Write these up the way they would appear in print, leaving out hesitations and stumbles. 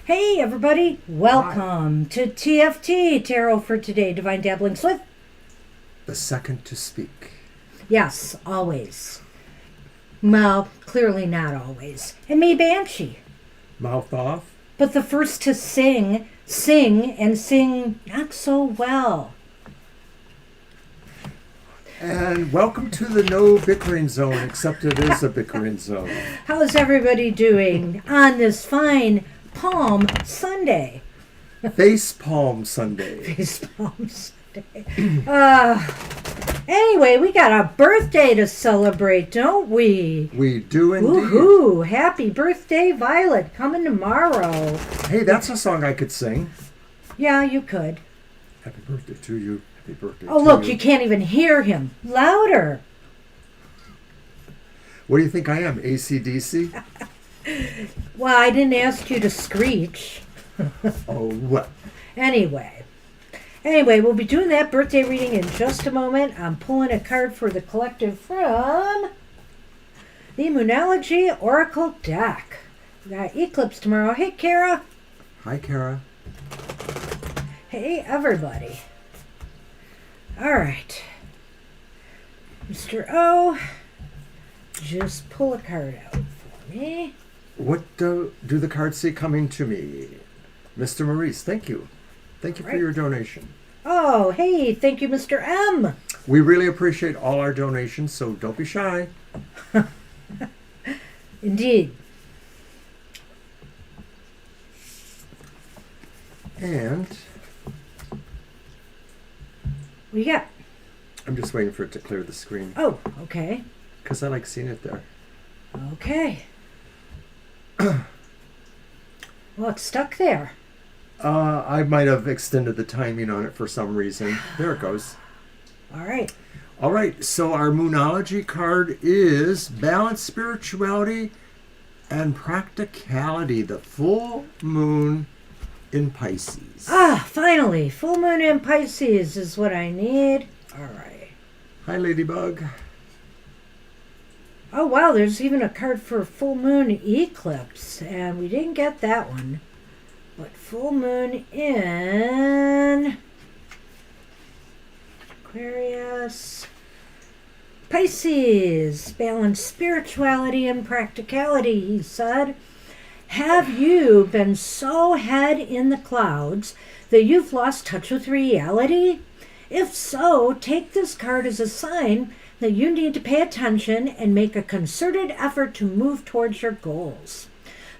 Hey everybody, welcome to TFT, Tarot for Today, Divine Dabblings with... The second to speak. Yes, always. Well, clearly not always. And me, Banshee. Mouth off. But the first to sing not so well. And welcome to the no bickering zone, except it is a bickering zone. How's everybody doing on this fine Palm Sunday? Face Palm Sunday. Face Palm Sunday. Anyway, we got a birthday to celebrate, don't we? We do indeed. Woohoo! Happy birthday, Violet, coming tomorrow. Hey, that's a song I could sing. Yeah, you could. Happy birthday to you. Happy birthday to Oh, look, you. you can't even hear him. Louder. What do you think I am, AC/DC? Well, I didn't ask you to screech. Oh, what? Anyway, we'll be doing that birthday reading in just a moment. I'm pulling a card for the collective from the Moonology Oracle deck. We got Eclipse tomorrow. Hey, Kara. Hi, Kara. Hey, everybody. All right. Mr. O, just pull a card out for me. What do the cards say coming to me? Mr. Maurice, thank you. Thank you for your donation. Oh, hey, thank you, Mr. M. We really appreciate all our donations, so don't be shy. Indeed. And What you got? I'm just waiting for it to clear the screen. Oh, okay. Because I like seeing it there. Okay. Well, it's stuck there. I might have extended the timing on it for some reason. There it goes. All right. All right, so our Moonology card is Balance, Spirituality, and Practicality. The full moon in Pisces. Ah, finally. Full moon in Pisces is what I need. All right. Hi, Ladybug. Oh, wow, there's even a card for full moon eclipse, and we didn't get that one. But full moon in Aquarius, Pisces, balance, spirituality, and practicality, he said. Have you been so head in the clouds that you've lost touch with reality? If so, take this card as a sign that you need to pay attention and make a concerted effort to move towards your goals.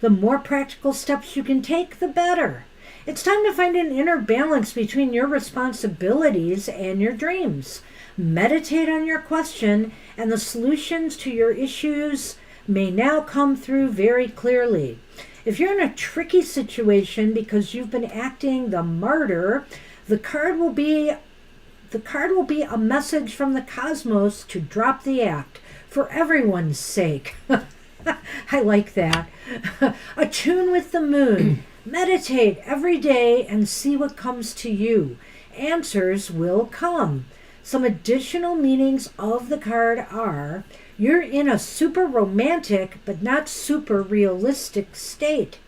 The more practical steps you can take, the better. It's time to find an inner balance between your responsibilities and your dreams. Meditate on your question, and the solutions to your issues may now come through very clearly. If you're in a tricky situation because you've been acting the martyr, the card will be a message from the cosmos to drop the act for everyone's sake. I like that. Attune with the moon. Meditate every day and see what comes to you. Answers will come. Some additional meanings of the card are: you're in a super romantic but not super realistic state.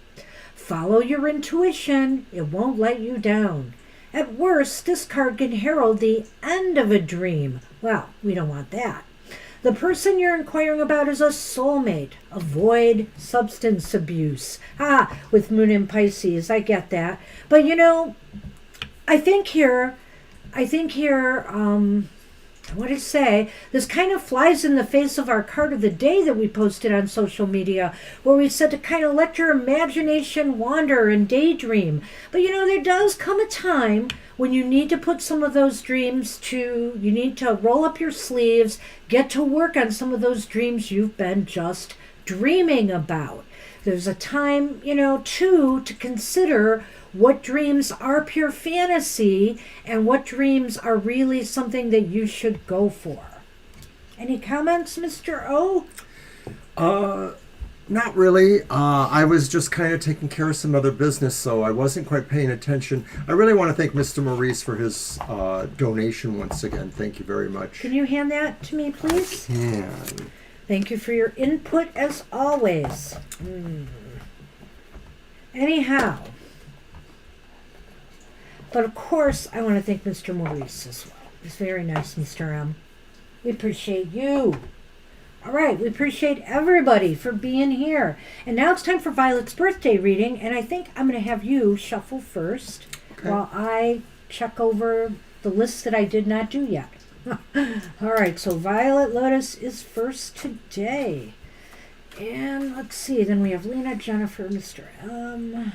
Follow your intuition. It won't let you down. At worst, this card can herald the end of a dream. Well, we don't want that. The person you're inquiring about is a soulmate. Avoid substance abuse. With moon in Pisces, I get that. But I think here, what did it say? This kind of flies in the face of our card of the day that we posted on social media, where we said to kind of let your imagination wander and daydream. But there does come a time when you need to put some of those dreams you need to roll up your sleeves, get to work on some of those dreams you've been just dreaming about. There's a time, too, to consider what dreams are pure fantasy and what dreams are really something that you should go for. Any comments, Mr. O? Not really. I was just kind of taking care of some other business, so I wasn't quite paying attention. I really want to thank Mr. Maurice for his donation once again. Thank you very much. Can you hand that to me, please? Yeah. Thank you for your input, as always. Anyhow, But of course, I want to thank Mr. Maurice as well. It's very nice, Mr. M. We appreciate you. All right, we appreciate everybody for being here. And now it's time for Violet's birthday reading, and I think I'm going to have you shuffle first while I check over the list that I did not do yet. All right, so Violet Lotus is first today. And let's see, then we have Lena, Jennifer, Mr. M.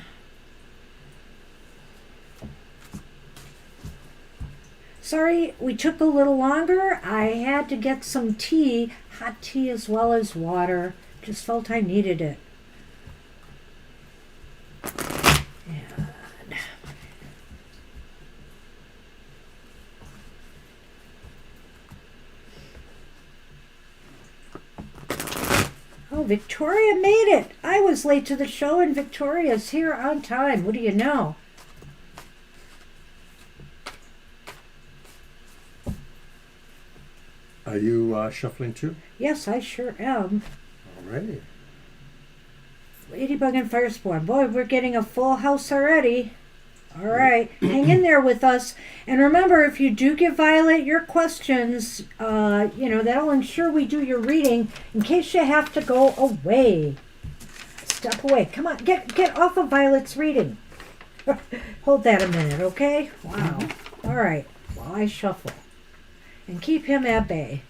Sorry, we took a little longer. I had to get some tea, hot tea as well as water. Just felt I needed it. And oh, Victoria made it. I was late to the show and Victoria's here on time. What do you know? Are you shuffling too? Yes, I sure am. All right. Ladybug and Firespawn. Boy, we're getting a full house already. All right. Hang in there with us. And remember, if you do give Violet your questions, that'll ensure we do your reading in case you have to go away. Step away. Come on. Get off of Violet's reading. Hold that a minute, okay? Wow. All right. While I shuffle. And keep him at bay.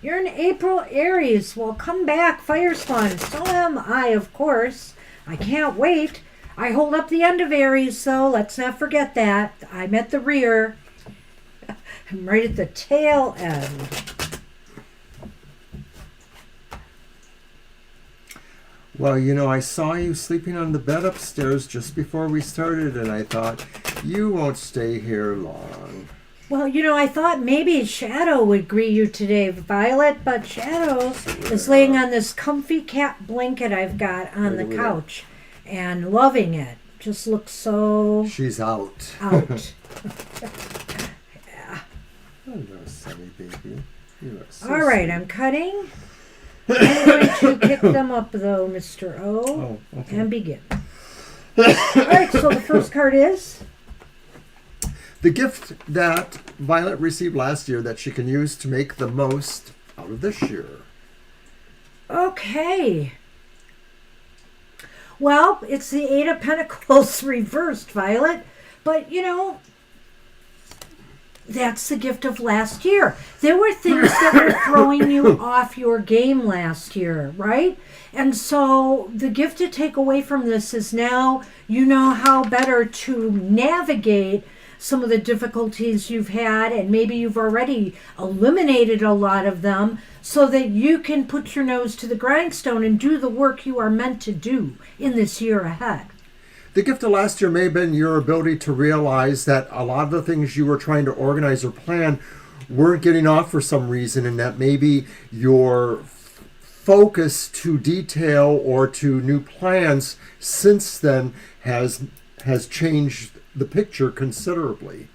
You're in April Aries. Well, come back, Firespawn. So am I, of course. I can't wait. I hold up the end of Aries, so let's not forget that. I'm at the rear. I'm right at the tail end. Well, I saw you sleeping on the bed upstairs just before we started, and I thought, you won't stay here long. Well, I thought maybe Shadow would greet you today, Violet, but Shadow is laying on this comfy cat blanket I've got on the couch and loving it. Just looks so... She's out. Out. Yeah. Hello, Sunny baby. You are so All right, sweet. I'm cutting. I'm going to pick them up, though, Mr. O, Oh, okay. and begin. All right, so the first card is... The gift that Violet received last year that she can use to make the most out of this year. Okay. Well, it's the Eight of Pentacles reversed, Violet. But, that's the gift of last year. There were things that were throwing you off your game last year, right? And so the gift to take away from this is now you know how better to navigate some of the difficulties you've had, and maybe you've already eliminated a lot of them so that you can put your nose to the grindstone and do the work you are meant to do in this year ahead. The gift of last year may have been your ability to realize that a lot of the things you were trying to organize or plan weren't getting off for some reason, and that maybe your focus to detail or to new plans since then has changed the picture considerably.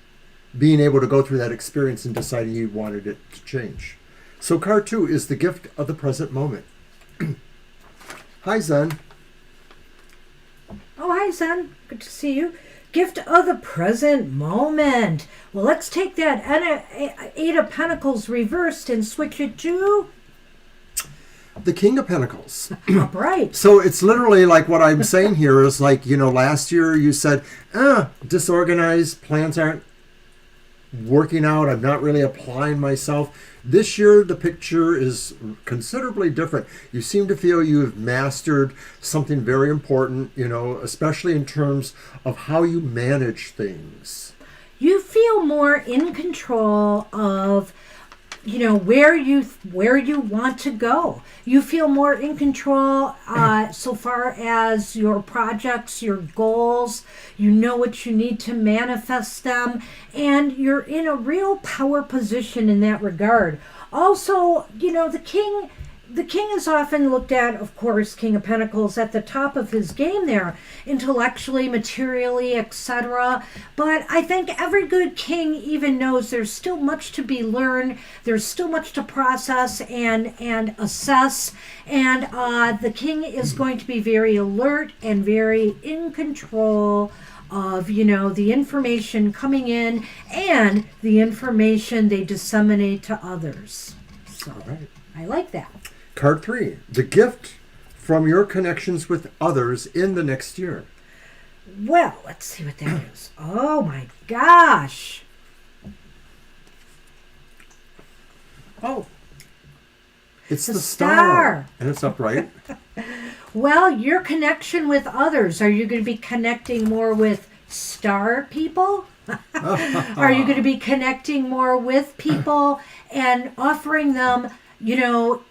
Being able to go through that experience and deciding you wanted it to change. So card 2 is the gift of the present moment. Hi, Zen. Oh, hi, son. Good to see you. Gift of the present moment. Well, let's take that Eight of Pentacles reversed and switch it to... The King of Pentacles. Upright. So it's literally like what I'm saying here is like, last year you said, disorganized, plans aren't working out, I'm not really applying myself. This year, the picture is considerably different. You seem to feel you've mastered something very important, especially in terms of how you manage things. You feel more in control of, where you want to go. You feel more in control so far as your projects, your goals. You know what you need to manifest them, and you're in a real power position in that regard. Also, the king the king is often looked at, of course, King of Pentacles, at the top of his game there, intellectually, materially, etc. But I think every good king even knows there's still much to be learned. There's still much to process and assess. And the king is going to be very alert and very in control of, the information coming in and the information they disseminate to others. So All right. I like that. Card 3, the gift from your connections with others in the next year. Well, let's see what that is. Oh my gosh. Oh, it's The the star. And it's upright. Well, your connection with others. Are you going to be connecting more with star people? Are you going to be connecting more with people and offering them,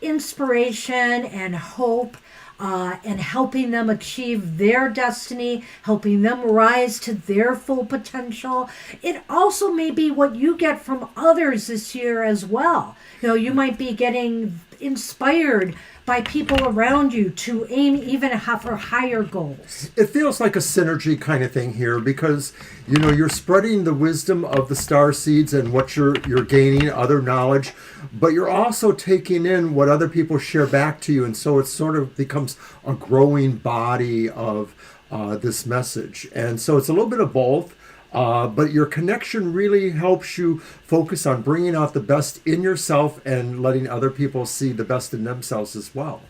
inspiration and hope, and helping them achieve their destiny, helping them rise to their full potential? It also may be what you get from others this year as well. You might be getting inspired by people around you to aim even for higher goals. It feels like a synergy kind of thing here because, you're spreading the wisdom of the star seeds and what you're gaining, other knowledge, but you're also taking in what other people share back to you. And so it sort of becomes a growing body of this message. And so it's a little bit of both. But your connection really helps you focus on bringing out the best in yourself and letting other people see the best in themselves as well.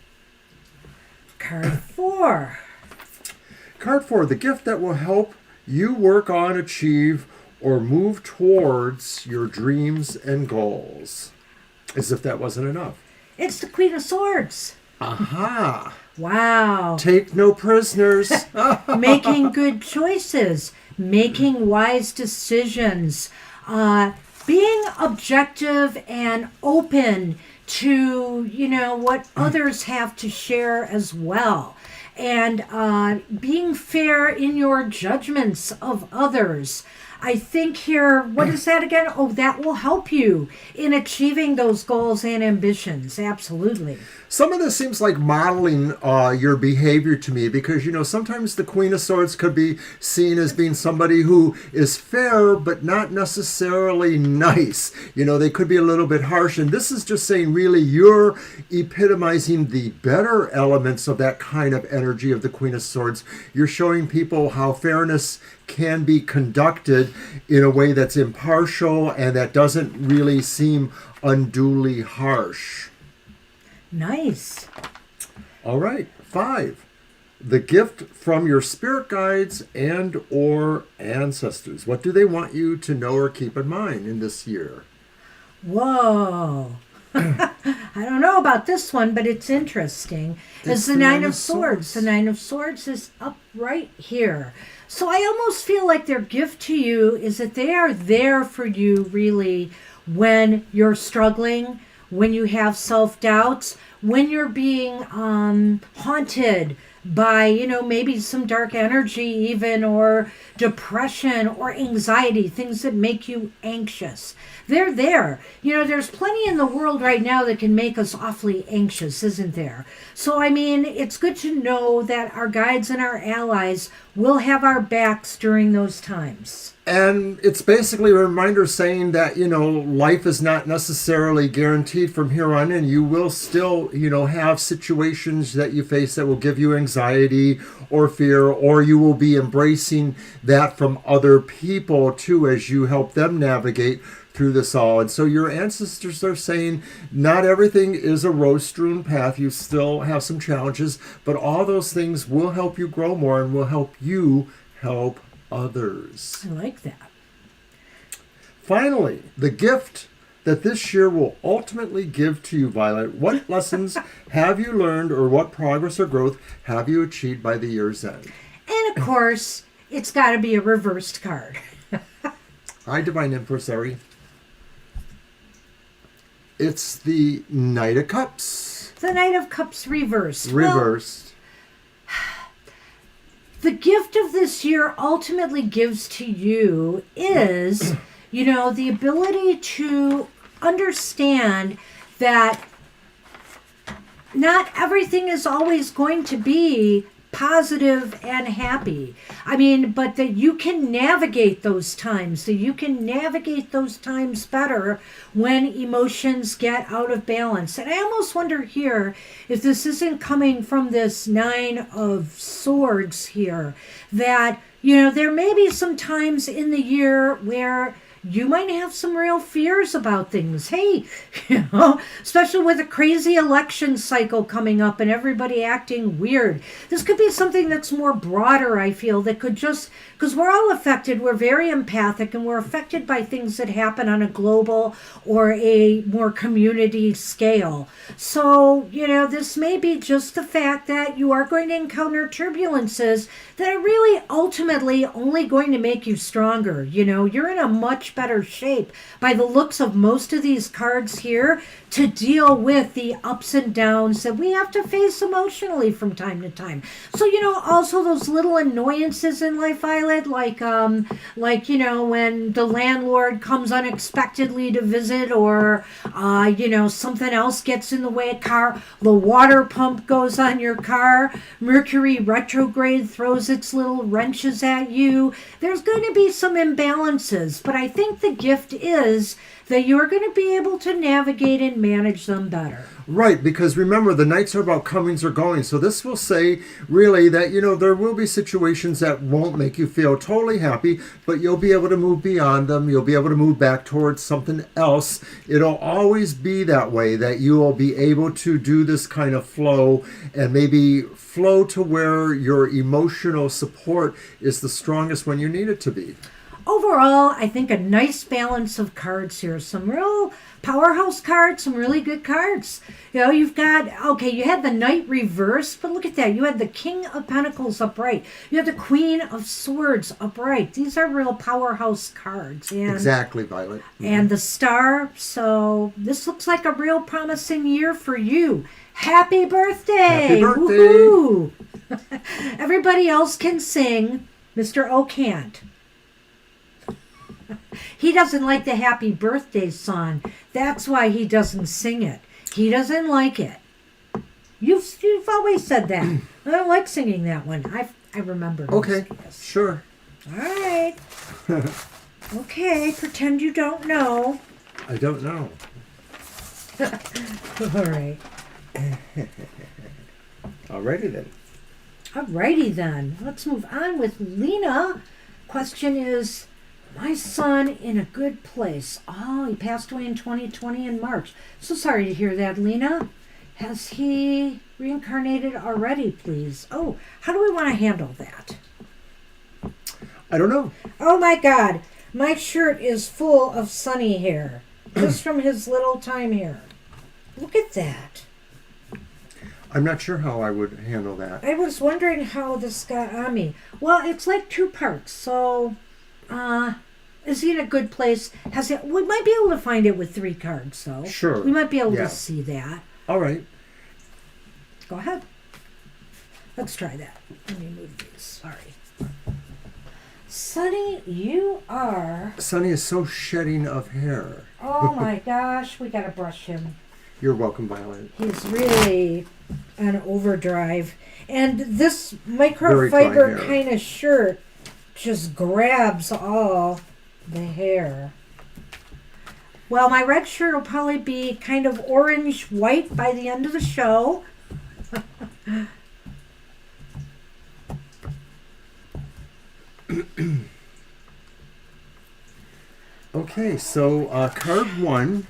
Card 4. Card 4, the gift that will help you work on, achieve, or move towards your dreams and goals. As if that wasn't enough. It's the Queen of Swords. Aha! Wow. Take no prisoners. Making good choices. Making wise decisions, being objective and open to, what others have to share as well, and being fair in your judgments of others. I think here, what is that again? Oh, that will help you in achieving those goals and ambitions. Absolutely. Some of this seems like modeling your behavior to me because, sometimes the Queen of Swords could be seen as being somebody who is fair, but not necessarily nice. They could be a little bit harsh. And this is just saying, really, you're epitomizing the better elements of that kind of energy of the Queen of Swords. You're showing people how fairness can be conducted in a way that's impartial and that doesn't really seem unduly harsh. Nice. All right, 5. The gift from your spirit guides and or ancestors. What do they want you to know or keep in mind in this year? Whoa. I don't know about this one, but it's interesting. It's the Nine of Swords. The Nine of Swords is up right here. So I almost feel like their gift to you is that they are there for you really when you're struggling, when you have self-doubts, when you're being haunted by, maybe some dark energy even, or depression or anxiety, things that make you anxious. They're there. There's plenty in the world right now that can make us awfully anxious, isn't there? So, it's good to know that our guides and our allies will have our backs during those times. And it's basically a reminder saying that, life is not necessarily guaranteed from here on in. You will still, have situations that you face that will give you anxiety or fear, or you will be embracing that from other people too as you help them navigate through this all. And so your ancestors are saying not everything is a rose-strewn path. You still have some challenges, but all those things will help you grow more and will help you help others. I like that. Finally, the gift that this year will ultimately give to you, Violet. What lessons have you learned, or what progress or growth have you achieved by the year's end? And of course, it's got to be a reversed card. Hi, Divine Empressary. It's the Knight of Cups. The Knight of Cups reversed. Reversed. The gift of this year ultimately gives to you is, the ability to understand that not everything is always going to be positive and happy. I mean, but that you can navigate those times, that you can navigate those times better when emotions get out of balance. And I almost wonder here if this isn't coming from this Nine of Swords here, that, you know, there may be some times in the year where you might have some real fears about things. Hey, you know, especially with a crazy election cycle coming up and everybody acting weird. This could be something that's more broader, I feel, that could just, because we're all affected, we're very empathic, and we're affected by things that happen on a global or a more community scale. So, you know, this may be just the fact that you are going to encounter turbulences that are really ultimately only going to make you stronger. You know, you're in a much better shape by the looks of most of these cards here to deal with the ups and downs that we have to face emotionally from time to time. So, you know, also those little annoyances in life, Violet, like, you know, when the landlord comes unexpectedly to visit, or, you know, something else gets in the way of car, the water pump goes on your car, Mercury retrograde throws its little wrenches at you. There's going to be some imbalances, but I think the gift is that you're going to be able to navigate and manage them better. Right, because remember, the nights are about comings or goings. So this will say, really, that, you know, there will be situations that won't make you feel totally happy, but you'll be able to move beyond them. You'll be able to move back towards something else. It'll always be that way, that you will be able to do this kind of flow, and maybe flow to where your emotional support is the strongest when you need it to be. Overall, I think a nice balance of cards here. Some real powerhouse cards, some really good cards. You know, you've got, okay, you had the Knight reversed, but look at that. You had the King of Pentacles upright. You had the Queen of Swords upright. These are real powerhouse cards. And, exactly, Violet. And the Star. So this looks like a real promising year for you. Happy birthday! Happy birthday! Woohoo! Everybody else can sing. Mr. O can't. He doesn't like the happy birthday song. That's why he doesn't sing it. He doesn't like it. You've always said that. I don't like singing that one. I remember. Okay, sure. All right. Okay, pretend you don't know. I don't know. All right. Alrighty then. Alrighty then. Let's move on with Lena. Question is, my son in a good place. Oh, he passed away in 2020 in March. So sorry to hear that, Lena. Has he reincarnated already, please? Oh, how do we want to handle that? I don't know. Oh my God. My shirt is full of sunny hair. Just from his little time here. Look at that. I'm not sure how I would handle that. I was wondering how this got on me. Well, it's like two parts. So, is he in a good place? We might be able to find it with 3 cards, though. Sure. We might be able to see that. All right. Go ahead. Let's try that. Let me move these. Sorry. Sonny, you are... Sonny is so shedding of hair. Oh my gosh, we gotta brush him. You're welcome, Violet. He's really on overdrive. And this microfiber kind of shirt just grabs all the hair. Well, my red shirt will probably be kind of orange-white by the end of the show. Okay, so card 1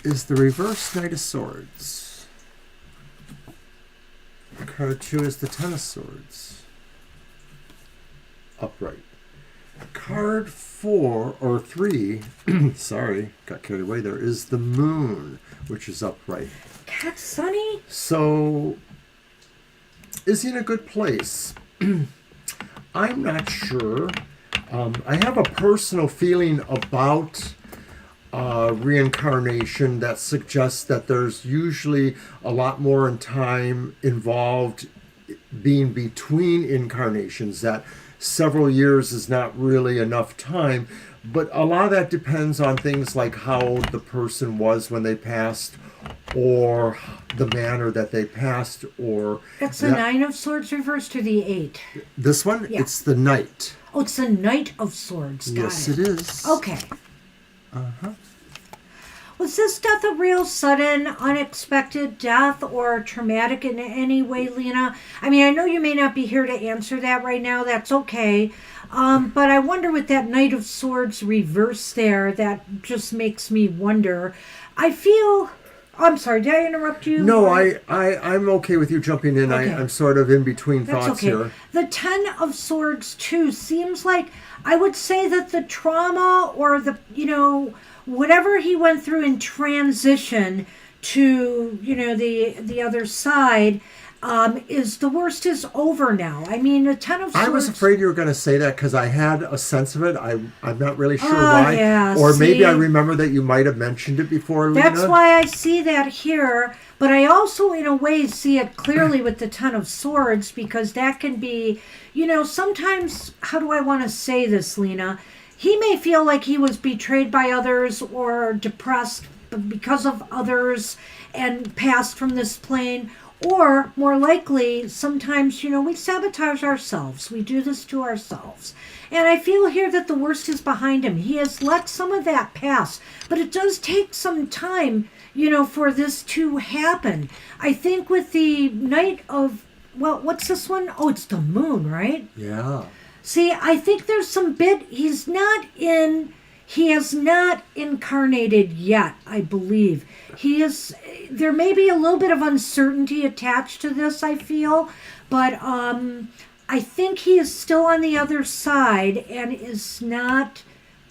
is the reverse Knight of Swords. Card 2 is the Ten of Swords. Upright. Card 4, or 3, sorry, got carried away there, is the Moon, which is upright. God, Sonny? So, is he in a good place? I'm not sure. I have a personal feeling about reincarnation that suggests that there's usually a lot more in time involved being between incarnations, that several years is not really enough time. But a lot of that depends on things like how the person was when they passed, or the manner that they passed, or... That's the Nine of Swords reversed to the 8? This one? Yeah. It's the Knight. Oh, it's the Knight of Swords. Got Yes, it is. Okay. Uh-huh. Was this death a real sudden, unexpected death or traumatic in any way, Lena? I mean, I know you may not be here to answer that right now. That's okay. But I wonder with that Knight of Swords reverse there, that just makes me wonder. I feel... I'm sorry, did I interrupt you? No, I'm okay with you jumping in. Okay. I'm sort of in between That's thoughts okay. here. The Ten of Swords, too, seems like I would say that the trauma or the, whatever he went through in transition to, the other side, is the worst is over now. I mean, the Ten of Swords... I was afraid you were going to say that because I had a sense of it. I'm not really sure why. Yeah, or maybe see? I remember that you might have mentioned it before, Lena. That's why I see that here. But I also, in a way, see it clearly with the Ten of Swords, because that can be, sometimes, how do I want to say this, Lena? He may feel like he was betrayed by others or depressed because of others and passed from this plane. Or, more likely, sometimes, we sabotage ourselves. We do this to ourselves. And I feel here that the worst is behind him. He has let some of that pass. But it does take some time, for this to happen. I think with the Knight of... Well, what's this one? Oh, it's the Moon, right? Yeah. See, I think there's some bit... He has not incarnated yet, I believe. There may be a little bit of uncertainty attached to this, I feel, but I think he is still on the other side and is not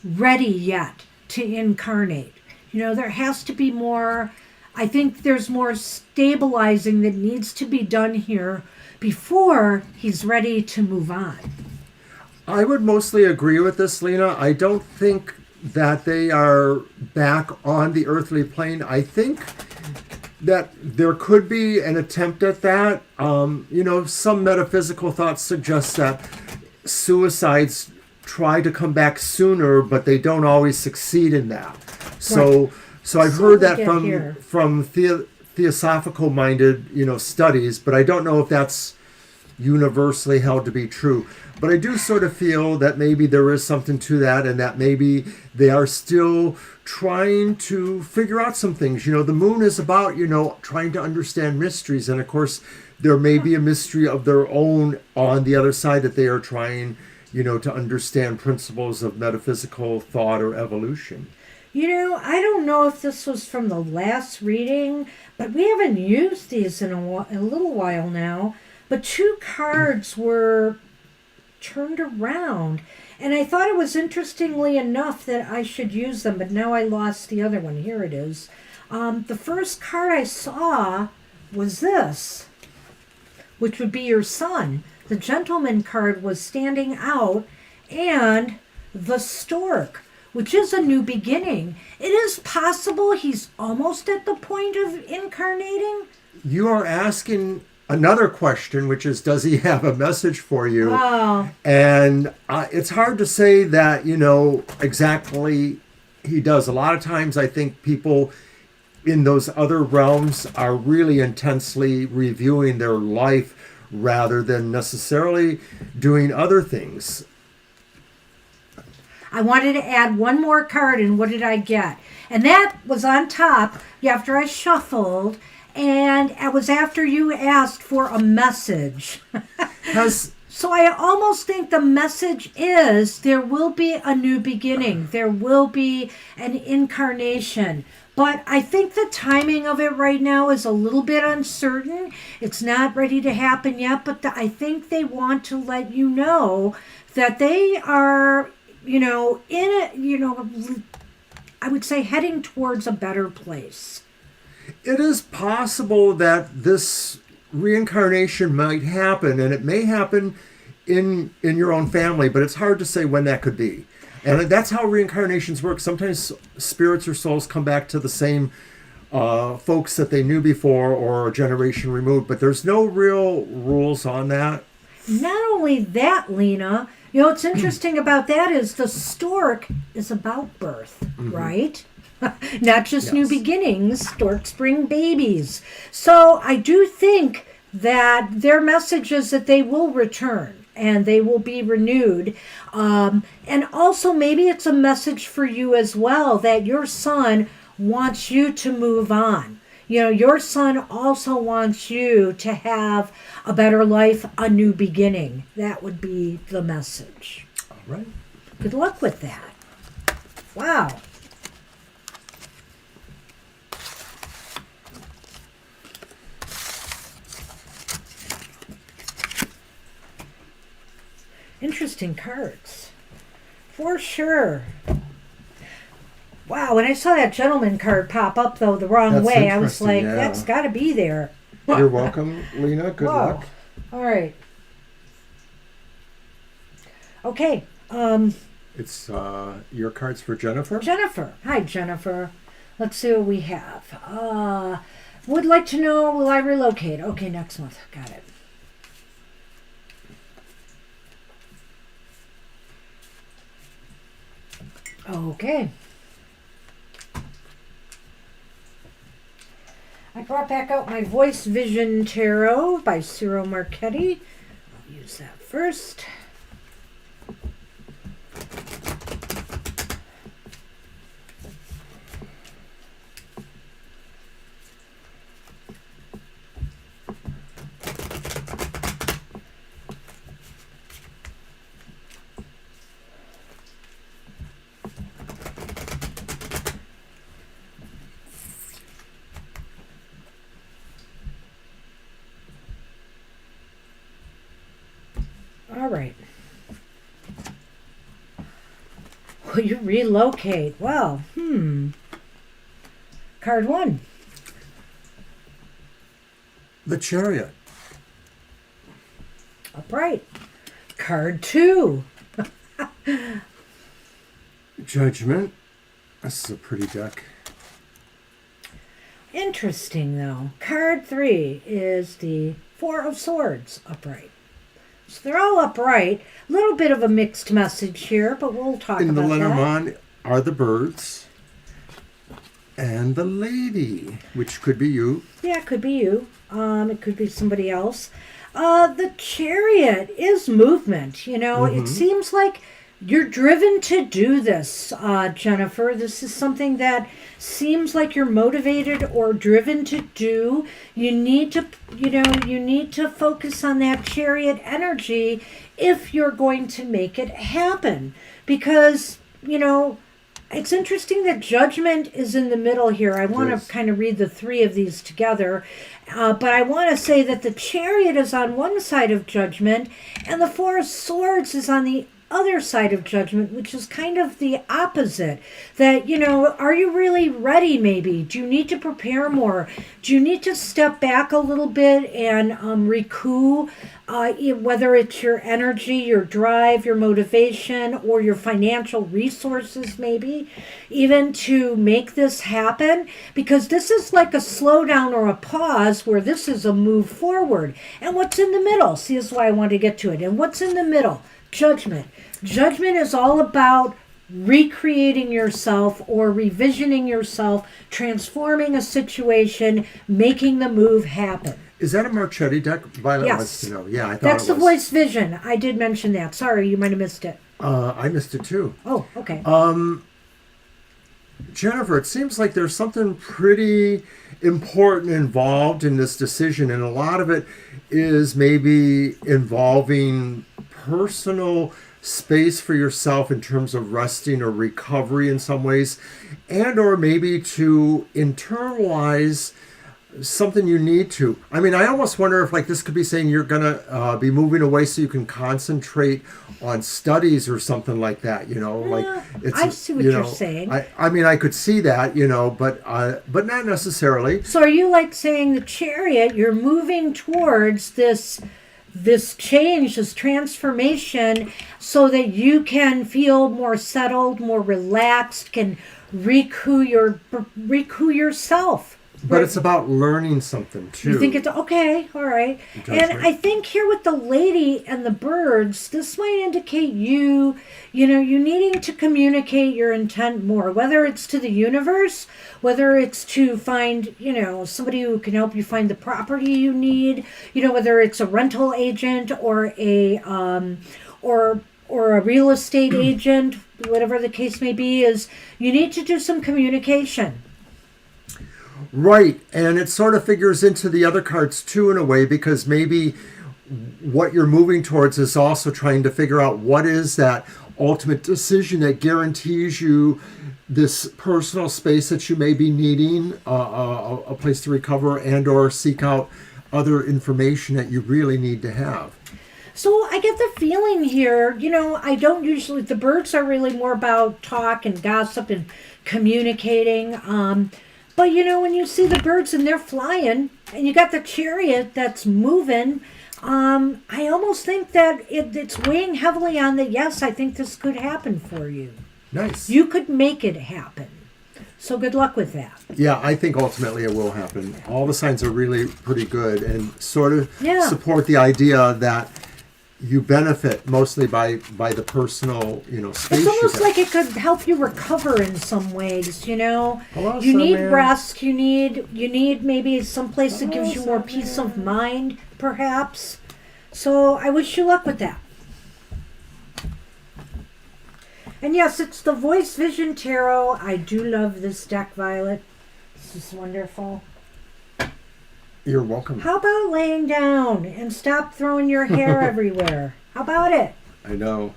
ready yet to incarnate. There has to be more, I think there's more stabilizing that needs to be done here before he's ready to move on. I would mostly agree with this, Lena. I don't think that they are back on the earthly plane. I think that there could be an attempt at that. Some metaphysical thoughts suggest that suicides try to come back sooner, but they don't always succeed in that. So I've heard that from theosophical minded, studies, but I don't know if that's universally held to be true. But I do sort of feel that maybe there is something to that, and that maybe they are still trying to figure out some things. The Moon is about, trying to understand mysteries. And of course, there may be a mystery of their own on the other side that they are trying, to understand principles of metaphysical thought or evolution. I don't know if this was from the last reading, but we haven't used these in a little while now. But 2 cards were turned around, and I thought it was interestingly enough that I should use them, but now I lost the other one. Here it is. The first card I saw was this, which would be your son. The Gentleman card was standing out, and the Stork, which is a new beginning. It is possible he's almost at the point of incarnating. You are asking another question, which is, does he have a message for you? Oh. And it's hard to say that, exactly he does. A lot of times I think people in those other realms are really intensely reviewing their life rather than necessarily doing other things. I wanted to add one more card, and what did I get? And that was on top after I shuffled. And it was after you asked for a message. So I almost think the message is there will be a new beginning. There will be an incarnation. But I think the timing of it right now is a little bit uncertain. It's not ready to happen yet, but I think they want to let you know that they are, I would say heading towards a better place. It is possible that this reincarnation might happen, and it may happen in your own family, but it's hard to say when that could be. And that's how reincarnations work. Sometimes spirits or souls come back to the same folks that they knew before or a generation removed, but there's no real rules on that. Not only that, Lena, You know what's interesting about that is the stork is about birth, right? Not just new Yes. beginnings. Storks bring babies. So I do think that their message is that they will return and they will be renewed. And also, maybe it's a message for you as well that your son wants you to move on. You know, your son also wants you to have a better life, a new beginning. That would be the message. All right. Good luck with that. Wow. Interesting cards. For sure. Wow, when I saw that gentleman card pop up, though, the wrong That's way, I was interesting, like, yeah. that's got to be there. You're welcome, Lena. Good Whoa. luck. All right. Okay. It's your cards for Jennifer. Jennifer. Hi, Jennifer. Let's see what we have. Would like to know, will I relocate? Okay, next month. Got it. Okay. I brought back out my Voice Vision Tarot by Ciro Marchetti. I'll use that first. All right. Will you relocate? Well, Card 1. The Chariot. Upright. Card 2. Judgment. This is a pretty deck. Interesting, though. Card 3 is the Four of Swords, upright. So they're all upright. A little bit of a mixed message here, but we'll talk In the about that. Lenormand are the birds and the lady, which could be you. Yeah, it could be you. It could be somebody else. The Chariot is movement. You know, it seems like you're driven to do this, Jennifer. This is something that seems like you're motivated or driven to do. You need to focus on that Chariot energy if you're going to make it happen. Because, it's interesting that Judgment is in the middle here. I want Yes. to kind of read the three of these together. But I want to say that the Chariot is on one side of Judgment and the Four of Swords is on the other side of Judgment, which is kind of the opposite. That, are you really ready maybe? Do you need to prepare more? Do you need to step back a little bit and recoup, whether it's your energy, your drive, your motivation, or your financial resources maybe, even to make this happen? Because this is like a slowdown or a pause where this is a move forward. And what's in the middle? See, this is why I want to get to it. And what's in the middle? Judgment. Judgment is all about recreating yourself or revisioning yourself, transforming a situation, making the move happen. Is that a Marchetti deck? Violet Yes. wants to know. Yeah, I thought That's it the was. Voice Vision. I did mention that. Sorry, you might have missed it. I missed it too. Oh, okay. Jennifer, it seems like there's something pretty important involved in this decision, and a lot of it is maybe involving personal space for yourself in terms of resting or recovery in some ways, and or maybe to internalize something you need to. I mean, I almost wonder if this could be saying you're going to be moving away so you can concentrate on studies or something like that, I see what you're saying. I mean, I could see that, but not necessarily. So are you saying the Chariot, you're moving towards this change, this transformation, so that you can feel more settled, more relaxed, can recoup yourself. But it's about learning something too. You think it's okay, all right. And I think here with the lady and the birds, this might indicate you needing to communicate your intent more, whether it's to the universe, whether it's to find, somebody who can help you find the property you need, whether it's a rental agent or a real estate agent, whatever the case may be, is you need to do some communication. Right, and it sort of figures into the other cards too in a way, because maybe what you're moving towards is also trying to figure out what is that ultimate decision that guarantees you this personal space that you may be needing, a place to recover and or seek out other information that you really need to have. So I get the feeling here, I don't usually, the birds are really more about talk and gossip and communicating. But when you see the birds and they're flying and you got the chariot that's moving, I almost think that it's weighing heavily on that, yes, I think this could happen for you. Nice. You could make it happen. So good luck with that. Yeah, I think ultimately it will happen. All the signs are really pretty good and sort of support the idea that you benefit mostly by the personal, space. It's almost like it could help you recover in some ways, Hello, you need Sandman. rest, you need maybe someplace that gives you more peace of mind, perhaps. So I wish you luck with that. And yes, it's the Voice Vision Tarot. I do love this deck, Violet. This is wonderful. You're welcome. How about laying down and stop throwing your hair everywhere? How about it? I know.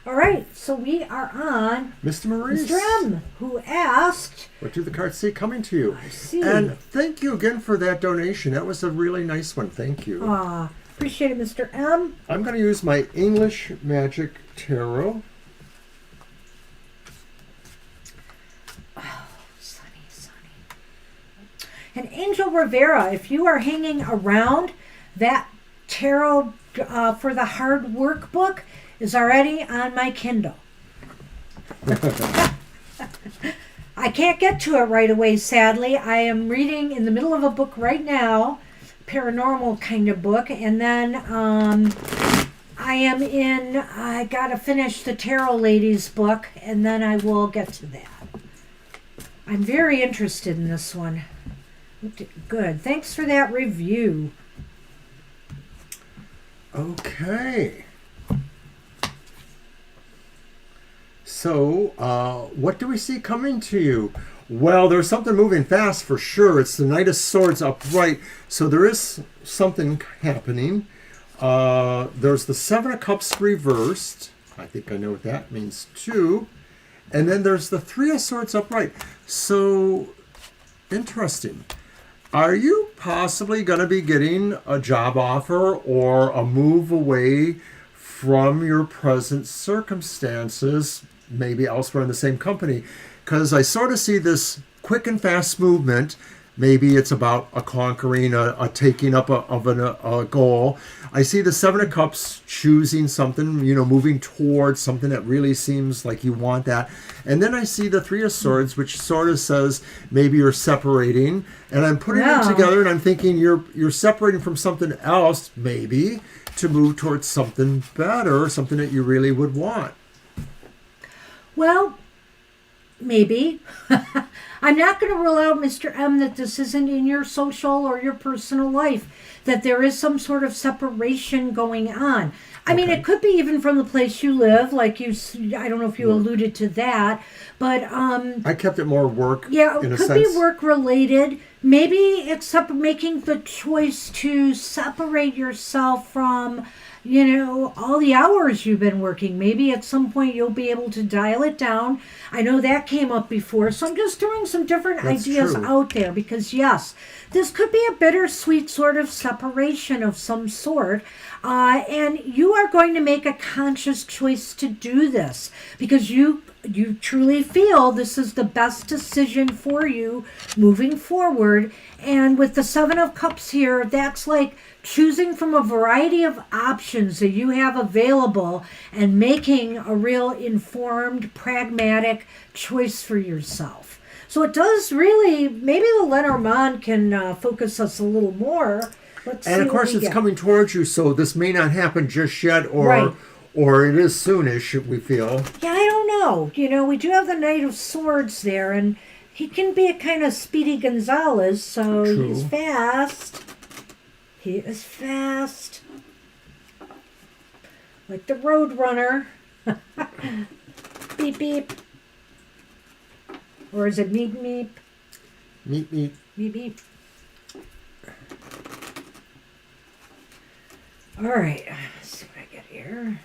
All right, so we are on Mr. Maurice. Mr. M, who asked... What do the cards say coming to you? I see. And thank you again for that donation. That was a really nice one. Thank you. Appreciate it, Mr. M. I'm going to use my English Magic Tarot. And Angel Rivera, if you are hanging around, that tarot for the hard workbook is already on my Kindle. I can't get to it right away, sadly. I am reading in the middle of a book right now, paranormal kind of book, and then I gotta finish the Tarot Ladies book, and then I will get to that. I'm very interested in this one. Good. Thanks for that review. Okay. So, what do we see coming to you? Well, there's something moving fast for sure. It's the Knight of Swords upright. So there is something happening. There's the Seven of Cups reversed. I think I know what that means too. And then there's the Three of Swords upright. So, interesting. Are you possibly going to be getting a job offer or a move away from your present circumstances, maybe elsewhere in the same company? Because I sort of see this quick and fast movement. Maybe it's about a conquering, a taking up of a goal. I see the Seven of Cups choosing something, moving towards something that really seems like you want that. And then I see the Three of Swords, which sort of says maybe you're separating. And I'm putting them together and I'm thinking you're separating from something else, maybe, to move towards something better, something that you really would want. Well, maybe. I'm not going to rule out, Mr. M, that this isn't in your social or your personal life, that there is some sort of separation going on. I mean, it could be even from the place you live, like I don't know if you alluded to that, but... I kept it more work, yeah, in a it could sense. be work-related. Maybe it's making the choice to separate yourself from... all the hours you've been working. Maybe at some point you'll be able to dial it down. I know that came up before. So I'm just throwing some different ideas out there because, yes, this could be a bittersweet sort of separation of some sort. And you are going to make a conscious choice to do this because you truly feel this is the best decision for you moving forward. And with the Seven of Cups here, that's like choosing from a variety of options that you have available and making a real informed, pragmatic choice for yourself. So it does really, maybe the Lenormand can focus us a little more. Let's And see of what course, we it's get. coming towards you, so this may not happen just yet, Right. or it is soonish, we feel. Yeah, I don't know. We do have the Knight of Swords there, and he can be a kind of Speedy Gonzales, so he's True. fast. He is fast. Like the Road Runner. Beep, beep. Or is it meep, meep? Meep, meep. Beep, beep. All right. Let's see what I get here.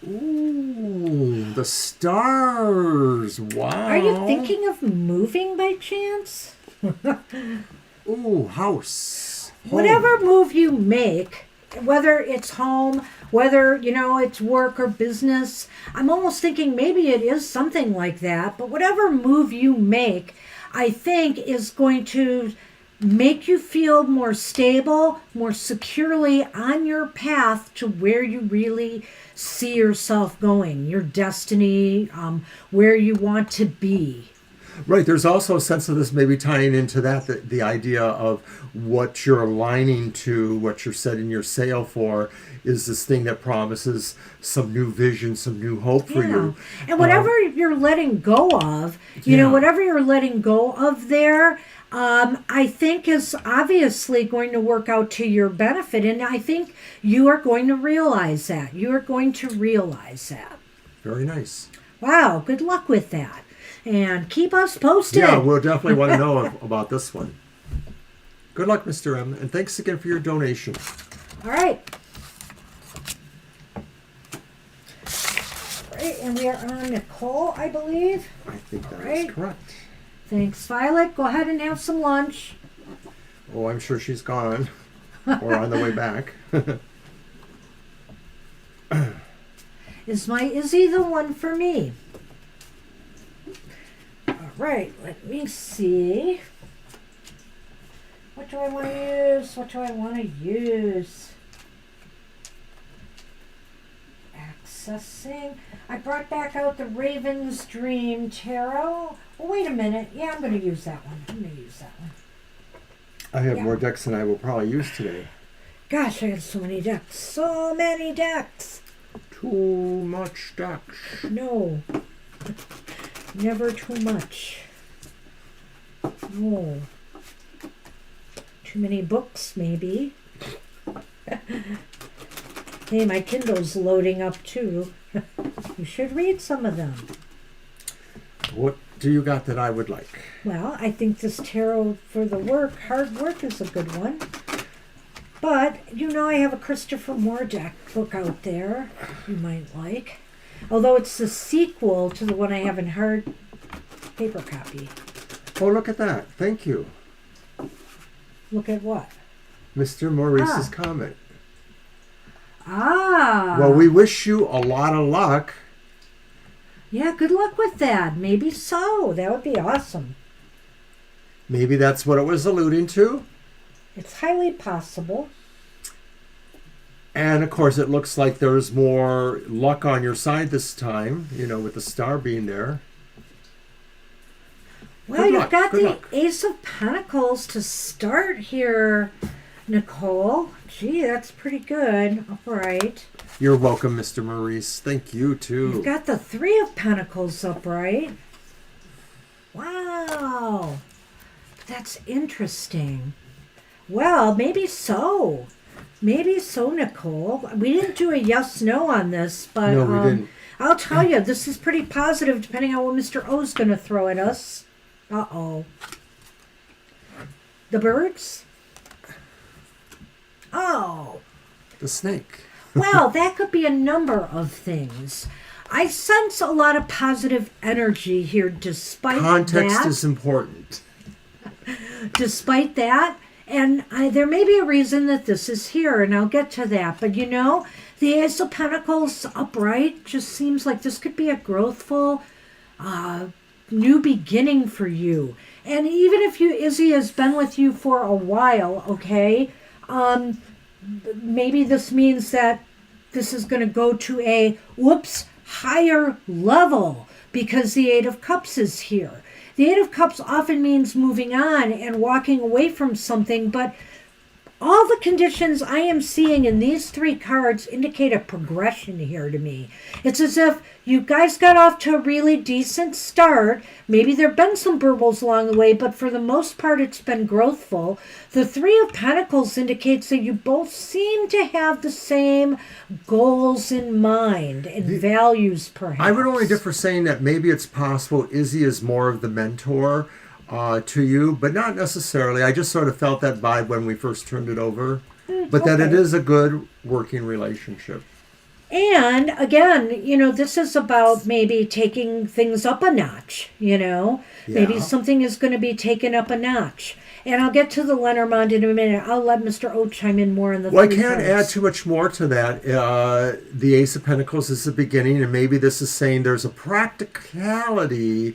Ooh, the stars. Wow. Are you thinking of moving by chance? Ooh, house. Home. Whatever move you make, whether it's home, whether, it's work or business, I'm almost thinking maybe it is something like that, but whatever move you make, I think is going to make you feel more stable, more securely on your path to where you really see yourself going, your destiny, where you want to be. Right, there's also a sense of this maybe tying into that, the idea of what you're aligning to, what you're setting your sail for, is this thing that promises some new vision, some new hope for you. And whatever you're letting go of, whatever you're letting go of there, I think is obviously going to work out to your benefit. And I think you are going to realize that. You are going to realize that. Very nice. Wow, good luck with that. And keep us posted. Yeah, we'll definitely want to know about this one. Good luck, Mr. M. And thanks again for your donation. All right. Right, and we are on Nicole, I believe. I think that Right. is correct. Thanks, Violet. Go ahead and have some lunch. Oh, I'm sure she's gone. Or on the way back. Is my Izzy the one for me? All right, let me see. What do I want to use? What do I want to use? Accessing. I brought back out the Raven's Dream Tarot. Oh, wait a minute. Yeah, I'm going to use that one. I have Yeah. more decks than I will probably use today. Gosh, I got so many decks. So many decks. Too much decks. No. Never too much. No. Too many books, maybe. Hey, my Kindle's loading up too. You should read some of them. What do you got that I would like? Well, I think this tarot for the hard work is a good one. But, I have a Christopher Moore deck book out there you might like. Although it's the sequel to the one I have in hard paper copy. Oh, look at that. Thank you. Look at what? Mr. Maurice's comment. Ah. Well, we wish you a lot of luck. Yeah, good luck with that. Maybe so. That would be awesome. Maybe that's what it was alluding to. It's highly possible. And of course, it looks like there's more luck on your side this time, with the star being there. Well, Good you've luck. got Good the luck. Ace of Pentacles to start here, Nicole. Gee, that's pretty good. All right. You're welcome, Mr. Maurice. Thank you, too. You've got the Three of Pentacles upright. Wow. That's interesting. Well, maybe so. Maybe so, Nicole. We didn't do a yes-no on this, but No, we didn't. I'll tell you, this is pretty positive depending on what Mr. O's going to throw at us. Uh-oh. The birds? Oh. The snake. Well, that could be a number of things. I sense a lot of positive energy here despite Context that. is important. Despite that, and there may be a reason that this is here, and I'll get to that. But the Ace of Pentacles upright just seems like this could be a growthful, new beginning for you. And even if Izzy has been with you for a while, okay, maybe this means that this is going to go to a, whoops, higher level because the Eight of Cups is here. The Eight of Cups often means moving on and walking away from something, but all the conditions I am seeing in these three cards indicate a progression here to me. It's as if you guys got off to a really decent start. Maybe there have been some burbles along the way, but for the most part it's been growthful. The Three of Pentacles indicates that you both seem to have the same goals in mind and values, perhaps. I would only differ saying that maybe it's possible Izzy is more of the mentor to you, but not necessarily. I just sort of felt that vibe when we first turned it over, but that it is a good working relationship. And again, this is about maybe taking things up a notch, Maybe something is going to be taken up a notch. And I'll get to the Lenormand in a minute. I'll let Mr. O chime in more on the Well, I can't add too much more to that. The Ace of Pentacles is the beginning, and maybe this is saying there's a practicality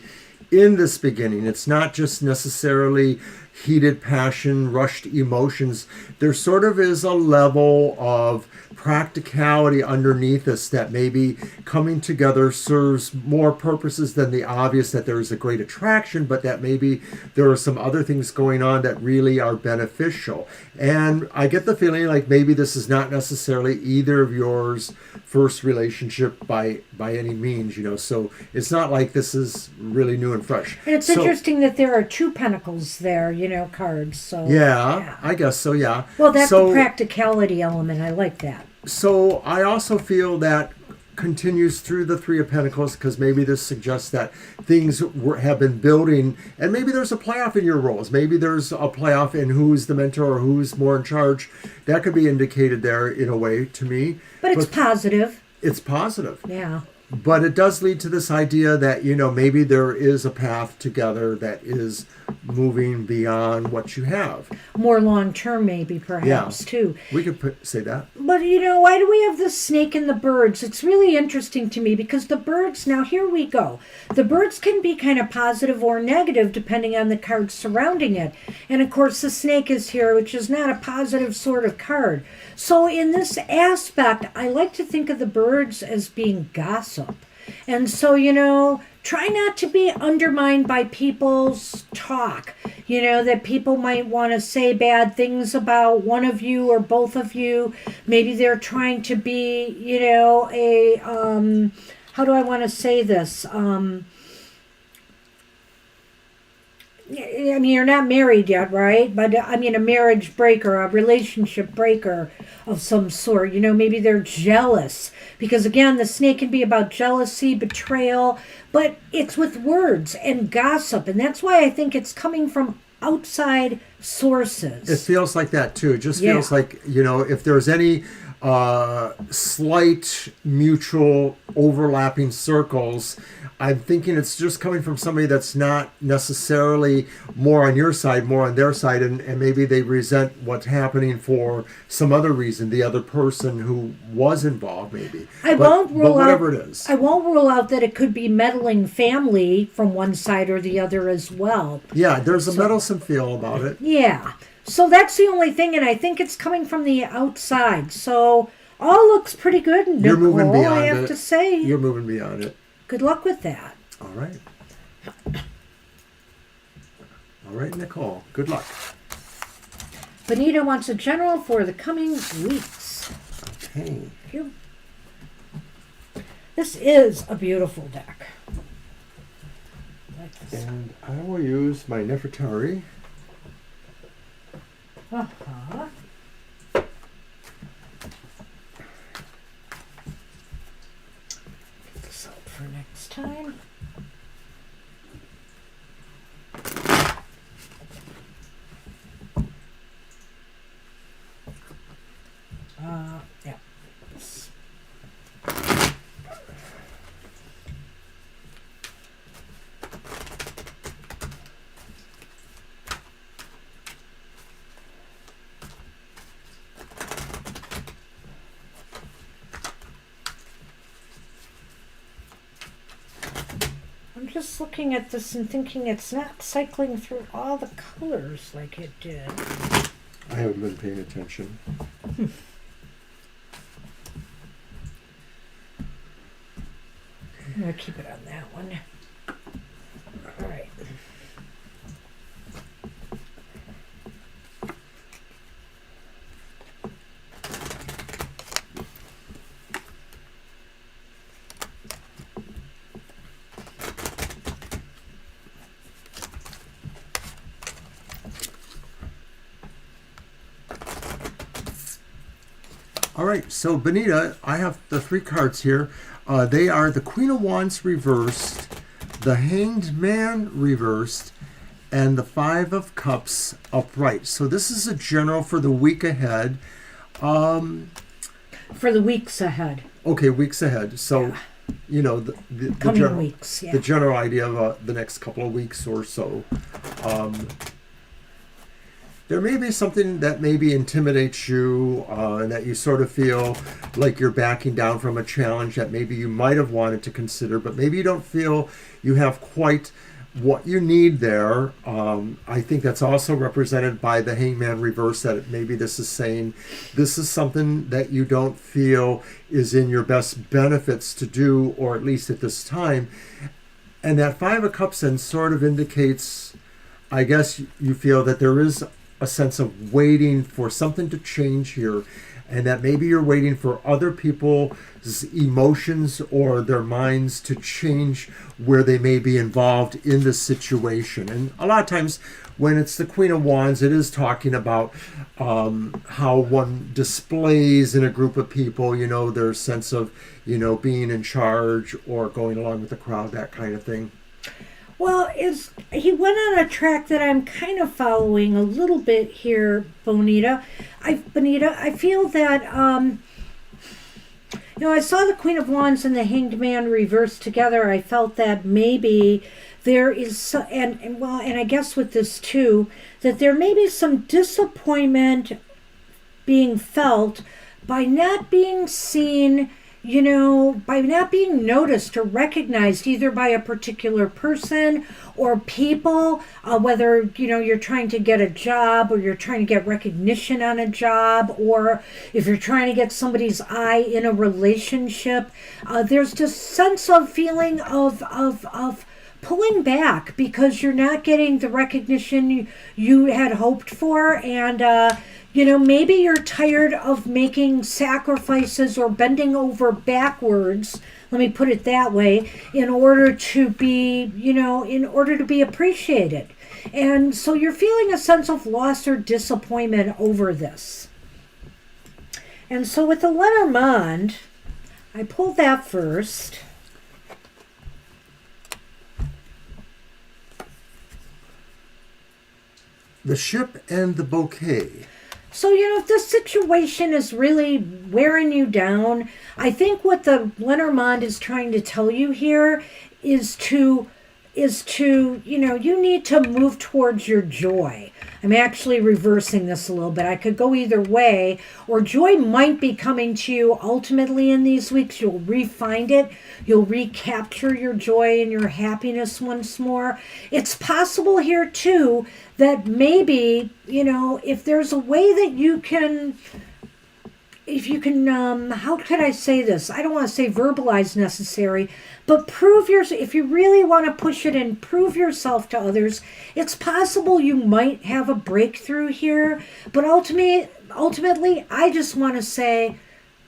in this beginning. It's not just necessarily heated passion, rushed emotions. There sort of is a level of practicality underneath this that maybe coming together serves more purposes than the obvious, that there is a great attraction, but that maybe there are some other things going on that really are beneficial. And I get the feeling like maybe this is not necessarily either of yours first relationship by any means, so it's not like this is really new and fresh. And it's interesting that there are two pentacles there, cards. So yeah, I guess so, yeah. Well, that's the practicality element. I like that. So I also feel that continues through the Three of Pentacles, because maybe this suggests that things have been building, and maybe there's a playoff in your roles. Maybe there's a playoff in who's the mentor or who's more in charge. That could be indicated there in a way to me. But it's positive. It's positive. Yeah. But it does lead to this idea that, maybe there is a path together that is moving beyond what you have. More long-term, maybe, perhaps, too. We could say that. But, why do we have the snake and the birds? It's really interesting to me because the birds, now here we go. The birds can be kind of positive or negative depending on the cards surrounding it. And, of course, the snake is here, which is not a positive sort of card. So in this aspect, I like to think of the birds as being gossip. And so, try not to be undermined by people's talk. That people might want to say bad things about one of you or both of you. Maybe they're trying to be, how do I want to say this? You're not married yet, right? But a marriage breaker, a relationship breaker of some sort. Maybe they're jealous. Because again, the snake can be about jealousy, betrayal, but it's with words and gossip. And that's why I think it's coming from outside sources. It feels like that too. It just feels like, if there's any slight mutual overlapping circles, I'm thinking it's just coming from somebody that's not necessarily more on your side, more on their side, and maybe they resent what's happening for some other reason, the other person who was involved, maybe. I won't rule out that it could be meddling family from one side or the other as well. Yeah, there's a meddlesome feel about it. Yeah. So that's the only thing, and I think it's coming from the outside. So all looks pretty good, Nicole, You're moving beyond I have to say. You're moving beyond it. Good luck with that. All right. All right, Nicole. Good luck. Benita wants a general for the coming weeks. Okay. Thank you. This is a beautiful deck. And I will use my Nefertari. Uh-huh. Get this out for next time. Yeah. I'm just looking at this and thinking it's not cycling through all the colors like it did. I haven't been paying attention. going to keep it on that one. All right. All right, so Benita, I have the 3 cards here. They are the Queen of Wands reversed, the Hanged Man reversed, and the 5 of Cups upright. So this is a general for the week ahead. For the weeks ahead. Okay, weeks ahead. So, you know, the Coming general, weeks, yeah. the general idea of the next couple of weeks or so. There may be something that maybe intimidates you and that you sort of feel like you're backing down from a challenge that maybe you might have wanted to consider, but maybe you don't feel you have quite what you need there. I think that's also represented by the Hangman reverse, that maybe this is saying this is something that you don't feel is in your best benefits to do, or at least at this time. And that 5 of Cups then sort of indicates, I guess you feel that there is a sense of waiting for something to change here, and that maybe you're waiting for other people's emotions or their minds to change where they may be involved in the situation. And a lot of times when it's the Queen of Wands, it is talking about how one displays in a group of people, you know, their sense of, you know, being in charge or going along with the crowd, that kind of thing. Well, he went on a track that I'm kind of following a little bit here, Bonita. I feel that, you know, I saw the Queen of Wands and the Hanged Man reversed together. I felt that maybe there is, and I guess with this too, that there may be some disappointment being felt by not being seen, you know, by not being noticed or recognized either by a particular person or people, whether, you know, you're trying to get a job or you're trying to get recognition on a job, or if you're trying to get somebody's eye in a relationship. There's this sense of feeling of pulling back because you're not getting the recognition you had hoped for, and you know, maybe you're tired of making sacrifices or bending over backwards, let me put it that way, in order to be, you know, in order to be appreciated. And so you're feeling a sense of loss or disappointment over this. And so with the Lenormand, I pulled that first. The Ship and the Bouquet. So, you know, if this situation is really wearing you down, I think what the Lenormand is trying to tell you here is to, you know, you need to move towards your joy. I'm actually reversing this a little bit. I could go either way, or joy might be coming to you ultimately in these weeks. You'll re-find it. You'll recapture your joy and your happiness once more. It's possible here too that maybe, you know, if there's a way that you can, how could I say this? I don't want to say verbalize necessary, but if you really want to push it and prove yourself to others, it's possible you might have a breakthrough here. But ultimately, I just want to say,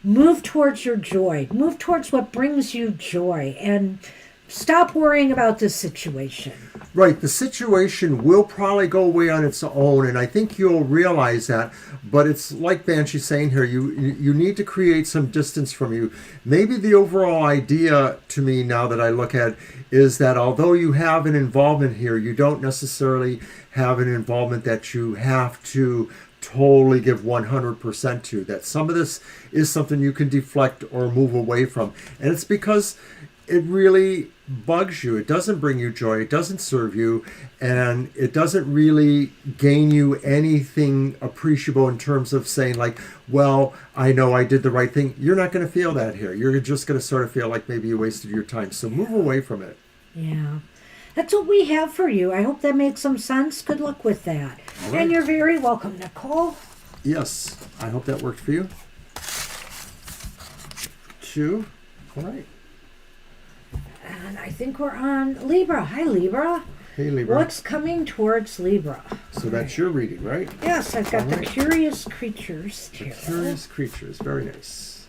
move towards your joy. Move towards what brings you joy, and stop worrying about this situation. Right, the situation will probably go away on its own, and I think you'll realize that. But it's like Banshee's saying here, you need to create some distance from you. Maybe the overall idea to me now that I look at is that although you have an involvement here, you don't necessarily have an involvement that you have to totally give 100% to. That some of this is something you can deflect or move away from. And it's because it really bugs you. It doesn't bring you joy. It doesn't serve you. And it doesn't really gain you anything appreciable in terms of saying like, well, I know I did the right thing. You're not going to feel that here. You're just going to sort of feel like maybe you wasted your time. So move away from it. Yeah. That's what we have for you. I hope that makes some sense. Good luck with that. Right. And you're very welcome, Nicole. Yes. I hope that worked for you. 2. All right. And I think we're on Libra. Hi, Libra. Hey, Libra. What's coming towards Libra? So that's your reading, right? Yes, I've got All the right. Curious Creatures The here. Curious Creatures. Very nice.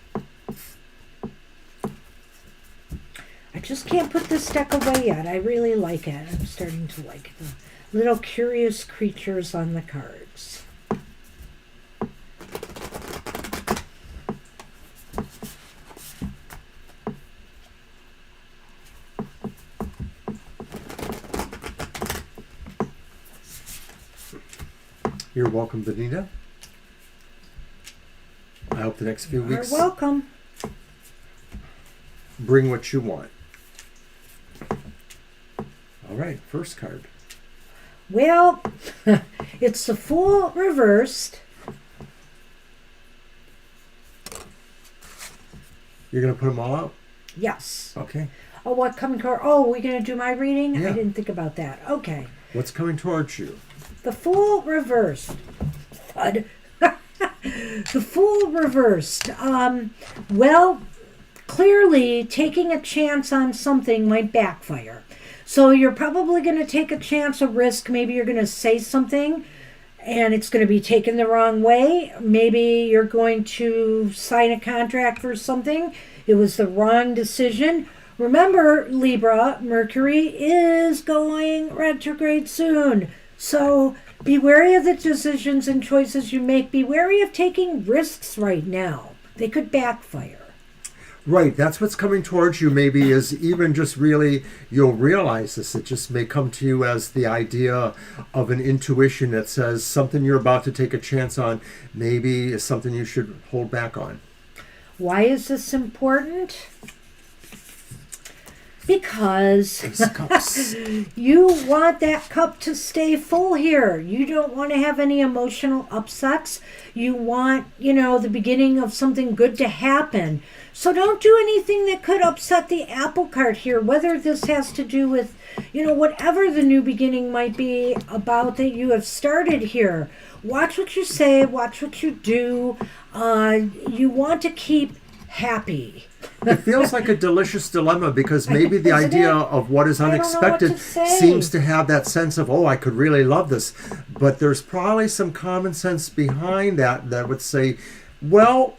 I just can't put this deck away yet. I really like it. I'm starting to like the little Curious Creatures on the cards. You're welcome, Benita. I hope the next few You're weeks welcome. bring what you want. All right, first card. Well, it's the Fool reversed. You're going to put them all out? Yes. Okay. Oh, what coming toward? Oh, we're going to do my reading? Yeah. I didn't think about that. Okay. What's coming towards you? The Fool reversed. Thud. The Fool reversed. Well, clearly taking a chance on something might backfire. So you're probably going to take a chance, a risk. Maybe you're going to say something and it's going to be taken the wrong way. Maybe you're going to sign a contract for something. It was the wrong decision. Remember, Libra, Mercury is going retrograde soon. So be wary of the decisions and choices you make. Be wary of taking risks right now. They could backfire. Right, that's what's coming towards you maybe is even just really, you'll realize this. It just may come to you as the idea of an intuition that says something you're about to take a chance on maybe is something you should hold back on. Why is this important? Because Ace of Cups. you want that cup to stay full here. You don't want to have any emotional upsets. You want, the beginning of something good to happen. So don't do anything that could upset the apple cart here, whether this has to do with, whatever the new beginning might be about that you have started here. Watch what you say, watch what you do. You want to keep happy. It feels like a delicious dilemma because maybe the Isn't idea it? of what is I don't know what unexpected to say. seems to have that sense of, oh, I could really love this. But there's probably some common sense behind that would say, well,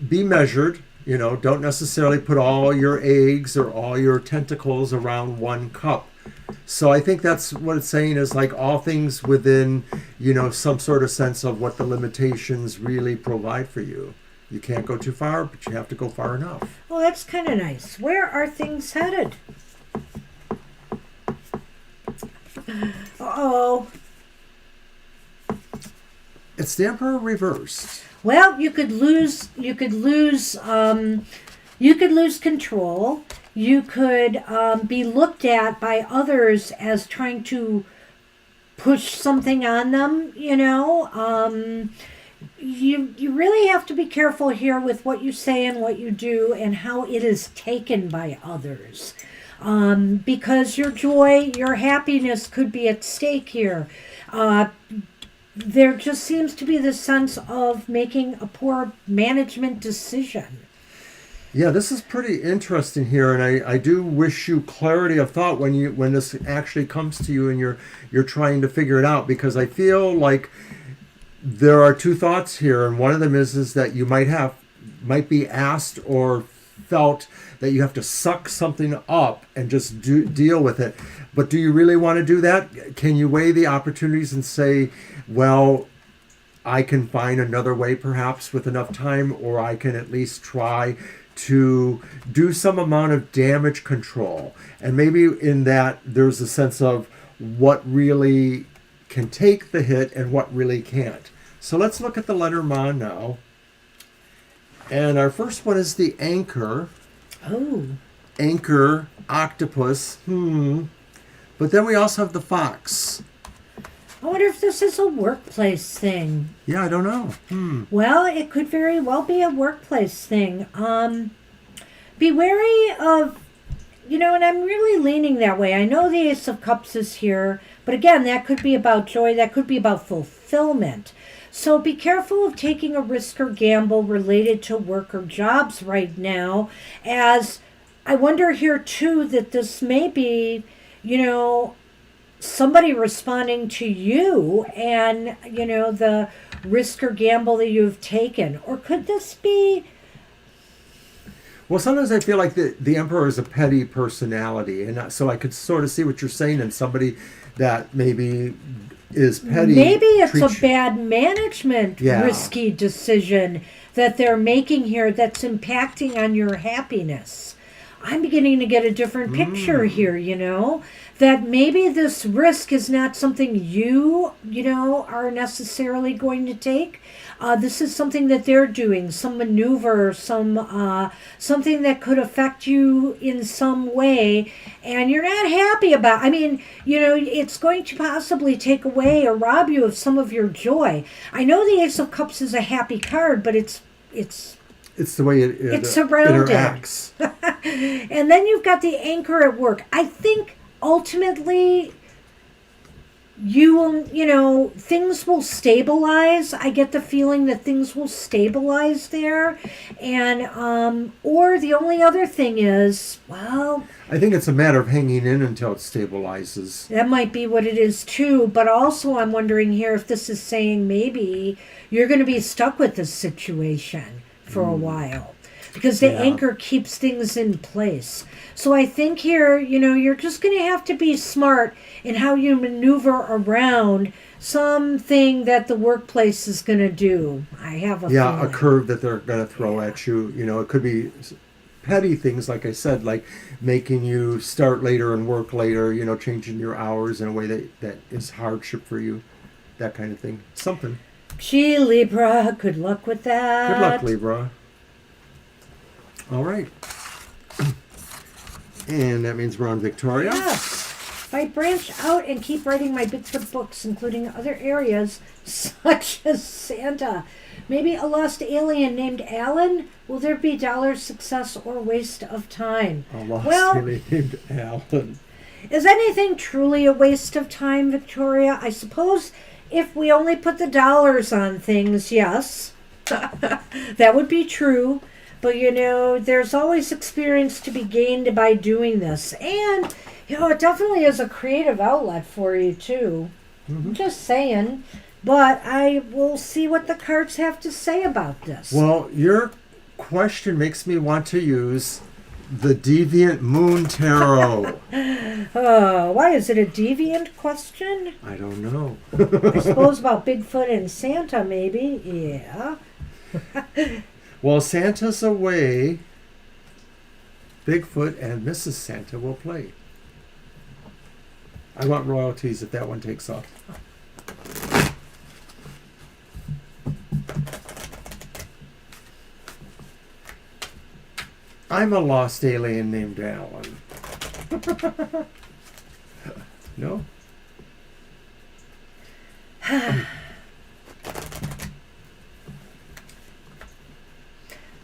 be measured. Don't necessarily put all your eggs or all your tentacles around one cup. So I think that's what it's saying is like all things within, some sort of sense of what the limitations really provide for you. You can't go too far, but you have to go far enough. Well, that's kind of nice. Where are things headed? Uh-oh. It's the Emperor reversed. Well, you could lose control. You could be looked at by others as trying to push something on them, You really have to be careful here with what you say and what you do and how it is taken by others. Because your joy, your happiness could be at stake here. There just seems to be the sense of making a poor management decision. Yeah, this is pretty interesting here, and I do wish you clarity of thought when this actually comes to you and you're trying to figure it out, because I feel like there are two thoughts here, and one of them is that you might be asked or felt that you have to suck something up and just deal with it. But do you really want to do that? Can you weigh the opportunities and say, well, I can find another way perhaps with enough time, or I can at least try to do some amount of damage control. And maybe in that there's a sense of what really can take the hit and what really can't. So let's look at the letter Ma now. And our first one is the anchor. Oh. Anchor, octopus. But then we also have the fox. I wonder if this is a workplace thing. Yeah, I don't know. Well, it could very well be a workplace thing. Be wary of, and I'm really leaning that way. I know the Ace of Cups is here, but again, that could be about joy. That could be about fulfillment. So be careful of taking a risk or gamble related to work or jobs right now, as I wonder here too that this may be, somebody responding to you and, the risk or gamble that you've taken. Or could this be... Well, sometimes I feel like the Emperor is a petty personality, and so I could sort of see what you're saying in somebody that maybe is petty. Maybe it's a bad management risky decision that they're making here that's impacting on your happiness. I'm beginning to get a different picture here, that maybe this risk is not something you are necessarily going to take. This is something that they're doing, some maneuver, something that could affect you in some way, and you're not happy about. I mean, it's going to possibly take away or rob you of some of your joy. I know the Ace of Cups is a happy card, but it's the way it surrounded. interacts. And then you've got the Anchor at work. I think ultimately you will, things will stabilize. I get the feeling that things will stabilize there. And, or the only other thing is, well... I think it's a matter of hanging in until it stabilizes. That might be what it is too. But also I'm wondering here if this is saying maybe you're going to be stuck with this situation for a while. Because the anchor keeps things in place. So I think here, you're just going to have to be smart in how you maneuver around something that the workplace is going to do. I have a feeling. A curve that they're going to throw at you. It could be petty things, like I said, like making you start later and work later, changing your hours in a way that is hardship for you, that kind of thing. Something. Gee, Libra, good luck with that. Good luck, Libra. All right. And that means we're on Victoria. Yes. If I branch out and keep writing my Bigfoot books, including other areas such as Santa, maybe a lost alien named Alan, will there be dollar success or waste of time? A lost alien named Alan. Is anything truly a waste of time, Victoria? I suppose if we only put the dollars on things, yes. That would be true. But, there's always experience to be gained by doing this. And, it definitely is a creative outlet for you, too. Mm-hmm. Just saying. But I will see what the cards have to say about this. Well, your question makes me want to use the Deviant Moon Tarot. Why is it a deviant question? I don't know. I suppose about Bigfoot and Santa, maybe. Yeah. Well, Santa's away. Bigfoot and Mrs. Santa will play. I want royalties if that one takes off. I'm a lost alien named Alan. No?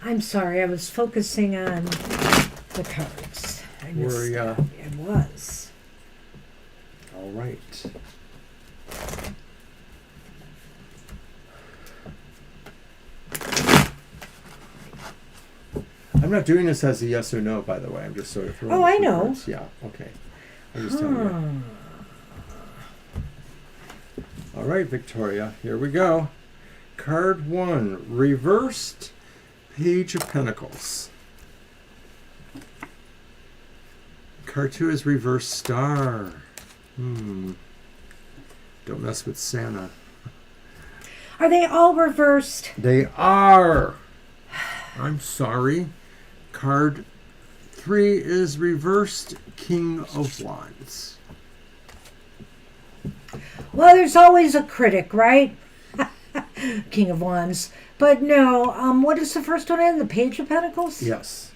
I'm sorry, I was focusing on the cards. I missed that. It was. All right. I'm not doing this as a yes or no, by the way. I'm just sort of throwing. Oh, I know. Words. Yeah, okay. I'm just telling you. All right, Victoria, here we go. Card 1, reversed Page of Pentacles. Card 2 is reverse Star. Don't mess with Santa. Are they all reversed? They are. I'm sorry. Card 3 is reversed King of Wands. Well, there's always a critic, right? King of Wands. But no, what is the first one in? The Page of Pentacles? Yes.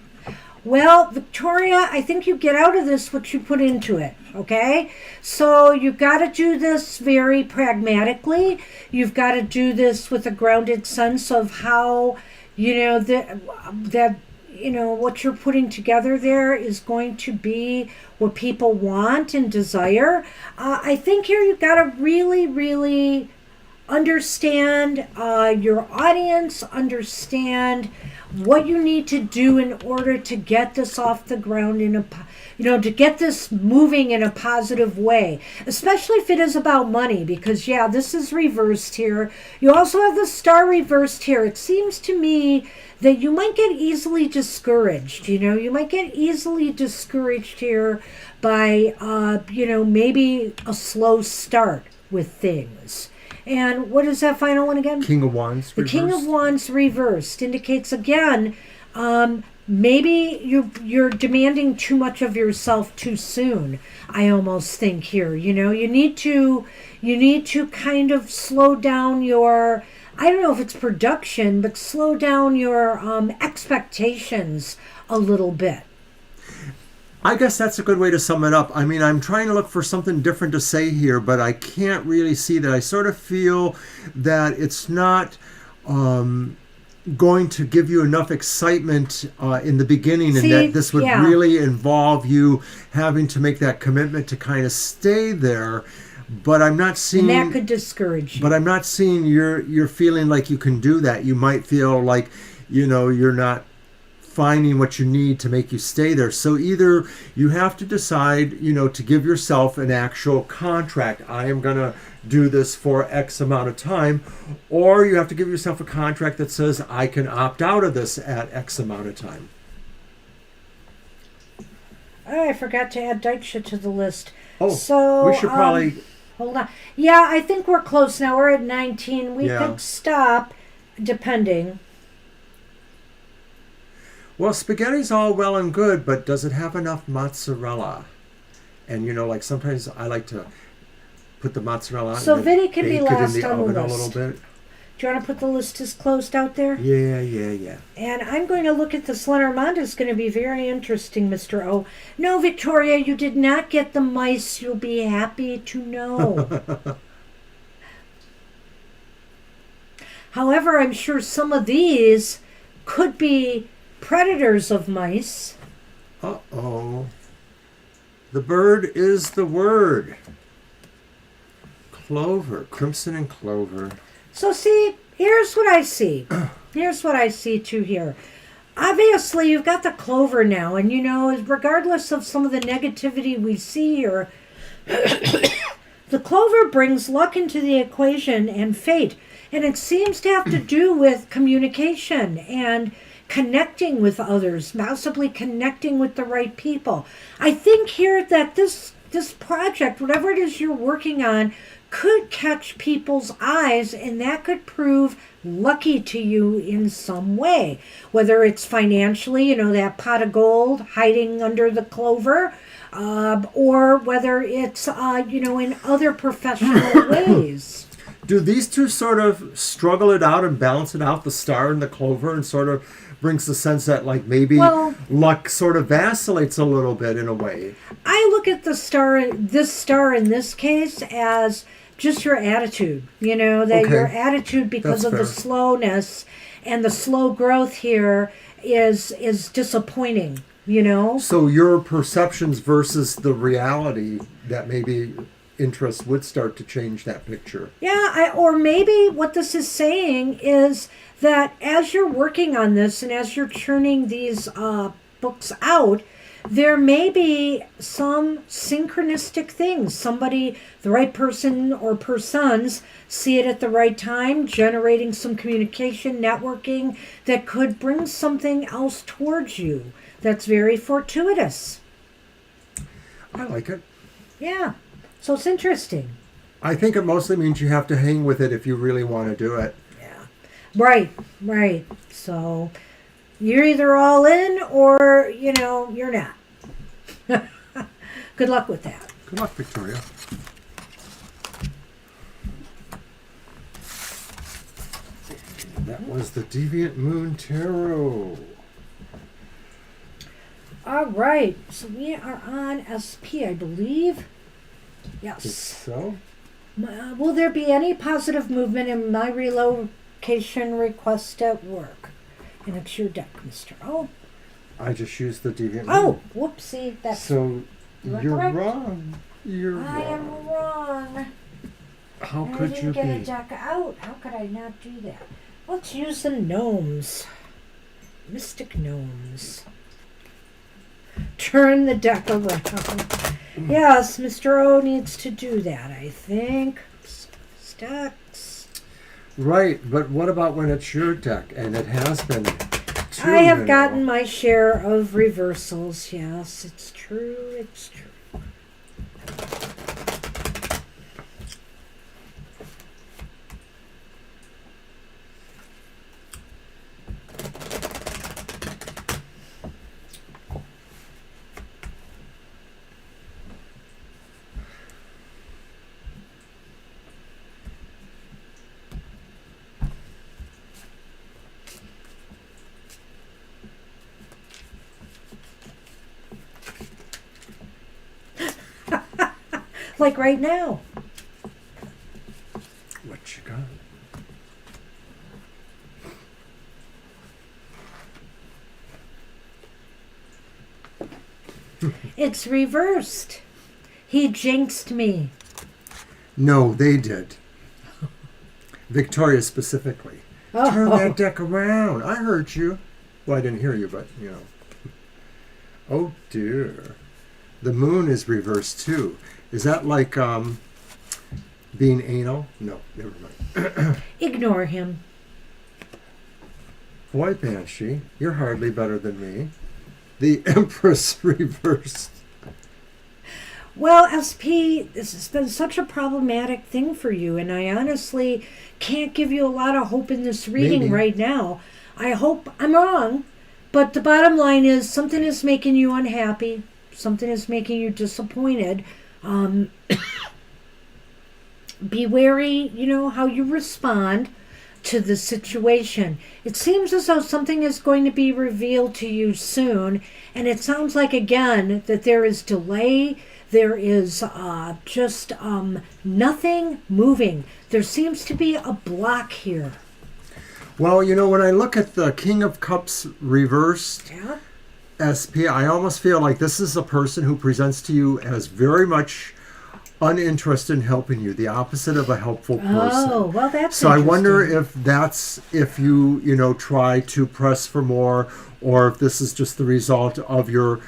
Well, Victoria, I think you get out of this what you put into it, okay? So you've got to do this very pragmatically. You've got to do this with a grounded sense of how, that what you're putting together there is going to be what people want and desire. I think here you've got to really, really understand your audience, understand what you need to do in order to get this off the ground to get this moving in a positive way, especially if it is about money, because yeah, this is reversed here. You also have the Star reversed here. It seems to me that you might get easily discouraged. You might get easily discouraged here by maybe a slow start with things. And what is that final one again? King of Wands the reversed. King of Wands reversed indicates again, maybe you're demanding too much of yourself too soon. I almost think here, you need to kind of slow down your, I don't know if it's production, but slow down your expectations a little bit. I guess that's a good way to sum it up. I mean, I'm trying to look for something different to say here, but I can't really see that. I sort of feel that it's not going to give you enough excitement in the beginning, and that this would really involve you having to make that commitment to kind of stay there. But I'm not seeing... And that could discourage you. But I'm not seeing you're feeling like you can do that. You might feel like, you're not finding what you need to make you stay there. So either you have to decide, to give yourself an actual contract. I am going to do this for X amount of time. Or you have to give yourself a contract that says, I can opt out of this at X amount of time. Oh, I forgot to add Daiksha to the list. Oh, so we should probably... Hold on. Yeah, I think we're close now. We're at 19. We could stop, depending. Well, spaghetti's all well and good, but does it have enough mozzarella? And like sometimes I like to put the mozzarella on. So and Vinny can be last in the on the oven list. a little bit. Do you want to put the list as closed out there? Yeah. And I'm going to look at this. Lenormand is going to be very interesting, Mr. O. No, Victoria, you did not get the mice. You'll be happy to know. However, I'm sure some of these could be predators of mice. Uh-oh. The bird is the word. Clover. Crimson and clover. So see, here's what I see. Here's what I see too here. Obviously, you've got the clover now, and regardless of some of the negativity we see here, the clover brings luck into the equation and fate. And it seems to have to do with communication and connecting with others, possibly connecting with the right people. I think here that this project, whatever it is you're working on, could catch people's eyes, and that could prove lucky to you in some way. Whether it's financially, that pot of gold hiding under the clover, or whether it's, in other professional ways. Do these two sort of struggle it out and balance it out, the star and the clover, and sort of brings the sense that maybe luck sort of vacillates a little bit in a way? I look at this star in this case as just your attitude, your attitude, because of the slowness and the slow growth here is disappointing, So your perceptions versus the reality, that maybe interest would start to change that picture. Yeah, or maybe what this is saying is that as you're working on this and as you're churning these books out, there may be some synchronistic things. Somebody, the right person or persons, see it at the right time, generating some communication, networking that could bring something else towards you that's very fortuitous. I like it. Yeah. So it's interesting. I think it mostly means you have to hang with it if you really want to do it. Yeah. Right. So you're either all in or, you're not. Good luck with that. Good luck, Victoria. That was the Deviant Moon Tarot. All right. So we are on SP, I believe. Yes. So? Will there be any positive movement in my relocation request at work? And it's your deck, Mr. O. I just used the Deviant Moon. Oh, whoopsie. So you're correct. Wrong. I am wrong. How could you be? I didn't get a deck out. How could I not do that? Let's use the gnomes. Mystic Gnomes. Turn the deck around. Yes, Mr. O needs to do that, I think. Stacks. Right, but what about when it's your deck and it has been too, I have gotten my share of reversals. Yes, it's true. It's true. Like right now. What you got? It's reversed. He jinxed me. No, they did. Victoria specifically. Oh. Turn that deck around. I heard you. Well, I didn't hear you, but, you know. Oh, dear. The moon is reversed, too. Is that like being anal? No, never mind. Ignore him. Boy, Banshee, you're hardly better than me. The Empress reversed. Well, SP, this has been such a problematic thing for you, and I honestly can't give you a lot of hope in this reading Maybe. right now. I hope I'm wrong, but the bottom line is something is making you unhappy. Something is making you disappointed. Be wary, how you respond to the situation. It seems as though something is going to be revealed to you soon, and it sounds like, again, that there is delay. There is just nothing moving. There seems to be a block here. Well, when I look at the King of Cups reversed, Yeah? SP, I almost feel like this is a person who presents to you as very much uninterested in helping you, the opposite of a helpful person. Oh, well, that's so I wonder interesting. if you try to press for more, or if this is just the result of your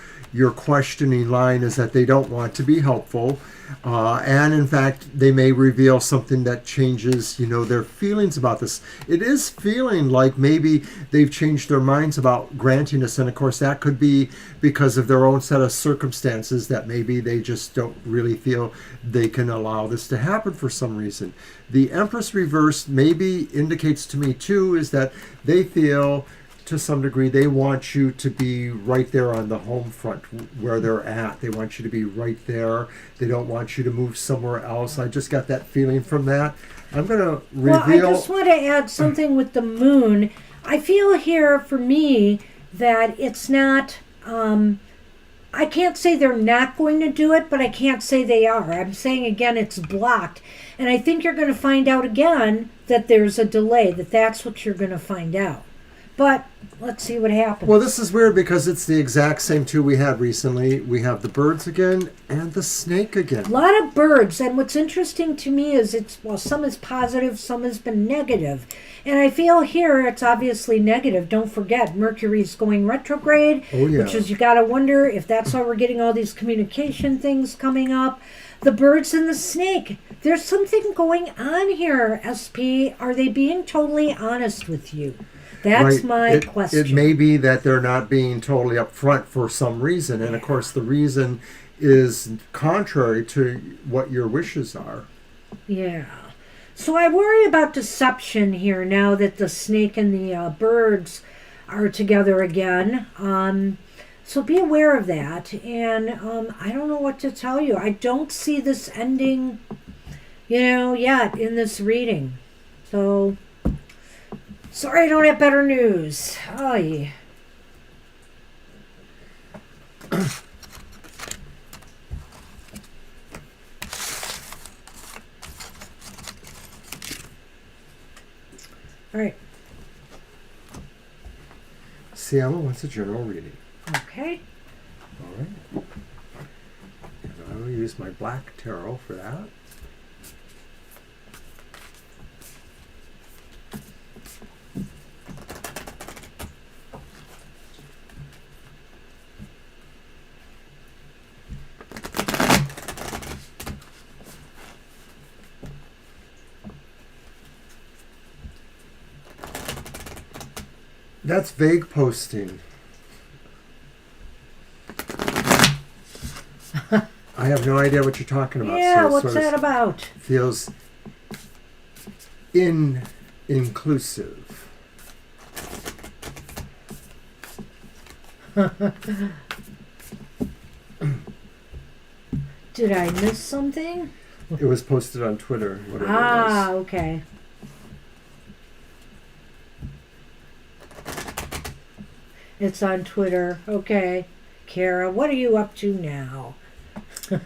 questioning line is that they don't want to be helpful, and in fact they may reveal something that changes their feelings about this. It is feeling like maybe they've changed their minds about granting this, and of course that could be because of their own set of circumstances, that maybe they just don't really feel they can allow this to happen for some reason. The Empress reversed maybe indicates to me too is that they feel to some degree they want you to be right there on the home front where they're at. They want you to be right there. They don't want you to move somewhere else. I just got that feeling from that. I'm going to reveal... Well, I just want to add something with the moon. I feel here for me that it's not... I can't say they're not going to do it, but I can't say they are. I'm saying again it's blocked. And I think you're going to find out again that there's a delay, that's what you're going to find out. But let's see what happens. Well, this is weird because it's the exact same two we had recently. We have the birds again and the snake again. A lot of birds, and what's interesting to me is some is positive, some has been negative. And I feel here it's obviously negative. Don't forget, Mercury's going retrograde, Oh, yeah. which is, you got to wonder if that's how we're getting all these communication things coming up. The birds and the snake. There's something going on here, SP. Are they being totally honest with you? That's Right. my question. It may be that they're not being totally upfront for some reason, and of course the reason is contrary to what your wishes are. Yeah. So I worry about deception here now that the snake and the birds are together again. So be aware of that. And I don't know what to tell you. I don't see this ending, yet in this reading. So... sorry I don't have better news. Oh, yeah. All right. Siama wants a general reading. Okay. All right. And I'll use my black tarot for that. That's vague posting. I have no idea what you're talking about. Yeah, so it what's sort of that about? Feels inclusive. Did I miss something? It was posted on Twitter, whatever it Ah, was. okay. It's on Twitter. Okay. Kara, what are you up to now?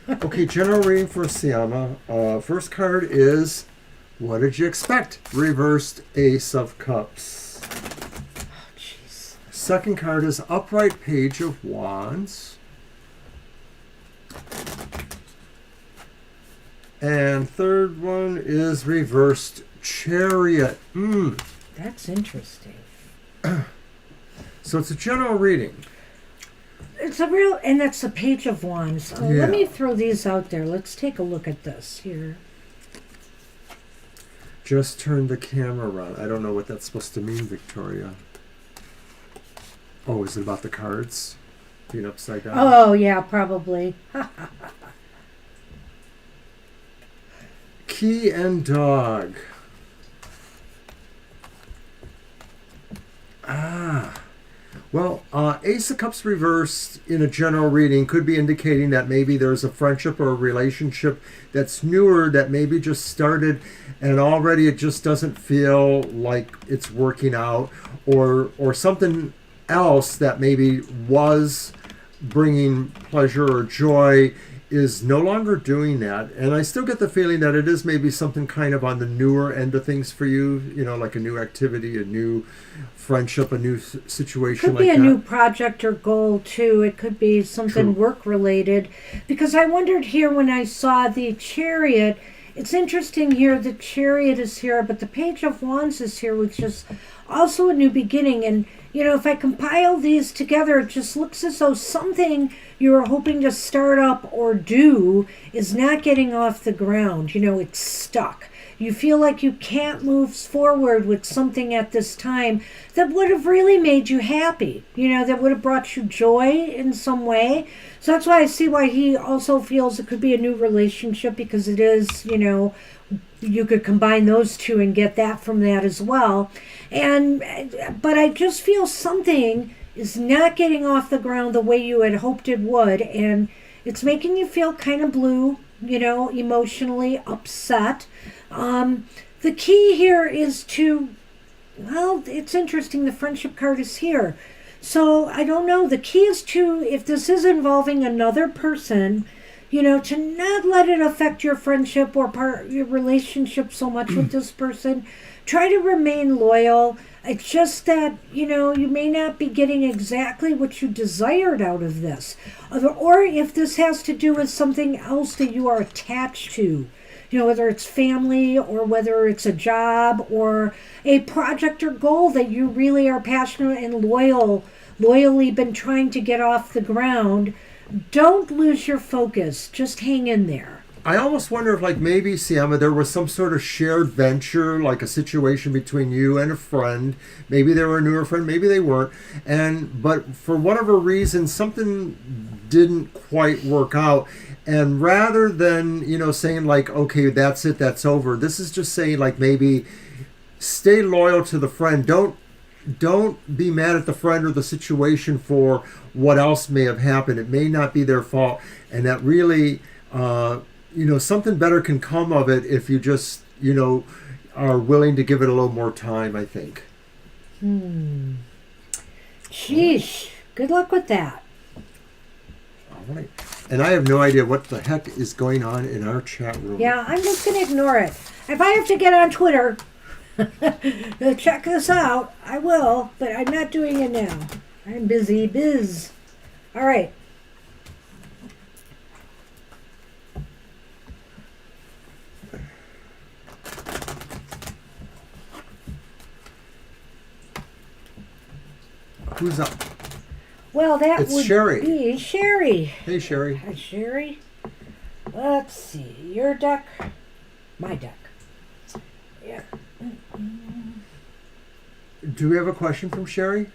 Okay, general reading for Siama. First card is, what did you expect? Reversed Ace of Cups. Oh, jeez. Second card is Upright Page of Wands. And third one is Reversed Chariot. That's interesting. So it's a general reading. It's a real, and that's the Page of Wands. Yeah. Let me throw these out there. Let's take a look at this here. Just turn the camera around. I don't know what that's supposed to mean, Victoria. Oh, is it about the cards being upside down? Oh, yeah, probably. Key and Dog. Well, Ace of Cups reversed in a general reading could be indicating that maybe there's a friendship or a relationship that's newer, that maybe just started and already it just doesn't feel like it's working out, or something else that maybe was bringing pleasure or joy is no longer doing that. And I still get the feeling that it is maybe something kind of on the newer end of things for you, like a new activity, a new friendship, a new situation. Could be like a that. new project or goal too. It could be something True. work related. Because I wondered here when I saw the Chariot, it's interesting here, the Chariot is here, but the Page of Wands is here, which is also a new beginning. And, if I compile these together, it just looks as though something you were hoping to start up or do is not getting off the ground. It's stuck. You feel like you can't move forward with something at this time that would have really made you happy, that would have brought you joy in some way. So that's why I see why he also feels it could be a new relationship, because it is, you could combine those two and get that from that as well. But I just feel something is not getting off the ground the way you had hoped it would, and it's making you feel kind of blue, emotionally upset. The key here is it's interesting, the friendship card is here. So I don't know, the key is if this is involving another person, to not let it affect your friendship or your relationship so much with this person. Try to remain loyal. It's just that, you may not be getting exactly what you desired out of this. Or if this has to do with something else that you are attached to, whether it's family or whether it's a job or a project or goal that you really are passionate and loyally been trying to get off the ground, don't lose your focus. Just hang in there. I almost wonder if, maybe, Siama, there was some sort of shared venture, like a situation between you and a friend. Maybe they were a newer friend, maybe they weren't. But for whatever reason, something didn't quite work out. And rather than, saying okay, that's it, that's over, this is just saying maybe stay loyal to the friend. Don't be mad at the friend or the situation for what else may have happened. It may not be their fault. And that really, something better can come of it if you just, are willing to give it a little more time, I think. Sheesh. Good luck with that. All right. And I have no idea what the heck is going on in our chat room. Yeah, I'm just going to ignore it. If I have to get on Twitter to check this out, I will, but I'm not doing it now. I'm busy biz. All right. Who's up? Well, that It's would Sherry. be Sherry. Hey, Sherry. Hi, Sherry. Let's see. Your deck, my deck. Yeah. Do we have a question from Sherry?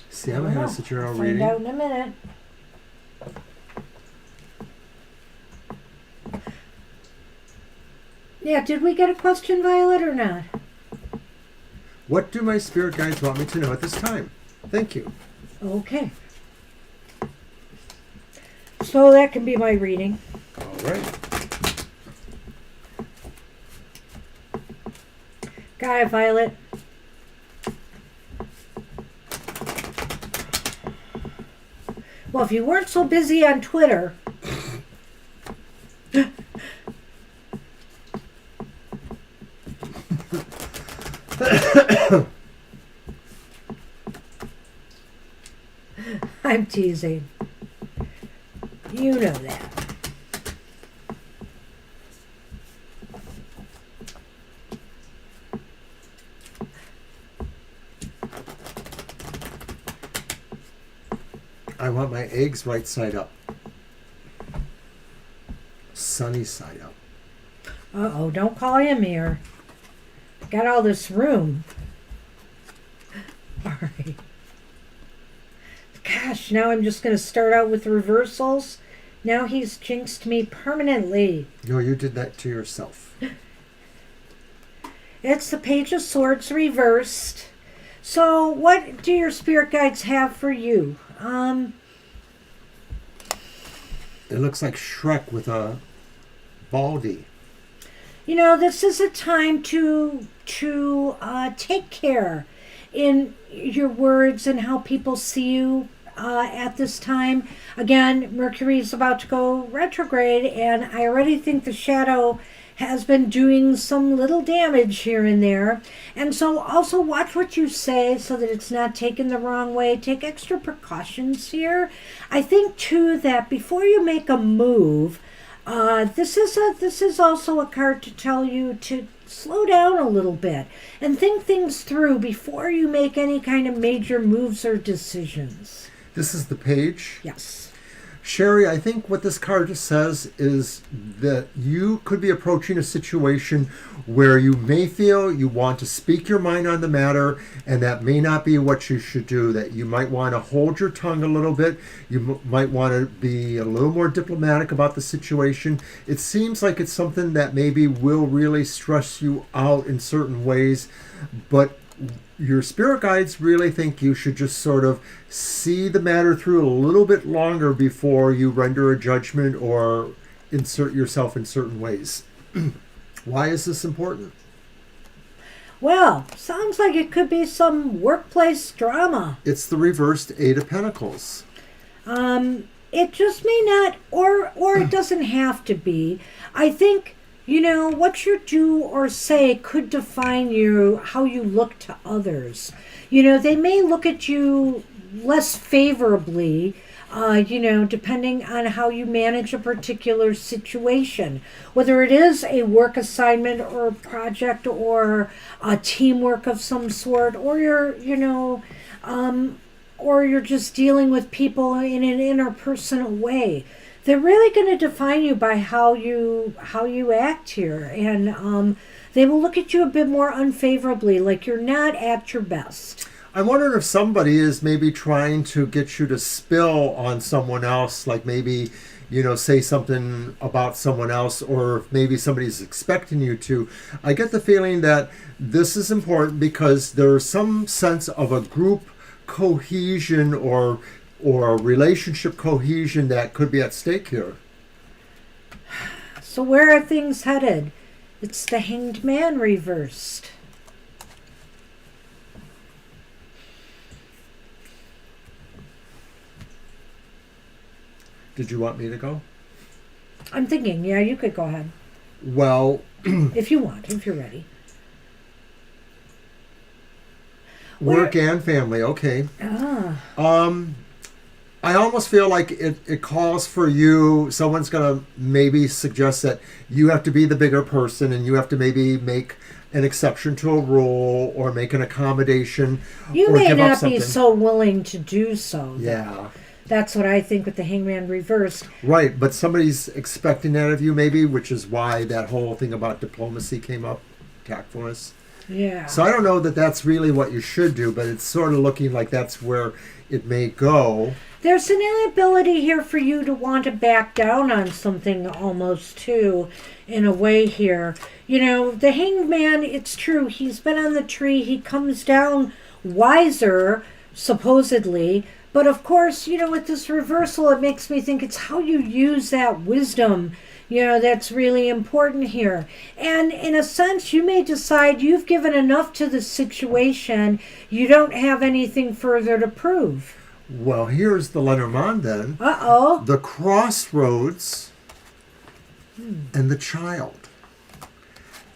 See, I haven't had such a I'll find reading. out in a minute. Yeah, did we get a question, Violet, or not? What do my spirit guides want me to know at this time? Thank you. Okay. So that can be my reading. All right. Got it, Violet. Well, if you weren't so busy on Twitter. I'm teasing. You know that. I want my eggs right side up. Sunny side up. Uh-oh, don't call him here. Got all this room. All right. Gosh, now I'm just going to start out with reversals. Now he's jinxed me permanently. No, you did that to yourself. It's the Page of Swords reversed. So what do your spirit guides have for you? It looks like Shrek with a baldy. You know, this is a time to take care in your words and how people see you at this time. Again, Mercury's about to go retrograde, and I already think the shadow has been doing some little damage here and there. And so also watch what you say so that it's not taken the wrong way. Take extra precautions here. I think, too, that before you make a move, this is also a card to tell you to slow down a little bit and think things through before you make any kind of major moves or decisions. This is the page. Yes. Sherry, I think what this card says is that you could be approaching a situation where you may feel you want to speak your mind on the matter, and that may not be what you should do, that you might want to hold your tongue a little bit. You might want to be a little more diplomatic about the situation. It seems like it's something that maybe will really stress you out in certain ways, but your spirit guides really think you should just sort of see the matter through a little bit longer before you render a judgment or insert yourself in certain ways. Why is this important? Well, sounds like it could be some workplace drama. It's the reversed Eight of Pentacles. It just may not, or it doesn't have to be. I think, you know, what you do or say could define you, how you look to others. You know, they may look at you less favorably, depending on how you manage a particular situation. Whether it is a work assignment or a project or a teamwork of some sort, or you're just dealing with people in an interpersonal way. They're really going to define you by how you act here, and they will look at you a bit more unfavorably, like you're not at your best. I'm wondering if somebody is maybe trying to get you to spill on someone else, like maybe, say something about someone else, or if maybe somebody's expecting you to. I get the feeling that this is important because there's some sense of a group cohesion or relationship cohesion that could be at stake here. So where are things headed? It's the Hanged Man reversed. Did you want me to go? I'm thinking, yeah, you could go ahead. Well, if you want, if you're ready. Work and family, okay. I almost feel like it calls for you. Someone's going to maybe suggest that you have to be the bigger person and you have to maybe make an exception to a rule or make an accommodation. You or may give up not something. be so willing to do so. Yeah. That's what I think with the Hangman reversed. Right, but somebody's expecting that of you maybe, which is why that whole thing about diplomacy came up. tactfulness. Yeah. So I don't know that that's really what you should do, but it's sort of looking like that's where it may go. There's an inability here for you to want to back down on something almost too, in a way here. You know, the Hanged Man, it's true, he's been on the tree, he comes down wiser, supposedly, but of course, you know, with this reversal, it makes me think it's how you use that wisdom, you know, that's really important here. And in a sense, you may decide you've given enough to the situation, you don't have anything further to prove. Well, here's the Lenormand then. Uh-oh. The crossroads and the child.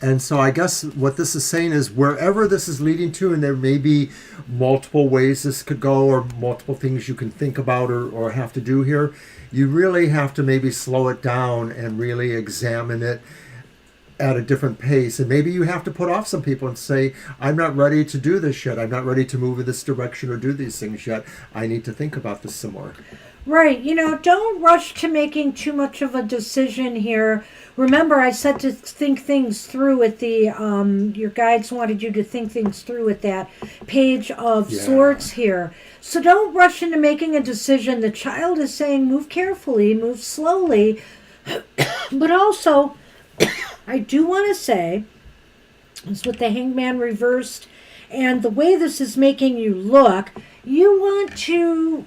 And so I guess what this is saying is wherever this is leading to, and there may be multiple ways this could go or multiple things you can think about or have to do here, you really have to maybe slow it down and really examine it at a different pace. And maybe you have to put off some people and say, I'm not ready to do this yet. I'm not ready to move in this direction or do these things yet. I need to think about this some more. Right. You know, don't rush to making too much of a decision here. Remember, I said to think things through at the, your guides wanted you to think things through at that page of Swords here. So don't rush into making a decision. The child is saying move carefully, move slowly. But also, I do want to say, is with the Hangman reversed and the way this is making you look, you want to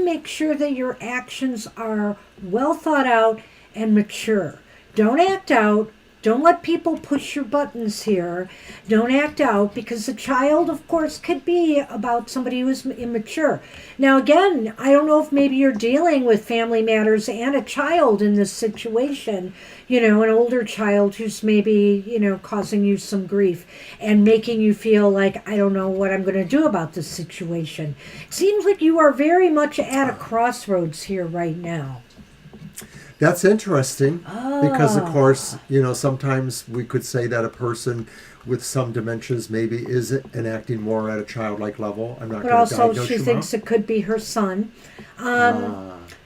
make sure that your actions are well thought out and mature. Don't act out. Don't let people push your buttons here. Don't act out, because the child, of course, could be about somebody who is immature. Now, again, I don't know if maybe you're dealing with family matters and a child in this situation, you know, an older child who's maybe, you know, causing you some grief and making you feel like, I don't know what I'm going to do about this situation. Seems like you are very much at a crossroads here right now. That's interesting because, of course, you know, sometimes we could say that a person with some dementias maybe is enacting more at a childlike level. I'm not going to diagnose you. But also she thinks it could be her son.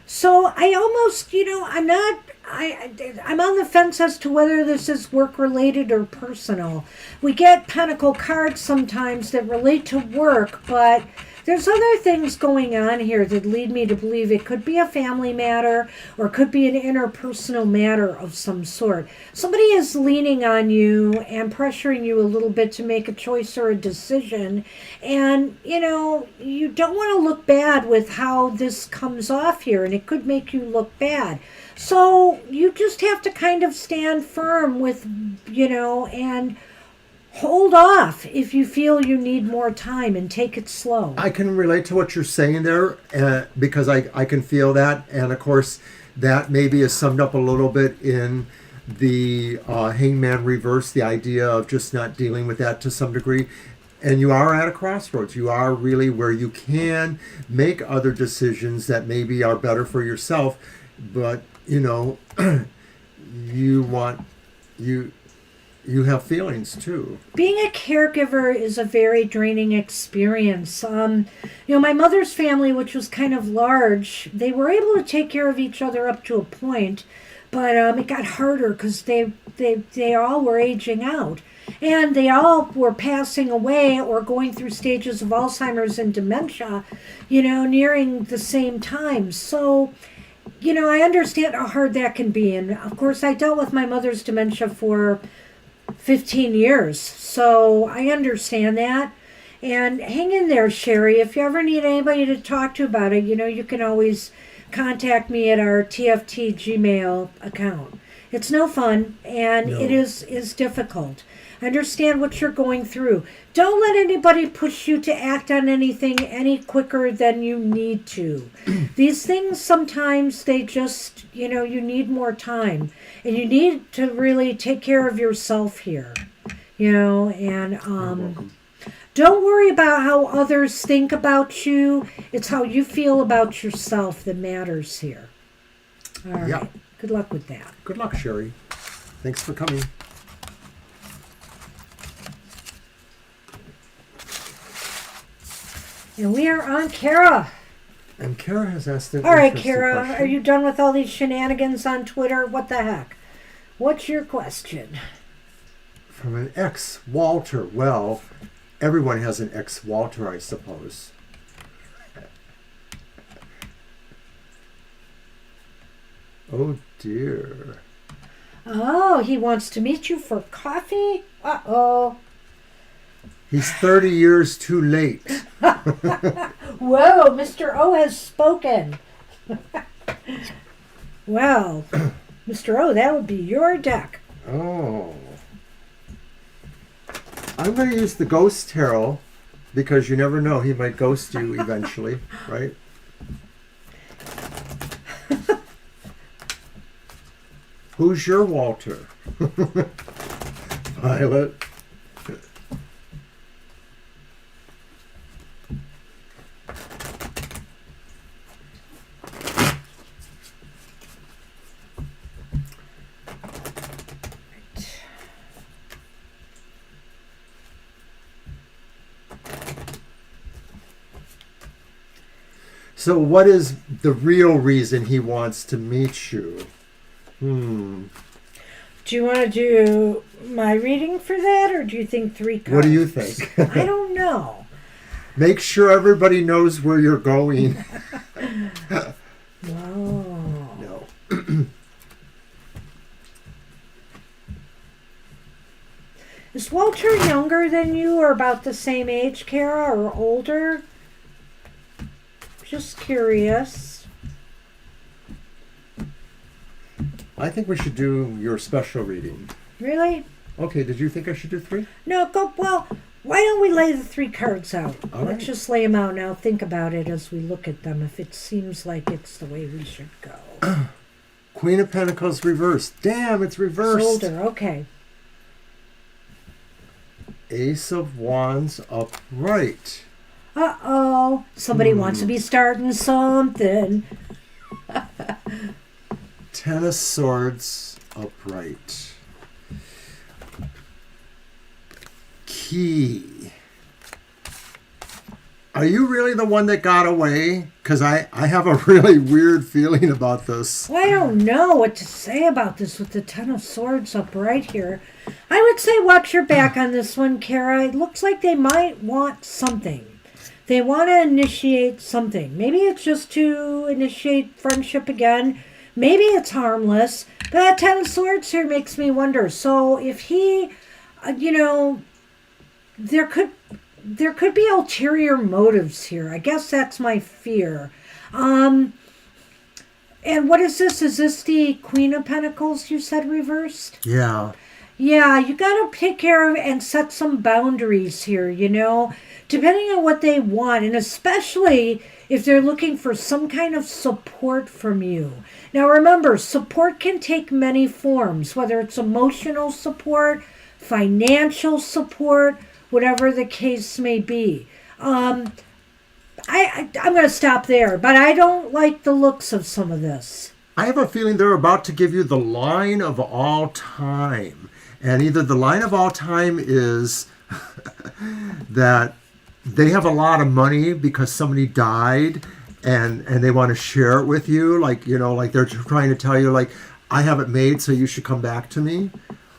So I almost, you know, I'm on the fence as to whether this is work-related or personal. We get pentacle cards sometimes that relate to work, but there's other things going on here that lead me to believe it could be a family matter or could be an interpersonal matter of some sort. Somebody is leaning on you and pressuring you a little bit to make a choice or a decision. And, you know, you don't want to look bad with how this comes off here, and it could make you look bad. So you just have to kind of stand firm with, you know, and hold off if you feel you need more time and take it slow. I can relate to what you're saying there because I can feel that. And of course, that maybe is summed up a little bit in the Hangman reverse, the idea of just not dealing with that to some degree. And you are at a crossroads. You are really where you can make other decisions that maybe are better for yourself. But, you know, you have feelings too. Being a caregiver is a very draining experience. You know, my mother's family, which was kind of large, they were able to take care of each other up to a point, but it got harder because they all were aging out. And they all were passing away or going through stages of Alzheimer's and dementia, you know, nearing the same time. So, you know, I understand how hard that can be. And of course, I dealt with my mother's dementia for 15 years. So I understand that. And hang in there, Sherry. If you ever need anybody to talk to about it, you know, you can always contact me at our TFT Gmail account. It's no fun, and it is difficult. I understand what you're going through. Don't let anybody push you to act on anything any quicker than you need to. These things, sometimes they just, you know, you need more time. And you need to really take care of yourself here. You know, and don't worry about how others think about you. It's how you feel about yourself that matters here. All right. Yeah. Good luck with that. Good luck, Sherry. Thanks for coming. And we are on Kara. And Kara has asked an All right, interesting Kara, question. are you done with all these shenanigans on Twitter? What the heck? What's your question? From an ex-Walter. Well, everyone has an ex-Walter, I suppose. Oh, dear. Oh, he wants to meet you for coffee? Uh-oh. He's 30 years too late. Whoa, Mr. O has spoken. Well, Mr. O, that would be your deck. Oh. I'm going to use the Ghost Tarot because you never know. He might ghost you eventually, right? Who's your Walter? Violet. So what is the real reason he wants to meet you? Do you want to do my reading for that, or do you think 3 cards? What do you think? I don't know. Make sure everybody knows where you're going. Wow. No. Is Walter younger than you, or about the same age, Kara, or older? Just curious. I think we should do your special reading. Really? Okay, did you think I should do 3? No, go. Well, why don't we lay the 3 cards out? All right. Let's just lay them out now. Think about it as we look at them, if it seems like it's the way we should go. Queen of Pentacles reversed. Damn, it's reversed. Shoulder, okay. Ace of Wands upright. Uh-oh. Somebody wants to be starting something. 10 of Swords upright. Key. Are you really the one that got away? Because I have a really weird feeling about this. Well, I don't know what to say about this with the 10 of Swords upright here. I would say watch your back on this one, Kara. It looks like they might want something. They want to initiate something. Maybe it's just to initiate friendship again. Maybe it's harmless. But that 10 of Swords here makes me wonder. So if he, there could be ulterior motives here. I guess that's my fear. And what is this? Is this the Queen of Pentacles you said reversed? Yeah. Yeah, you got to take care of and set some boundaries here, depending on what they want, and especially if they're looking for some kind of support from you. Now remember, support can take many forms, whether it's emotional support, financial support, whatever the case may be. I'm going to stop there, but I don't like the looks of some of this. I have a feeling they're about to give you the line of all time. And either the line of all time is that they have a lot of money because somebody died and they want to share it with you. Like they're trying to tell you, like, I have it made, so you should come back to me.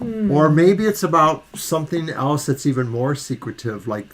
Or maybe it's about something else that's even more secretive. Like,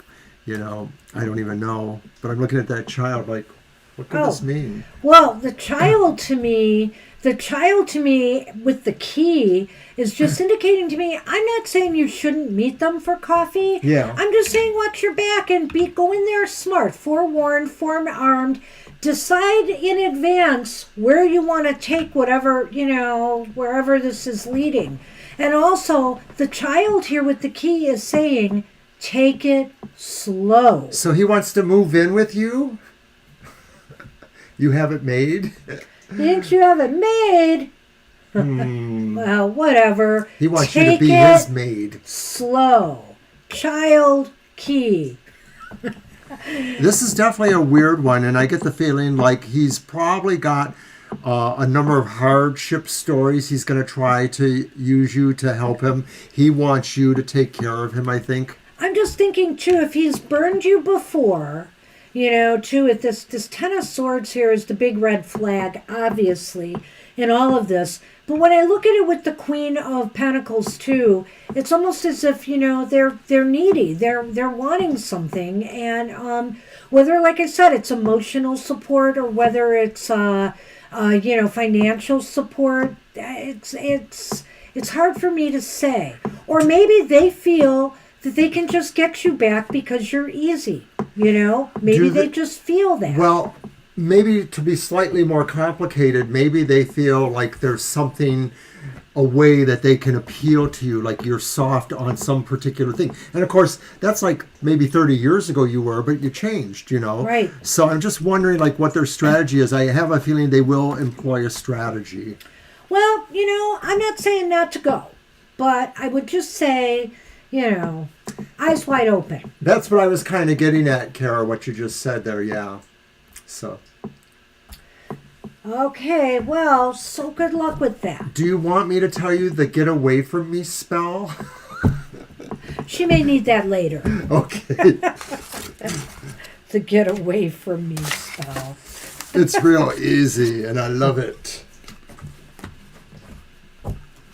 I don't even know. But I'm looking at that child like, what could this mean? Well, the child to me with the key is just indicating to me, I'm not saying you shouldn't meet them for coffee. Yeah. I'm just saying watch your back and go in there smart, forewarned, forearmed. Decide in advance where you want to take whatever, wherever this is leading. And also, the child here with the key is saying, take it slow. So he wants to move in with you? You have it made? He thinks you have it made. Well, whatever. He wants Take you to be his maid. Slow. Child key. This is definitely a weird one, and I get the feeling like he's probably got a number of hardship stories. He's going to try to use you to help him. He wants you to take care of him, I think. I'm just thinking, too, if he's burned you before, too, if this 10 of Swords here is the big red flag, obviously, in all of this. But when I look at it with the Queen of Pentacles too, it's almost as if, they're needy. They're wanting something, and whether, like I said, it's emotional support or whether it's financial support, it's hard for me to say. Or maybe they feel that they can just get you back because you're easy. Maybe they just feel that. Well, maybe to be slightly more complicated, maybe they feel like there's something, a way that they can appeal to you, like you're soft on some particular thing. And of course, that's like maybe 30 years ago you were, but you changed, Right. So I'm just wondering like what their strategy is. I have a feeling they will employ a strategy. Well, I'm not saying not to go, but I would just say, eyes wide open. That's what I was kind of getting at, Kara, what you just said there, yeah. So. Okay, well, so good luck with that. Do you want me to tell you the get away from me spell? She may need that later. Okay. The get away from me spell. It's real easy, and I love it.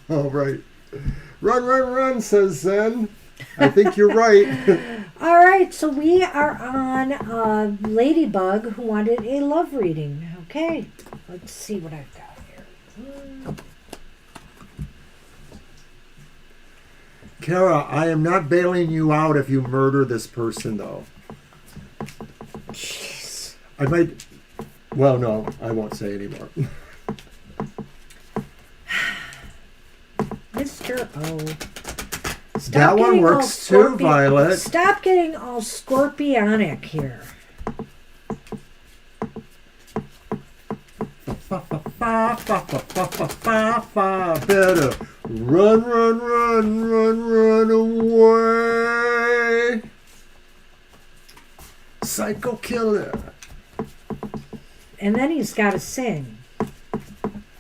All right. Run, run, run, says Zen. I think you're right. All right, so we are on Ladybug, who wanted a love reading. Okay, let's see what I've got here. Kara, I am not bailing you out if you murder this person, though. Jeez. I might... Well, no, I won't say anymore. Mr. O. Stop That one getting all works too, Violet. Stop getting all scorpionic here. Better run, run, run, run, run away. Psycho killer. And then he's got to sing.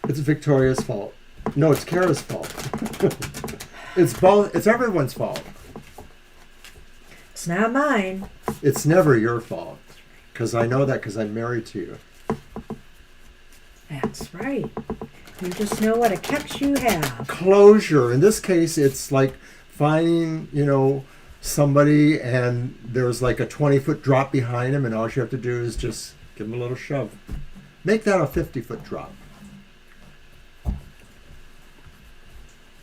It's Victoria's fault. No, it's Kara's fault. It's both. It's everyone's fault. It's not mine. It's never your fault. Because I know that because I'm married to you. That's right. You just know what a catch you have. Closure. In this case, it's like finding, somebody and there's like a 20-foot drop behind him and all you have to do is just give him a little shove. Make that a 50-foot drop.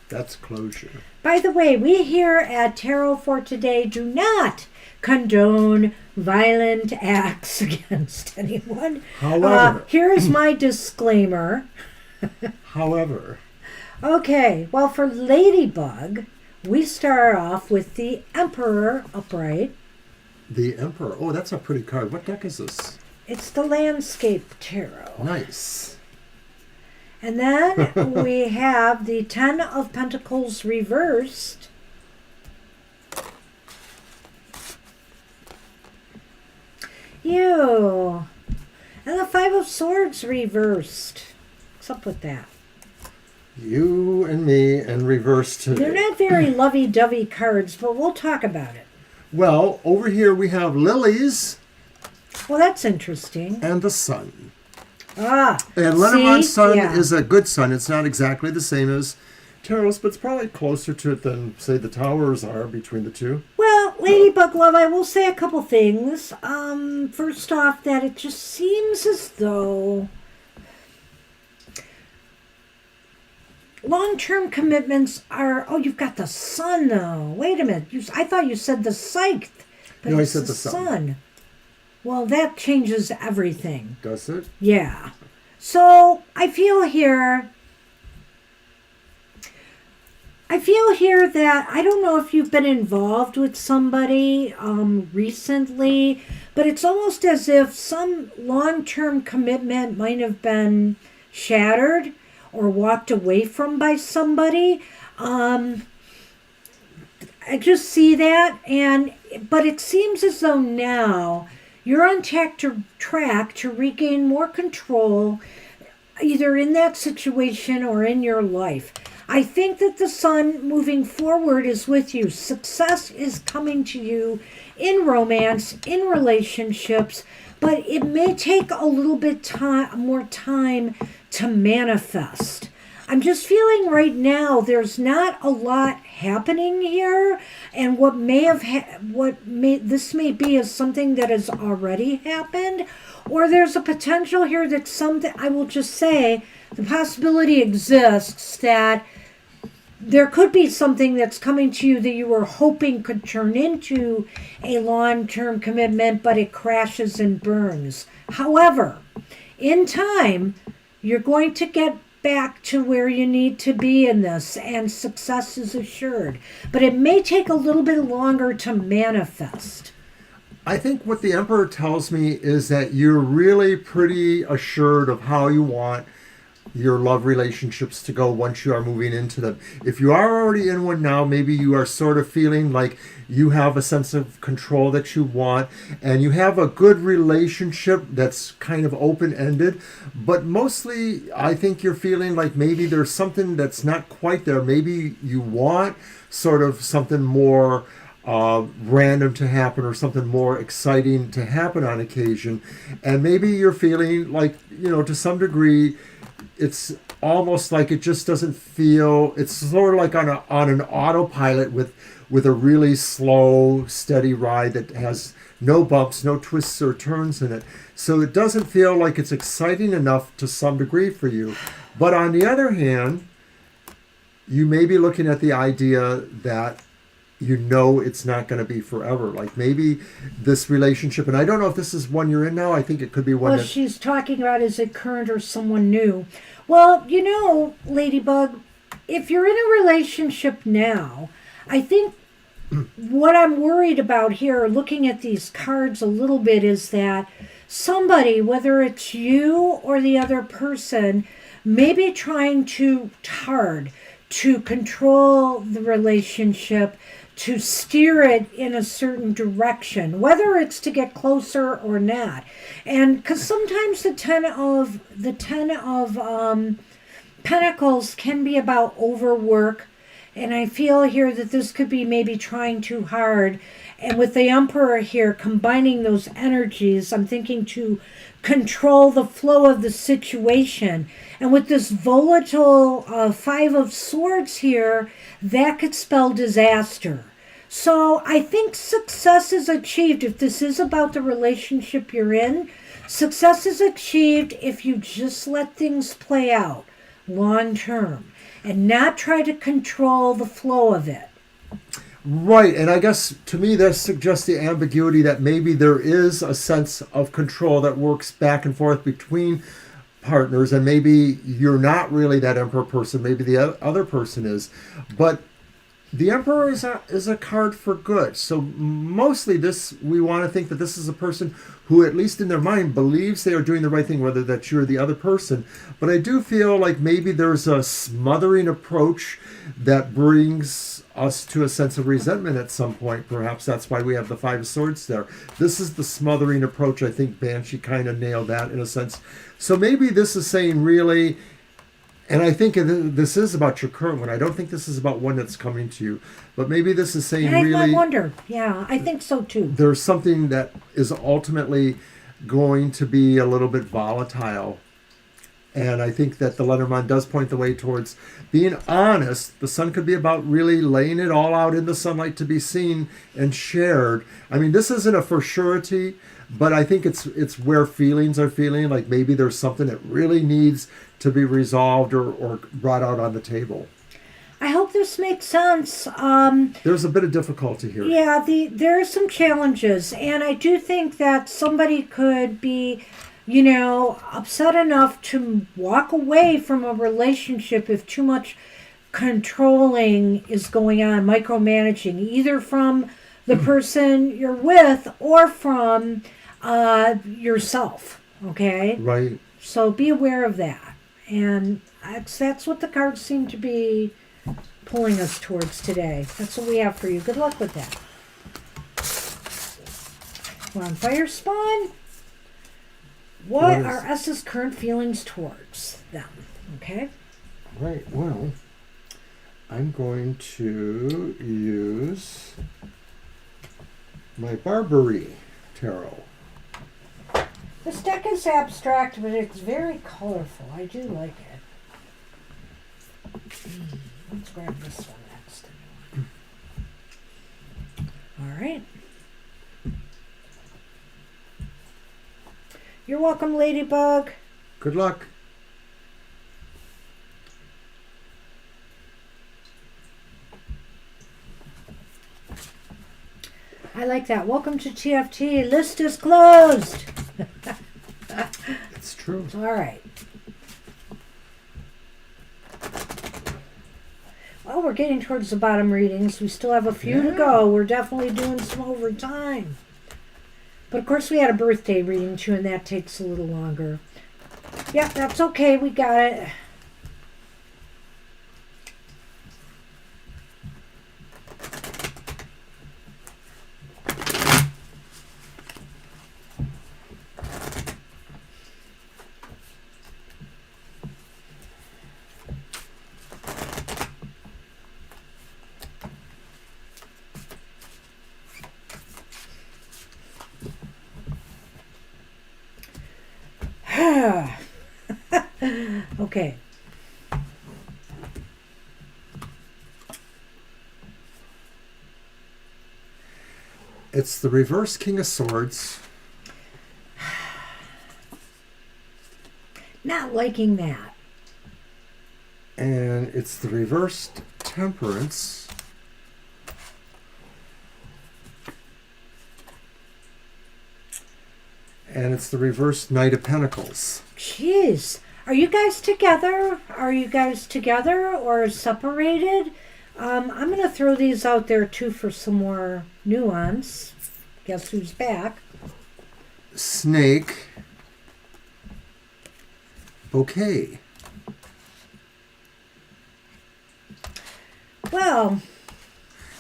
That's closure. By the way, we here at Tarot for Today do not condone violent acts against anyone. However. Here is my disclaimer. However. Okay, well, for Ladybug, we start off with the Emperor upright. The Emperor. Oh, that's a pretty card. What deck is this? It's the Landscape Tarot. Nice. And then we have the Ten of Pentacles reversed. Ew. And the Five of Swords reversed. What's up with that? You and me and reverse today. They're not very lovey-dovey cards, but we'll talk about it. Well, over here we have lilies. Well, that's interesting. And the sun. Ah. And Lenormand's sun yeah. is a good sun. It's not exactly the same as Tarot's, but it's probably closer to it than, say, the towers are between the two. Well, Ladybug Love, I will say a couple things. First off, that it just seems as though long-term commitments are... Oh, you've got the sun, though. Wait a minute. I thought you said the scythe. But No, I it's said the sun. Well, that changes everything. Does it? Yeah. So, I feel here that I don't know if you've been involved with somebody recently, but it's almost as if some long-term commitment might have been shattered or walked away from by somebody. I just see that, but it seems as though now you're on track to regain more control, either in that situation or in your life. I think that the sun moving forward is with you. Success is coming to you in romance, in relationships, but it may take a little bit more time to manifest. I'm just feeling right now there's not a lot happening here, and what may have this may be is something that has already happened, or there's a potential here that something, I will just say the possibility exists that there could be something that's coming to you that you were hoping could turn into a long-term commitment, but it crashes and burns. However, in time, you're going to get back to where you need to be in this, and success is assured. But it may take a little bit longer to manifest. I think what the Emperor tells me is that you're really pretty assured of how you want your love relationships to go once you are moving into them. If you are already in one now, maybe you are sort of feeling like you have a sense of control that you want, and you have a good relationship that's kind of open-ended, but mostly I think you're feeling like maybe there's something that's not quite there. Maybe you want sort of something more random to happen, or something more exciting to happen on occasion, and maybe you're feeling like, to some degree, it's almost like it just doesn't feel, it's sort of like on an autopilot with a really slow, steady ride that has no bumps, no twists or turns in it. So it doesn't feel like it's exciting enough to some degree for you. But on the other hand, you may be looking at the idea that it's not going to be forever. Like maybe this relationship, and I don't know if this is one you're in now. I think it could be one. Well, she's talking about, is it current or someone new? Well, Ladybug, if you're in a relationship now, I think what I'm worried about here, looking at these cards a little bit, is that somebody, whether it's you or the other person, may be trying too hard to control the relationship, to steer it in a certain direction, whether it's to get closer or not. And because sometimes the ten of Pentacles can be about overwork, and I feel here that this could be maybe trying too hard. And with the Emperor here combining those energies, I'm thinking to control the flow of the situation. And with this volatile Five of Swords here, that could spell disaster. So I think success is achieved if this is about the relationship you're in. Success is achieved if you just let things play out long term and not try to control the flow of it. Right, and I guess to me that suggests the ambiguity that maybe there is a sense of control that works back and forth between partners, and maybe you're not really that Emperor person, maybe the other person is. But the Emperor is a card for good. So mostly we want to think that this is a person who, at least in their mind, believes they are doing the right thing, whether that you're the other person. But I do feel like maybe there's a smothering approach that brings us to a sense of resentment at some point. Perhaps that's why we have the Five of Swords there. This is the smothering approach. I think Banshee kind of nailed that in a sense. So maybe this is saying really, and I think this is about your current one. I don't think this is about one that's coming to you. But maybe this is saying really... I wonder. Yeah, I think so too. There's something that is ultimately going to be a little bit volatile. And I think that the Lenormand does point the way towards being honest. The Sun could be about really laying it all out in the sunlight to be seen and shared. I mean, this isn't a for surety, but I think it's where feelings are feeling. Like maybe there's something that really needs to be resolved or brought out on the table. I hope this makes sense. There's a bit of difficulty here. Yeah, there are some challenges. And I do think that somebody could be... upset enough to walk away from a relationship if too much controlling is going on, micromanaging, either from the person you're with or from yourself, okay? Right. So be aware of that. And that's what the cards seem to be pulling us towards today. That's what we have for you. Good luck with that. We're on Fire Spawn. What are S's current feelings towards them? Okay. Right. Well, I'm going to use my Barbary Tarot. This deck is abstract, but it's very colorful. I do like it. Let's grab this one next. All right. You're welcome, Ladybug. Good luck. I like that. Welcome to TFT. List is closed. It's true. All right. Well, we're getting towards the bottom readings. We still have a few to go. We're definitely doing some overtime. But of course, we had a birthday reading too, and that takes a little longer. Yeah, that's okay. We got it. Okay. It's the reverse King of Swords. Not liking that. And it's the reversed Temperance. And it's the reversed Knight of Pentacles. Jeez. Are you guys together? Are you guys together or separated? I'm going to throw these out there too for some more nuance. Guess who's back? Snake. Bouquet. Well,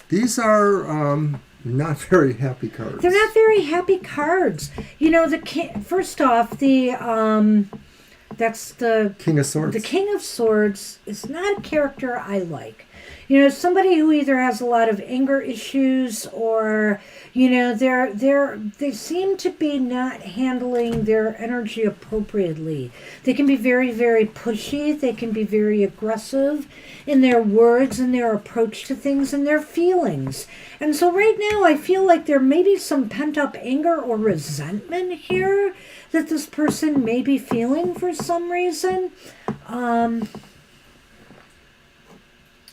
These are not very happy cards. they're not very happy cards. You know, the king, first off, that's the King of Swords. The King of Swords is not a character I like. You know, somebody who either has a lot of anger issues or, you know, they seem to be not handling their energy appropriately. They can be very, very pushy. They can be very aggressive in their words and their approach to things and their feelings. And so right now I feel like there may be some pent-up anger or resentment here that this person may be feeling for some reason.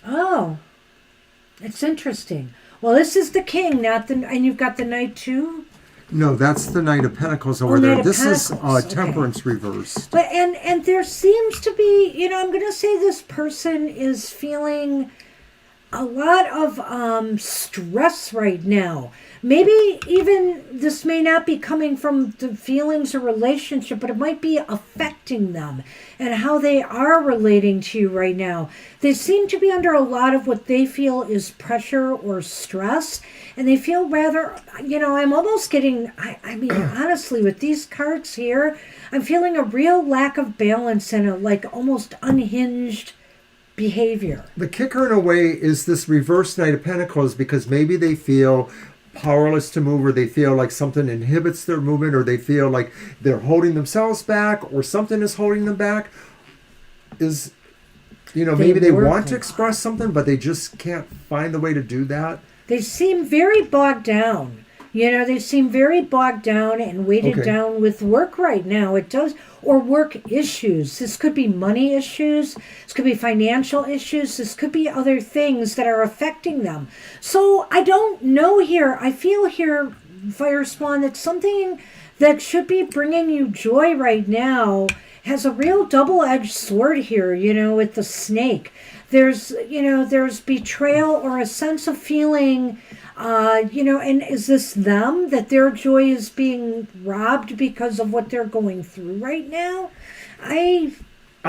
Oh, it's interesting. Well, this is the king, not the, and you've got the knight too. No, that's the Knight of Pentacles over Knight there. of This is Pentacles, okay. Temperance reversed. But and there seems to be, you know, I'm going to say this person is feeling a lot of stress right now. Maybe even this may not be coming from the feelings or relationship, but it might be affecting them and how they are relating to you right now. They seem to be under a lot of what they feel is pressure or stress, and they feel rather, you know, I'm almost getting, I mean, honestly, with these cards here, I'm feeling a real lack of balance and a like almost unhinged behavior. The kicker in a way is this reverse Knight of Pentacles because maybe they feel powerless to move or they feel like something inhibits their movement or they feel like they're holding themselves back or something is holding them back. Is, you know, maybe they want to express something but they just can't find the way to do that. They seem very bogged down. You know, they seem very bogged down and weighted down with work right now. It does, or work issues. This could be money issues. This could be financial issues. This could be other things that are affecting them. So I don't know here. I feel here, Fire Swan, that something that should be bringing you joy right now has a real double-edged sword here, you know, with the snake. There's, you know, there's betrayal or a sense of feeling, you know, and is this them, that their joy is being robbed because of what they're going through right now? I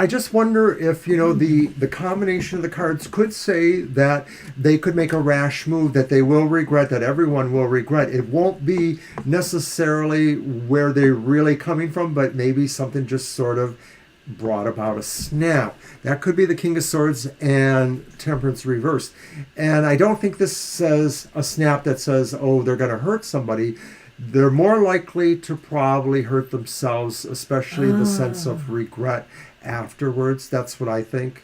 just wonder if, you know, the combination of the cards could say that they could make a rash move that they will regret, that everyone will regret. It won't be necessarily where they're really coming from, but maybe something just sort of brought about a snap. That could be the King of Swords and Temperance reversed. And I don't think this says a snap that says, oh, they're going to hurt somebody. They're more likely to probably hurt themselves, especially the sense of regret afterwards. That's what I think.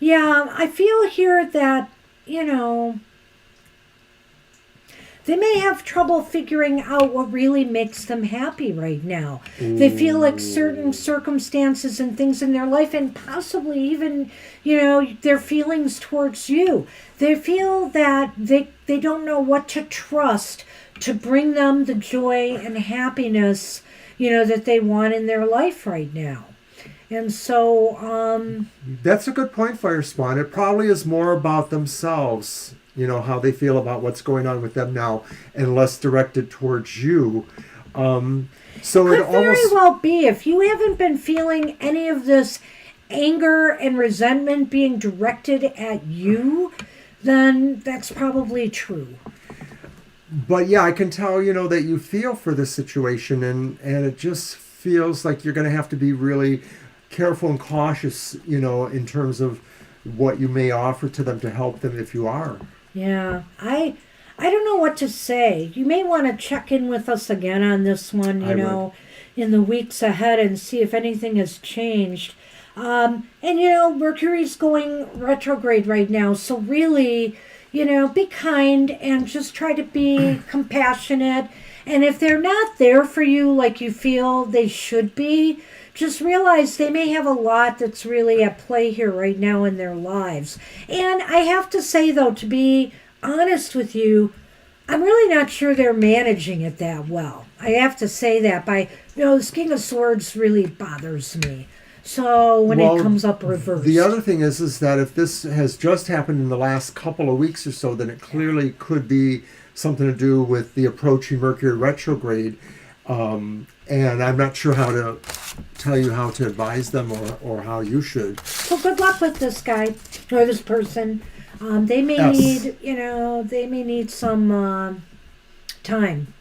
Yeah, I feel here that, they may have trouble figuring out what really makes them happy right now. They feel like certain circumstances and things in their life, and possibly even, their feelings towards you. They feel that they don't know what to trust to bring them the joy and happiness, that they want in their life right now. And so, That's a good point, Fire Spawn. It probably is more about themselves, how they feel about what's going on with them now, and less directed towards you. So could it almost very well be, if you haven't been feeling any of this anger and resentment being directed at you, then that's probably true. But yeah, I can tell, that you feel for this situation, and it just feels like you're going to have to be really careful and cautious, in terms of what you may offer to them to help them if you are. Yeah, I don't know what to say. You may want to check in with us again on this one, in the weeks ahead and see if anything has changed. And Mercury's going retrograde right now, so really, be kind and just try to be compassionate. And if they're not there for you like you feel they should be, just realize they may have a lot that's really at play here right now in their lives. And I have to say, though, to be honest with you, I'm really not sure they're managing it that well. I have to say that this King of Swords really bothers me. So when it comes up reversed. The other thing is that if this has just happened in the last couple of weeks or so, then it clearly could be something to do with the approaching Mercury retrograde. And I'm not sure how to tell you how to advise them or how you should. So good luck with this guy or this person. They may need some time.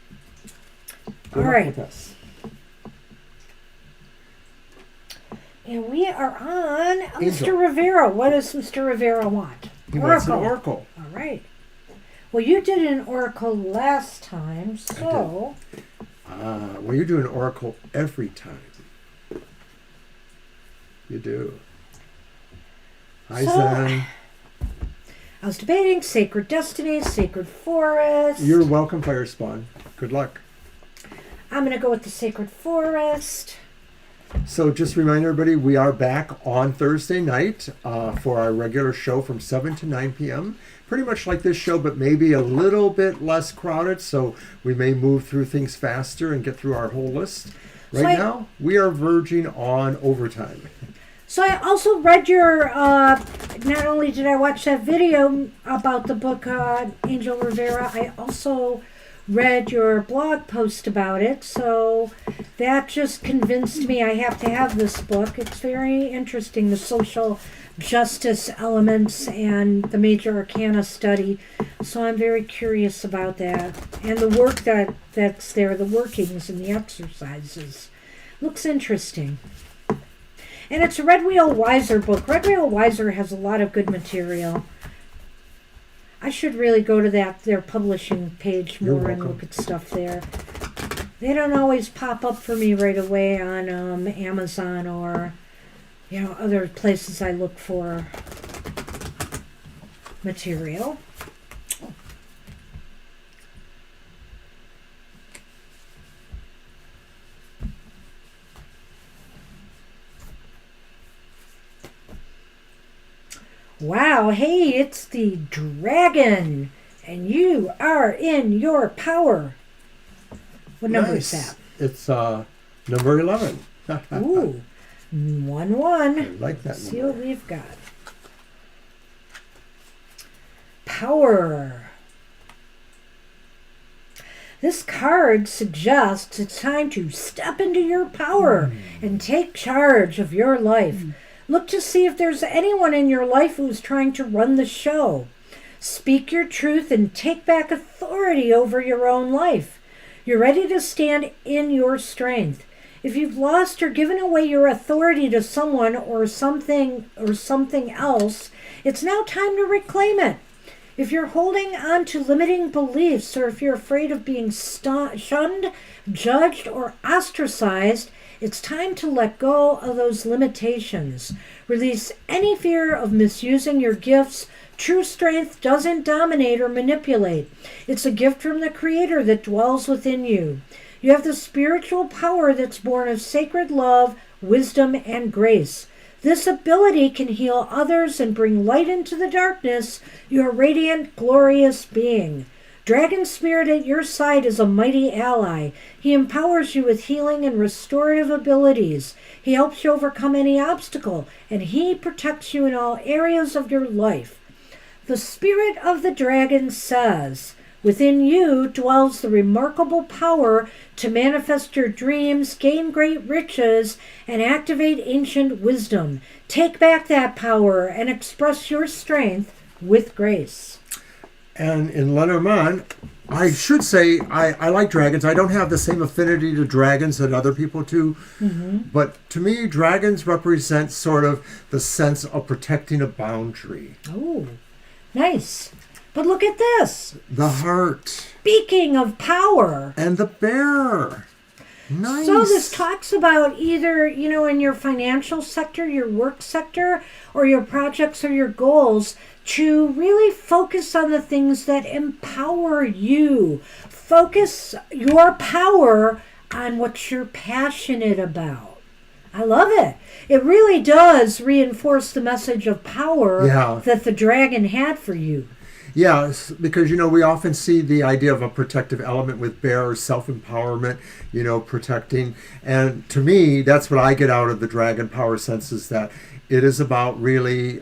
Good All luck right. with us. And we are on Angel. Mr. Rivera. What does Mr. Rivera want? He wants an oracle. All right. Well, you did an oracle last time, so... Well, you do an oracle every time. You do. Hi, Zen. I was debating Sacred Destiny, Sacred Forest. You're welcome, Fire Spawn. Good luck. I'm going to go with the Sacred Forest. So just remind everybody, we are back on Thursday night for our regular show from 7 to 9 p.m. Pretty much like this show, but maybe a little bit less crowded, so we may move through things faster and get through our whole list. Right now, we are verging on overtime. So I also read your, not only did I watch that video about the book Angel Rivera, I also read your blog post about it, so that just convinced me I have to have this book. It's very interesting, the social justice elements and the major arcana study, so I'm very curious about that. And the work that's there, the workings and the exercises. Looks interesting. And it's a Red Wheel Wiser book. Red Wheel Wiser has a lot of good material. I should really go to their publishing page more and look at stuff there. They don't always pop up for me right away on Amazon or other places I look for material. Wow, hey, it's the dragon, and you are in your power. What number is that? It's number 11. Ooh, 1-1. I like that Let's see number. what we've got. Power. This card suggests it's time to step into your power and take charge of your life. Look to see if there's anyone in your life who's trying to run the show. Speak your truth and take back authority over your own life. You're ready to stand in your strength. If you've lost or given away your authority to someone or something else, it's now time to reclaim it. If you're holding on to limiting beliefs or if you're afraid of being shunned, judged, or ostracized, It's time to let go of those limitations. Release any fear of misusing your gifts. True strength doesn't dominate or manipulate. It's a gift from the Creator that dwells within you. You have the spiritual power that's born of sacred love, wisdom, and grace. This ability can heal others and bring light into the darkness. You're a radiant, glorious being. Dragon Spirit at your side is a mighty ally. He empowers you with healing and restorative abilities. He helps you overcome any obstacle, and he protects you in all areas of your life. The Spirit of the Dragon says, within you dwells the remarkable power to manifest your dreams, gain great riches, and activate ancient wisdom. Take back that power and express your strength with grace. And in Lenormand, I should say I like dragons. I don't have the same affinity to dragons that other people do. But to me, dragons represent sort of the sense of protecting a boundary. Oh, nice. But look at this. The heart. Speaking of power. And the bear. Nice. So this talks about either, in your financial sector, your work sector, or your projects or your goals, to really focus on the things that empower you. Focus your power on what you're passionate about. I love it. It really does reinforce the message of power that the dragon had for you. Yeah, because, we often see the idea of a protective element with bear, self-empowerment, protecting. And to me, that's what I get out of the dragon power sense, is that it is about really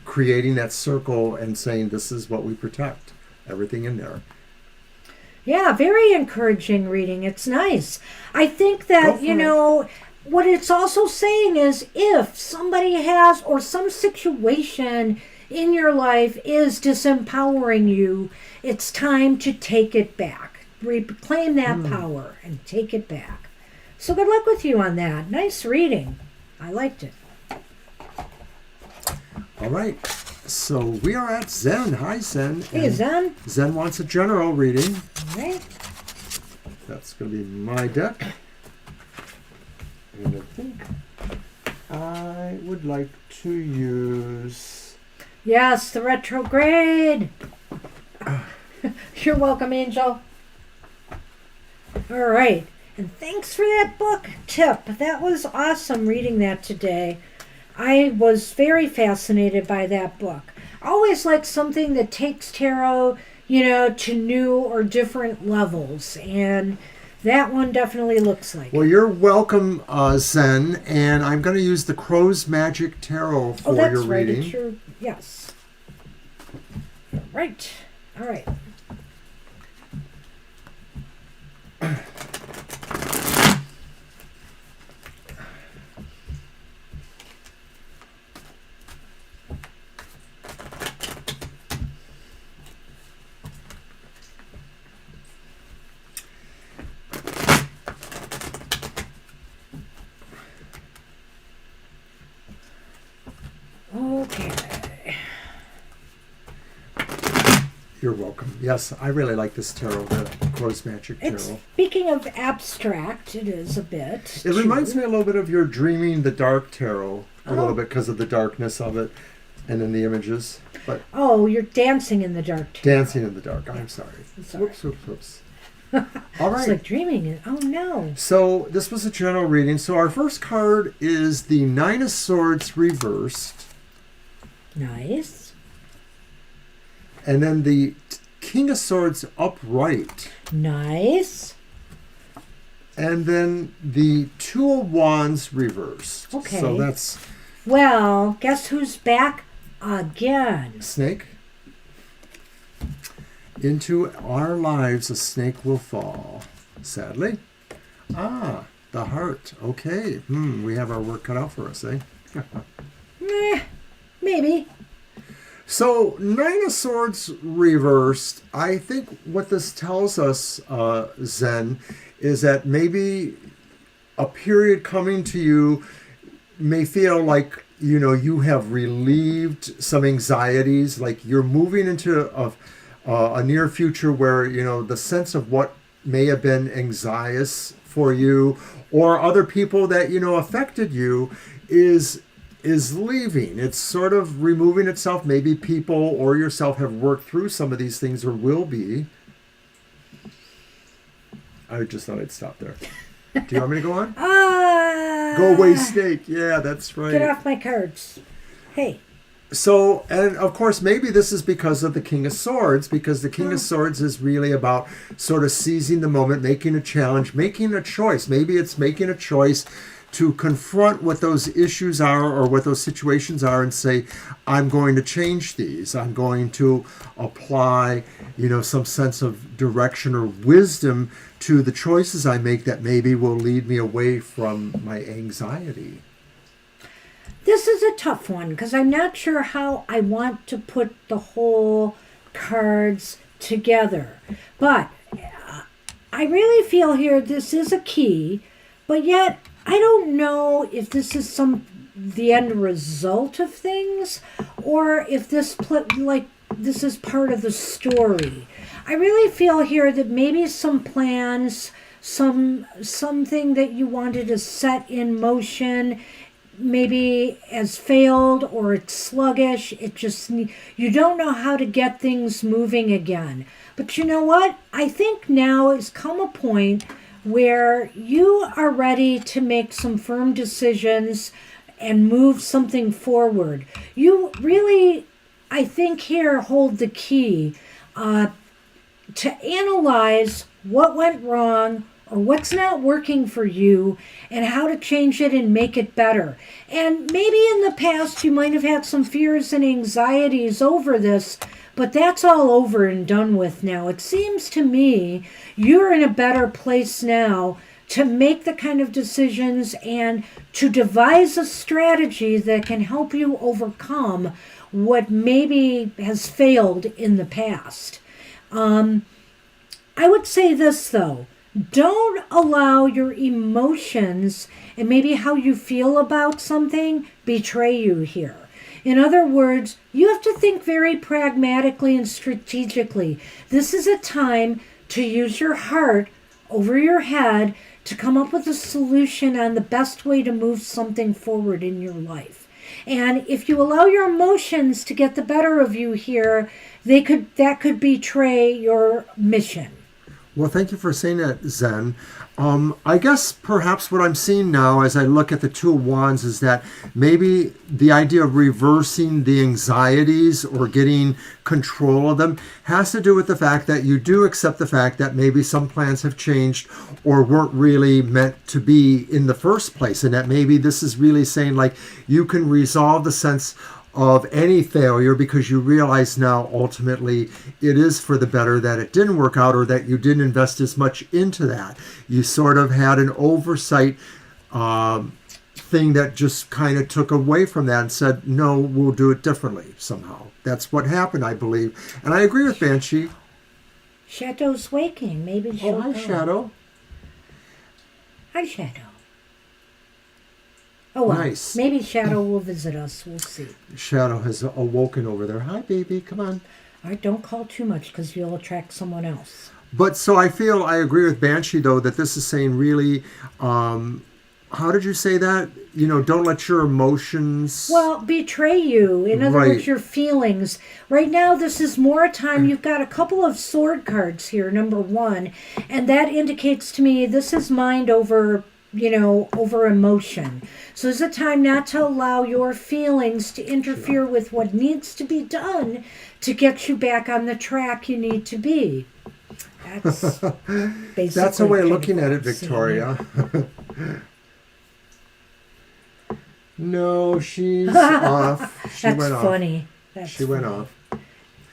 creating that circle and saying, this is what we protect. Everything in there. Yeah, very encouraging reading. It's nice. I think that, what it's also saying is if somebody has, or some situation in your life is disempowering you, it's time to take it back. Reclaim that power and take it back. So good luck with you on that. Nice reading. I liked it. All right. So we are at Zen. Hi, Zen. Hey, Zen. Zen wants a general reading. All right. That's going to be my deck. And I think I would like to use... Yes, the retrograde. You're welcome, Angel. All right. And thanks for that book tip. That was awesome reading that today. I was very fascinated by that book. I always like something that takes tarot, to new or different levels. And that one definitely looks like Well, you're welcome, Zen. And I'm going to use the Crow's Magic Tarot for your reading. It's your, yes. Right. All right. Okay. You're welcome. Yes, I really like this tarot, the Crow's Magic Tarot. Speaking of abstract, it is a bit. It reminds me a little bit of your Dreaming the Dark Tarot, a little bit because of the darkness of it and in the images. But you're dancing in the dark tarot. Dancing in the dark. I'm sorry. Whoops. All right. It's like dreaming it. Oh, no. So this was a general reading. So our first card is the Nine of Swords reversed. Nice. And then the King of Swords upright. Nice. And then the Two of Wands reversed. Okay. So that's... Well, guess who's back again? Snake. Into our lives a snake will fall. Sadly. The heart. Okay. We have our work cut out for us, eh? Maybe. So, Nine of Swords reversed. I think what this tells us, Zen, is that maybe a period coming to you may feel like, you have relieved some anxieties, like you're moving into a near future where, the sense of what may have been anxious for you, or other people that affected you, is leaving. It's sort of removing itself. Maybe people or yourself have worked through some of these things or will be. I just thought I'd stop there. Do you want me to go on? Go away, snake. Yeah, that's right. Get off my cards. Hey. So, and of course, maybe this is because of the King of Swords, because the King of Swords is really about sort of seizing the moment, making a challenge, making a choice. Maybe it's making a choice to confront what those issues are or what those situations are and say, I'm going to change these. I'm going to apply, some sense of direction or wisdom to the choices I make that maybe will lead me away from my anxiety. This is a tough one because I'm not sure how I want to put the whole cards together. But I really feel here this is a key, but yet I don't know if this is the end result of things or if this this is part of the story. I really feel here that maybe some plans, something that you wanted to set in motion maybe has failed or it's sluggish. You don't know how to get things moving again. But you know what? I think now has come a point where you are ready to make some firm decisions and move something forward. You really, I think, here hold the key to analyze what went wrong or what's not working for you and how to change it and make it better. And maybe in the past you might have had some fears and anxieties over this, but that's all over and done with now. It seems to me you're in a better place now to make the kind of decisions and to devise a strategy that can help you overcome what maybe has failed in the past. I would say this though, don't allow your emotions and maybe how you feel about something betray you here. In other words, you have to think very pragmatically and strategically. This is a time to use your heart over your head to come up with a solution on the best way to move something forward in your life. And if you allow your emotions to get the better of you here, that could betray your mission. Well, thank you for saying that, Zen. I guess perhaps what I'm seeing now as I look at the Two of Wands is that maybe the idea of reversing the anxieties or getting control of them has to do with the fact that you do accept the fact that maybe some plans have changed or weren't really meant to be in the first place. And that maybe this is really saying like you can resolve the sense of any failure because you realize now ultimately it is for the better that it didn't work out or that you didn't invest as much into that. You sort of had an oversight thing that just kind of took away from that and said, no, we'll do it differently somehow. That's what happened, I believe. And I agree with Banshee. Shadow's waking. Maybe she'll hi, go. Shadow. Hi, Shadow. Oh, well, nice. Maybe Shadow will visit us. We'll see. Shadow has awoken over there. Hi, baby. Come on. All right, don't call too much because you'll attract someone else. But so I agree with Banshee, though, that this is saying really, how did you say that? Don't let your emotions... Well, betray you. In other words, your feelings. Right now, this is more time. You've got a couple of sword cards here, number one. And that indicates to me this is mind over emotion. So it's a time not to allow your feelings to interfere with what needs to be done to get you back on the track you need to be. That's basically... That's a way of looking at it, Victoria. No, she's off. She went funny. Off. She went off.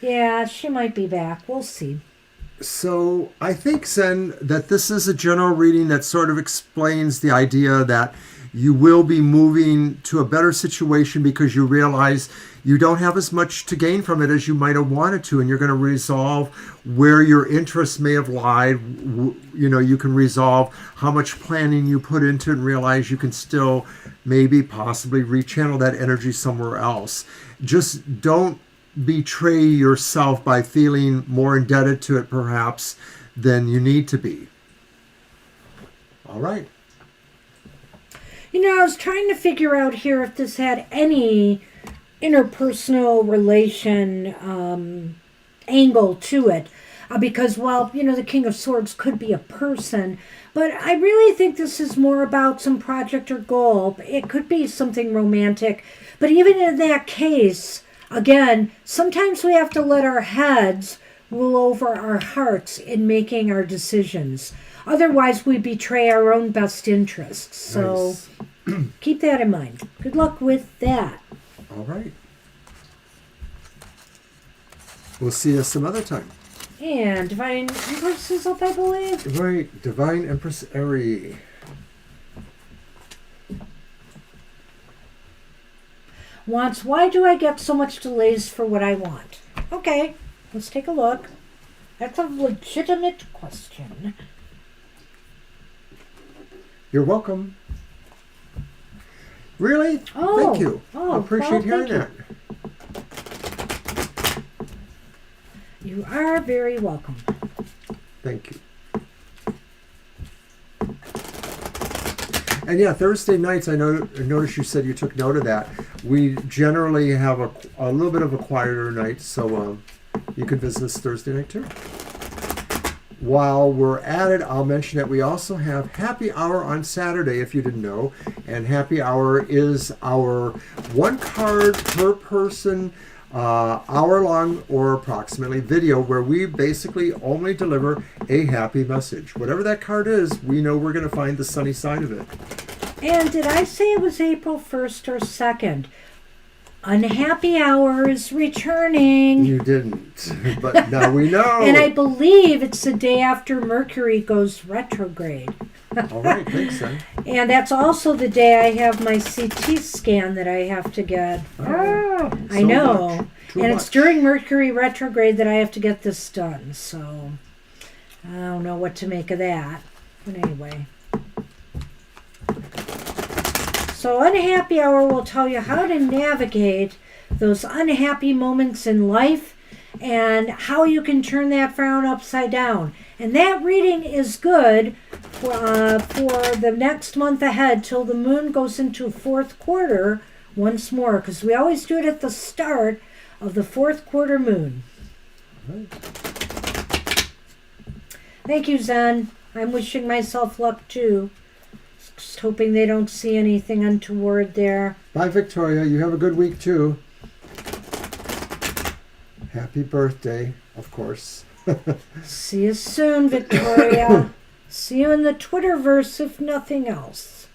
Yeah, she might be back. We'll see. So I think, Zen, that this is a general reading that sort of explains the idea that you will be moving to a better situation because you realize you don't have as much to gain from it as you might have wanted to, and you're going to resolve where your interests may have lied. You can resolve how much planning you put into it and realize you can still maybe possibly rechannel that energy somewhere else. Just don't betray yourself by feeling more indebted to it perhaps than you need to be. All right. You know, I was trying to figure out here if this had any interpersonal relation angle to it. Because, well, you know, the King of Swords could be a person, but I really think this is more about some project or goal. It could be something romantic, but even in that case, again, sometimes we have to let our heads rule over our hearts in making our decisions. Otherwise, we betray our own best interests. So Nice. keep that in mind. Good luck with that. All right. We'll see you some other time. And Divine Empress is up, I believe. Right, Divine Empress Eri. Wants, why do I get so much delays for what I want? Okay, let's take a look. That's a legitimate question. You're welcome. Really? Oh, Thank you. I appreciate hearing thank that. You are very welcome. Thank you. And yeah, Thursday nights, I noticed you said you took note of that. We generally have a little bit of a quieter night, so you can visit us Thursday night too. While we're at it, I'll mention that we also have Happy Hour on Saturday, if you didn't know. And Happy Hour is our one card per person, hour-long or approximately video where we basically only deliver a happy message. Whatever that card is, we know we're going to find the sunny side of it. And did I say it was April 1st or 2nd? Unhappy Hour is returning. You didn't, but now we know. And I believe it's the day after Mercury goes retrograde. All right, thanks, son. And that's also the day I have my CT scan that I have to get. Oh, I know. Too And much. it's during Mercury retrograde that I have to get this done. So I don't know what to make of that. But anyway. So Unhappy Hour will tell you how to navigate those unhappy moments in life and how you can turn that frown upside down. And that reading is good for the next month ahead till the moon goes into fourth quarter once more, because we always do it at the start of the fourth quarter moon. Right. Thank you, Zen. I'm wishing myself luck too. Just hoping they don't see anything untoward there. Bye, Victoria. You have a good week, too. Happy birthday, of course. See you soon, Victoria. See you in the Twitterverse, if nothing else.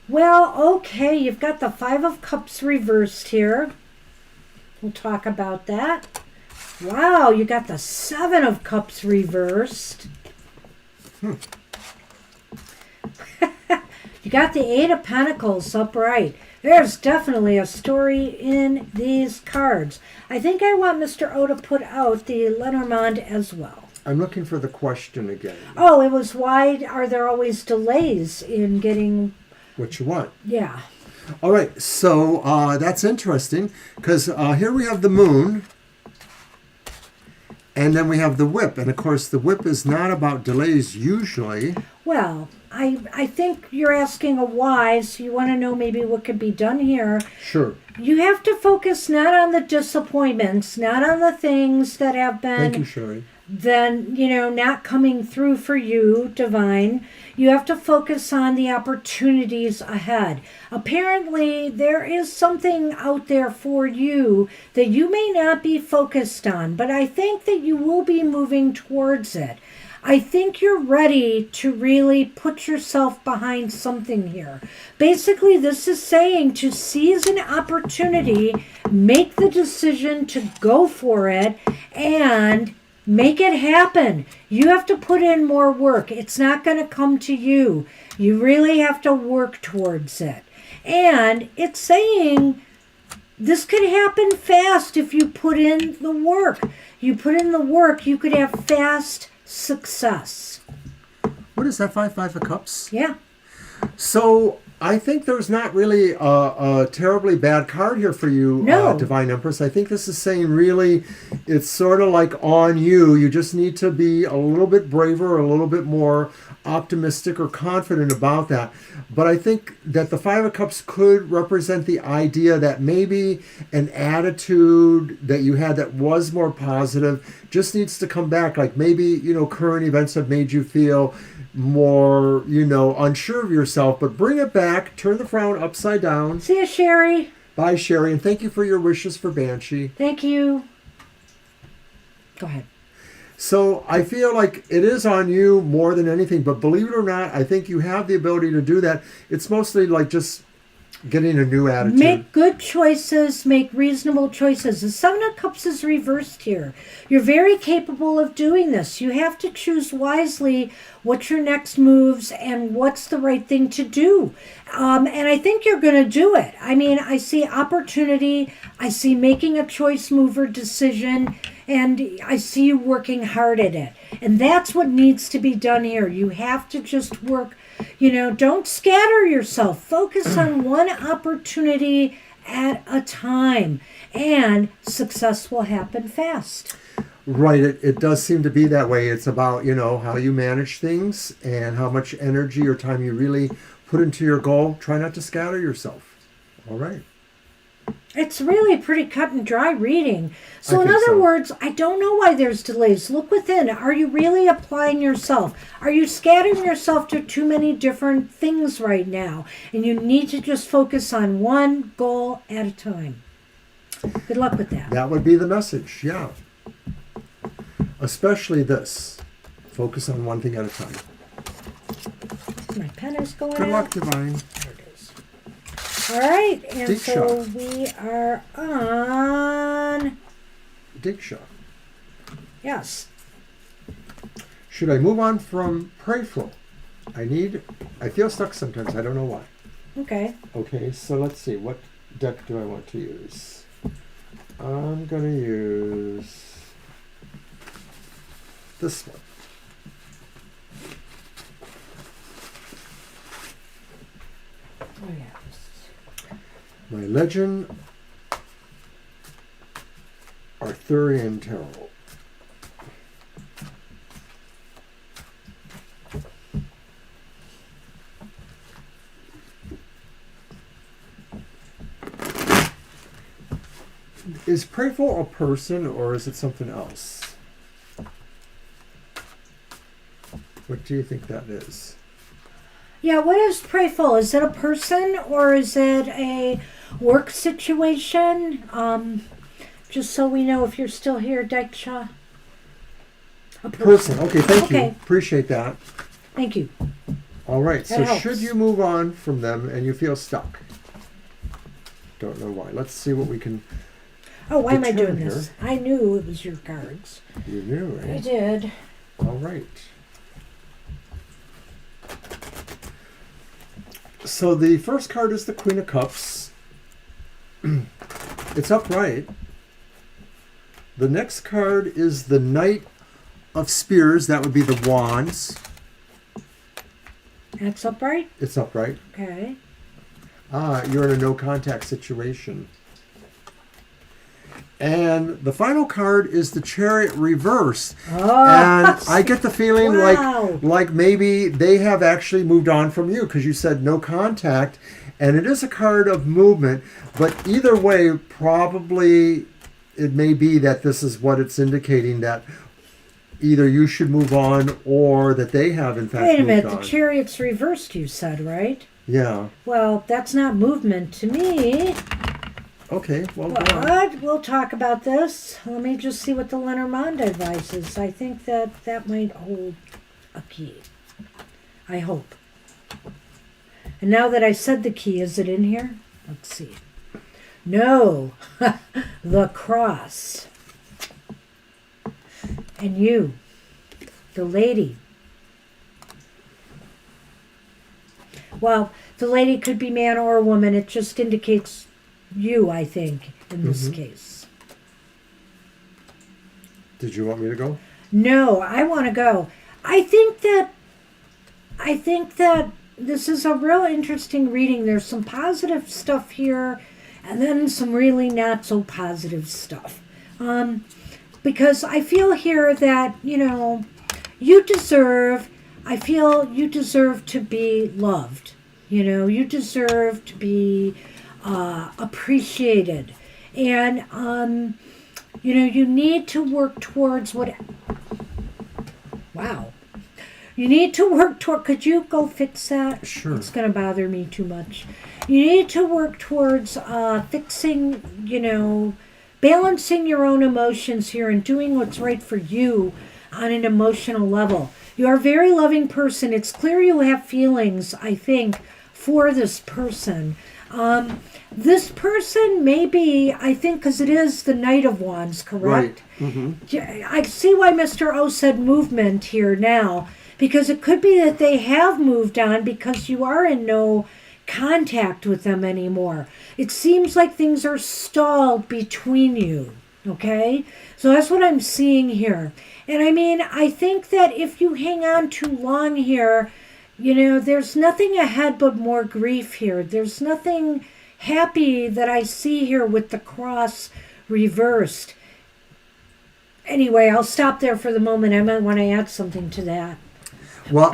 Well, okay, you've got the Five of Cups reversed here. We'll talk about that. Wow, you got the Seven of Cups reversed. You got the Eight of Pentacles upright. There's definitely a story in these cards. I think I want Mr. O to put out the Lenormand as well. I'm looking for the question again. Oh, it was why are there always delays in getting... What you want. Yeah. All right, so that's interesting because here we have the moon. And then we have the whip. And, of course, the whip is not about delays usually. Well, I think you're asking a why, so you want to know maybe what could be done here. Sure. You have to focus not on the disappointments, not on the things that have Thank you, been, Sherry. not coming through for you, Divine. You have to focus on the opportunities ahead. Apparently, there is something out there for you that you may not be focused on, but I think that you will be moving towards it. I think you're ready to really put yourself behind something here. Basically, this is saying to seize an opportunity, make the decision to go for it, and make it happen. You have to put in more work. It's not going to come to you. You really have to work towards it. And it's saying this could happen fast if you put in the work. You put in the work, you could have fast success. What is that, 5 of Cups? Yeah. So I think there's not really a terribly bad card here for you, No. Divine Empress. I think this is saying really it's sort of like on you. You just need to be a little bit braver, a little bit more optimistic or confident about that. But I think that the Five of Cups could represent the idea that maybe an attitude that you had that was more positive just needs to come back. Like maybe, current events have made you feel more, unsure of yourself, but bring it back, turn the frown upside down. See you, Sherry. Bye, Sherry, and thank you for your wishes for Banshee. Thank you. Go ahead. So I feel like it is on you more than anything, but believe it or not, I think you have the ability to do that. It's mostly like just getting a new attitude. Make good choices, make reasonable choices. The Seven of Cups is reversed here. You're very capable of doing this. You have to choose wisely what's your next moves and what's the right thing to do. And I think you're going to do it. I mean, I see opportunity. I see making a choice, move, or decision. And I see you working hard at it. And that's what needs to be done here. You have to just work. Don't scatter yourself. Focus on one opportunity at a time, and success will happen fast. Right. It does seem to be that way. It's about, how you manage things and how much energy or time you really put into your goal. Try not to scatter yourself. All right. It's really pretty cut and dry reading. So in other so. words, I don't know why there's delays. Look within. Are you really applying yourself? Are you scattering yourself to too many different things right now? And you need to just focus on one goal at a time. Good luck with that. That would be the message, yeah. Especially this. Focus on one thing at a time. My pen is going Good out. luck, Divine. There it is. All right, and Diksha. so we are on... Diksha. Yes. Should I move on from Prayful? I feel stuck sometimes. I don't know why. Okay. Okay, so let's see. What deck do I want to use? I'm going to use this one. Oh, yes. My Legend Arthurian Tarot. Is Prayful a person or is it something else? What do you think that is? Yeah, what is Prayful? Is it a person or is it a work situation? Just so we know if you're still here, Diksha. A Person. Okay, thank you. Okay. Appreciate that. Thank you. All right, That so helps. should you move on from them and you feel stuck? Don't know why. Let's see what we can... Oh, why am I Determine doing this? here. I knew it was your cards. You knew, I right? did. All right. So the first card is the Queen of Cups. It's upright. The next card is the Knight of Spears. That would be the Wands. That's upright? It's upright. Okay. You're in a no contact situation. And the final card is the Chariot reverse. Oh, And I get the feeling Wow. like maybe they have actually moved on from you because you said no contact. And it is a card of movement. But either way, probably it may be that this is what it's indicating, that either you should move on or that they have in fact Wait a moved minute, on. the chariot's reversed, you said, right? Yeah. Well, that's not movement to me. Okay, well, go on. But we'll talk about this. Let me just see what the Lenormand advice is. I think that might hold a key. I hope. And now that I said the key, is it in here? Let's see. No. The cross. And you, the lady. Well, the lady could be man or woman. It just indicates you, I think, in this case. Did you want me to go? No, I want to go. I think that this is a real interesting reading. There's some positive stuff here, and then some really not so positive stuff. Because I feel here that, I feel you deserve to be loved. You deserve to be appreciated. And, you need to work towards wow. You need to work toward, could you go fix that? Sure. It's going to bother me too much. You need to work towards fixing, balancing your own emotions here and doing what's right for you on an emotional level. You are a very loving person. It's clear you have feelings, I think, for this person. This person may be, I think, because it is the Knight of Wands, correct? Right. Mm-hmm. I see why Mr. O said movement here now, because it could be that they have moved on because you are in no contact with them anymore. It seems like things are stalled between you, okay? So that's what I'm seeing here. And I mean, I think that if you hang on too long here, there's nothing ahead but more grief here. There's nothing happy that I see here with the cross reversed. Anyway, I'll stop there for the moment. I might want to add something to that. Well,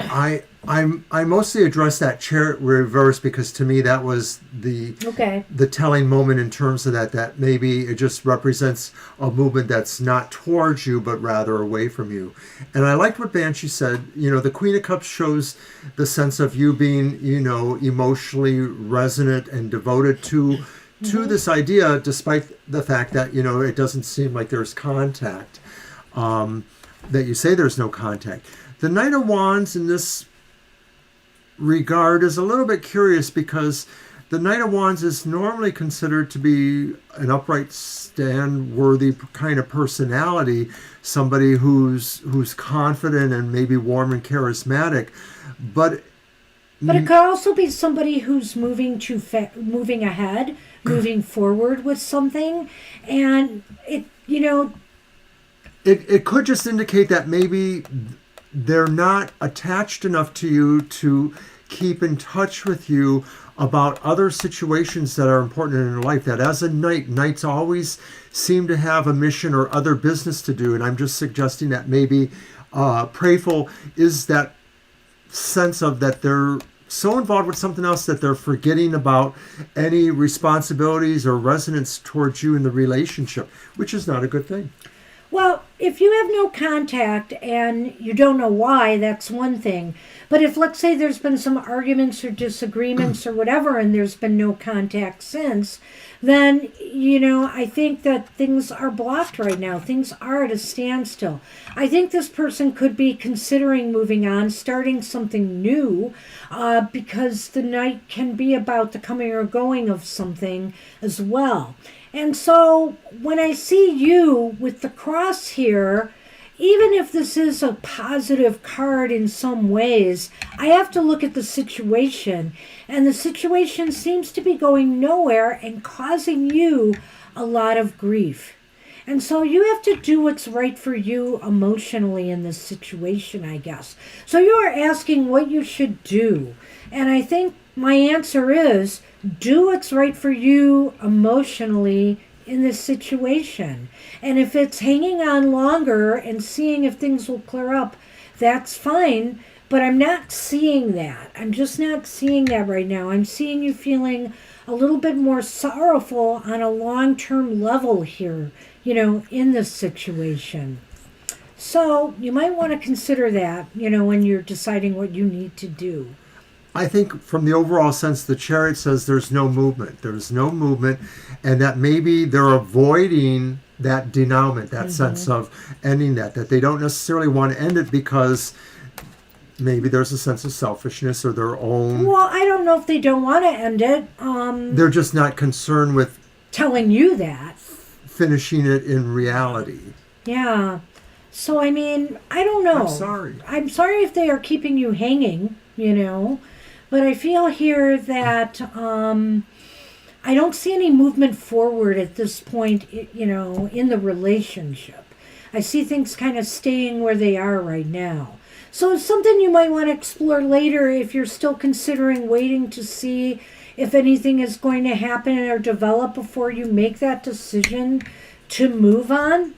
I mostly addressed that Chariot reverse because to me that was the telling moment in terms of that maybe it just represents a movement that's not towards you but rather away from you. And I liked what Banshee said. The Queen of Cups shows the sense of you being emotionally resonant and devoted to this idea, despite the fact that it doesn't seem like there's contact. That you say there's no contact. The Knight of Wands in this regard is a little bit curious because the Knight of Wands is normally considered to be an upright, stand-worthy kind of personality, somebody who's confident and maybe warm and charismatic, but it could also be somebody who's moving ahead, moving forward with something, and it could just indicate that maybe they're not attached enough to you to keep in touch with you about other situations that are important in their life. That as a knights always seem to have a mission or other business to do. And I'm just suggesting that maybe prayful is that sense of that they're so involved with something else that they're forgetting about any responsibilities or resonance towards you in the relationship, which is not a good thing. Well, if you have no contact and you don't know why, that's one thing. But if, let's say, there's been some arguments or disagreements or whatever, and there's been no contact since, then, I think that things are blocked right now. Things are at a standstill. I think this person could be considering moving on, starting something new, because the Knight can be about the coming or going of something as well. And so when I see you with the cross here, even if this is a positive card in some ways, I have to look at the situation. And the situation seems to be going nowhere and causing you a lot of grief. And so you have to do what's right for you emotionally in this situation, I guess. So you are asking what you should do. And I think my answer is do what's right for you emotionally in this situation. And if it's hanging on longer and seeing if things will clear up, that's fine. But I'm not seeing that. I'm just not seeing that right now. I'm seeing you feeling a little bit more sorrowful on a long-term level here, in this situation. So you might want to consider that, when you're deciding what you need to do. I think from the overall sense, the Chariot says there's no movement. There's no movement, and that maybe they're avoiding that denouement, that sense of ending that they don't necessarily want to end it because maybe there's a sense of selfishness or their own... Well, I don't know if they don't want to end it. They're just not concerned with... telling you that. Finishing it in reality. Yeah. So, I mean, I don't know. I'm sorry if they are keeping you hanging, But I feel here that I don't see any movement forward at this point, in the relationship. I see things kind of staying where they are right now. So it's something you might want to explore later if you're still considering waiting to see if anything is going to happen or develop before you make that decision to move on.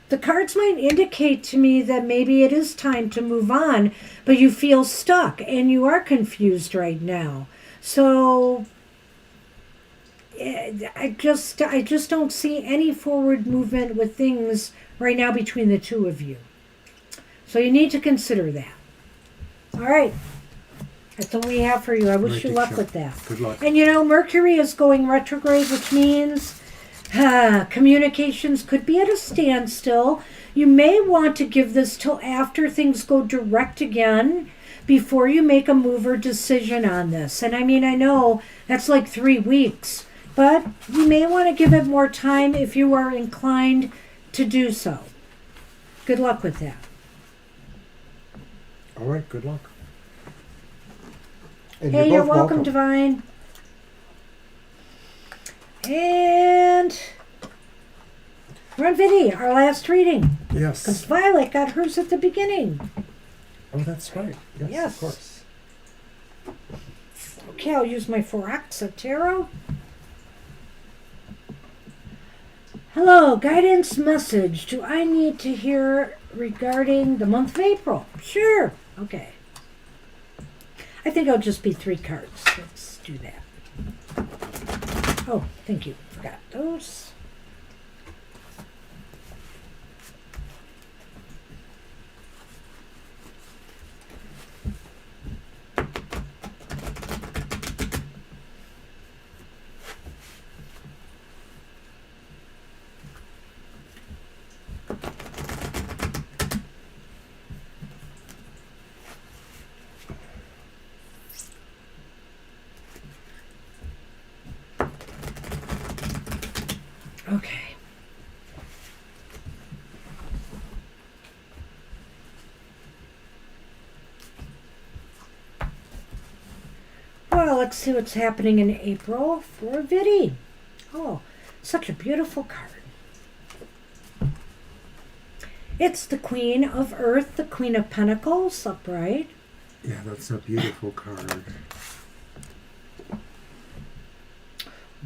The cards might indicate to me that maybe it is time to move on, but you feel stuck and you are confused right now. So I just don't see any forward movement with things right now between the two of you. So you need to consider that. All right. That's all we have for you. I wish you luck with that. Good luck. And Mercury is going retrograde, which means communications could be at a standstill. You may want to give this till after things go direct again before you make a move or decision on this. And I know that's like 3 weeks, but you may want to give it more time if you are inclined to do so. Good luck with that. All right, good luck. And Hey, you're welcome, Divine. And we're on Vinny, our last reading. Yes. Because Violet got hers at the beginning. Oh, that's right. Yes, of course. Okay, I'll use my Foraxa Tarot. Hello, guidance message. Do I need to hear regarding the month of April? Sure. Okay. I think I'll just be 3 cards. Let's do that. Oh, thank you. Forgot those. Okay. Well, let's see what's happening in April for Viddy. Oh, such a beautiful card. It's the Queen of Earth, the Queen of Pentacles, upright. Yeah, that's a beautiful card.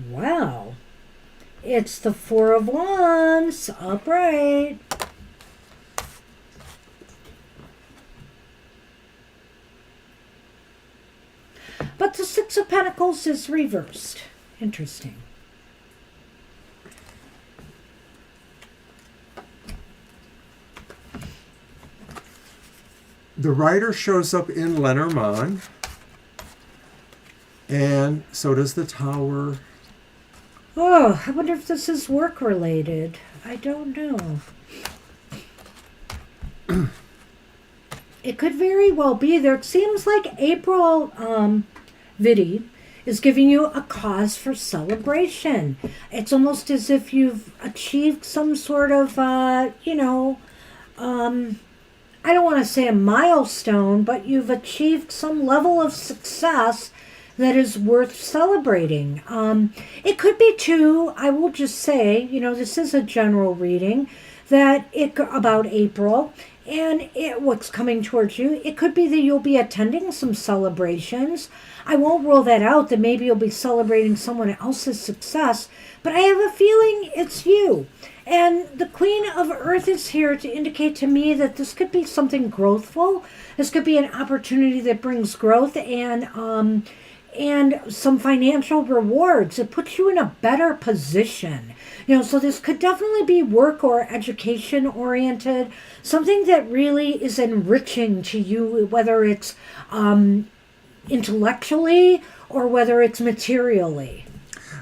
Wow. It's the Four of Wands, upright. But the Six of Pentacles is reversed. Interesting. The Rider shows up in Lenormand, and so does the Tower. Oh, I wonder if this is work-related. I don't know. It could very well be there. It seems like April, Viddy, is giving you a cause for celebration. It's almost as if you've achieved some sort of, I don't want to say a milestone, but you've achieved some level of success that is worth celebrating. It could be too, I will just say, this is a general reading, that about April and what's coming towards you. It could be that you'll be attending some celebrations. I won't rule that out, that maybe you'll be celebrating someone else's success, but I have a feeling it's you. And the Queen of Earth is here to indicate to me that this could be something growthful. This could be an opportunity that brings growth and some financial rewards. It puts you in a better position. So this could definitely be work or education oriented, something that really is enriching to you, whether it's intellectually or whether it's materially.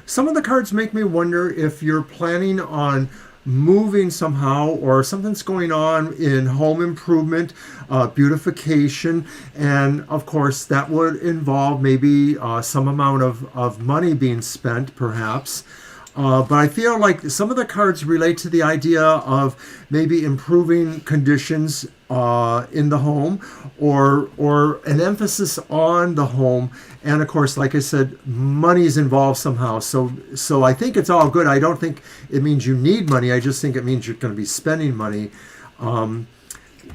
Some of the cards make me wonder if you're planning on moving somehow, or something's going on in home improvement, beautification, and of course that would involve maybe some amount of money being spent, perhaps. But I feel like some of the cards relate to the idea of maybe improving conditions in the home, or an emphasis on the home. And of course, like I said, money is involved somehow. So I think it's all good. I don't think it means you need money. I just think it means you're going to be spending money.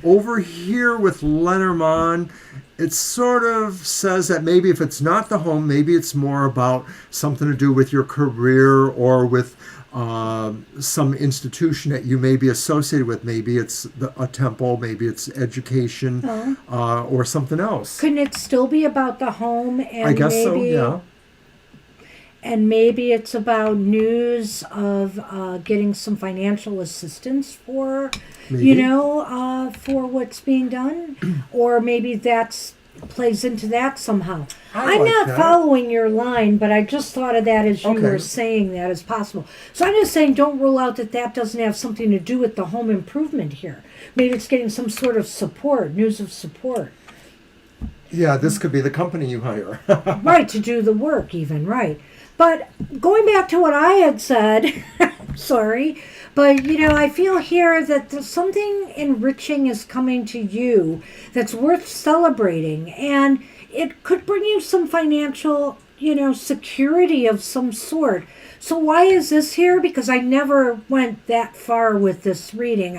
over here with Lenormand, it sort of says that maybe if it's not the home, maybe it's more about something to do with your career or with some institution that you may be associated with. Maybe it's a temple, maybe it's education, or something else. Couldn't it still be about the home? And I guess so, yeah. And maybe it's about news of getting some financial assistance for, Maybe. for what's being done. Or maybe that's plays into that somehow. I'm like not that. following your line, but I just thought of that as you were saying that as possible. So I'm just saying don't rule out that doesn't have something to do with the home improvement here. Maybe it's getting some sort of support, news of support. Yeah, this could be the company you hire. Right, to do the work even, right. But going back to what I had said, sorry, but I feel here that something enriching is coming to you that's worth celebrating, and it could bring you some financial, security of some sort. So why is this here? Because I never went that far with this reading.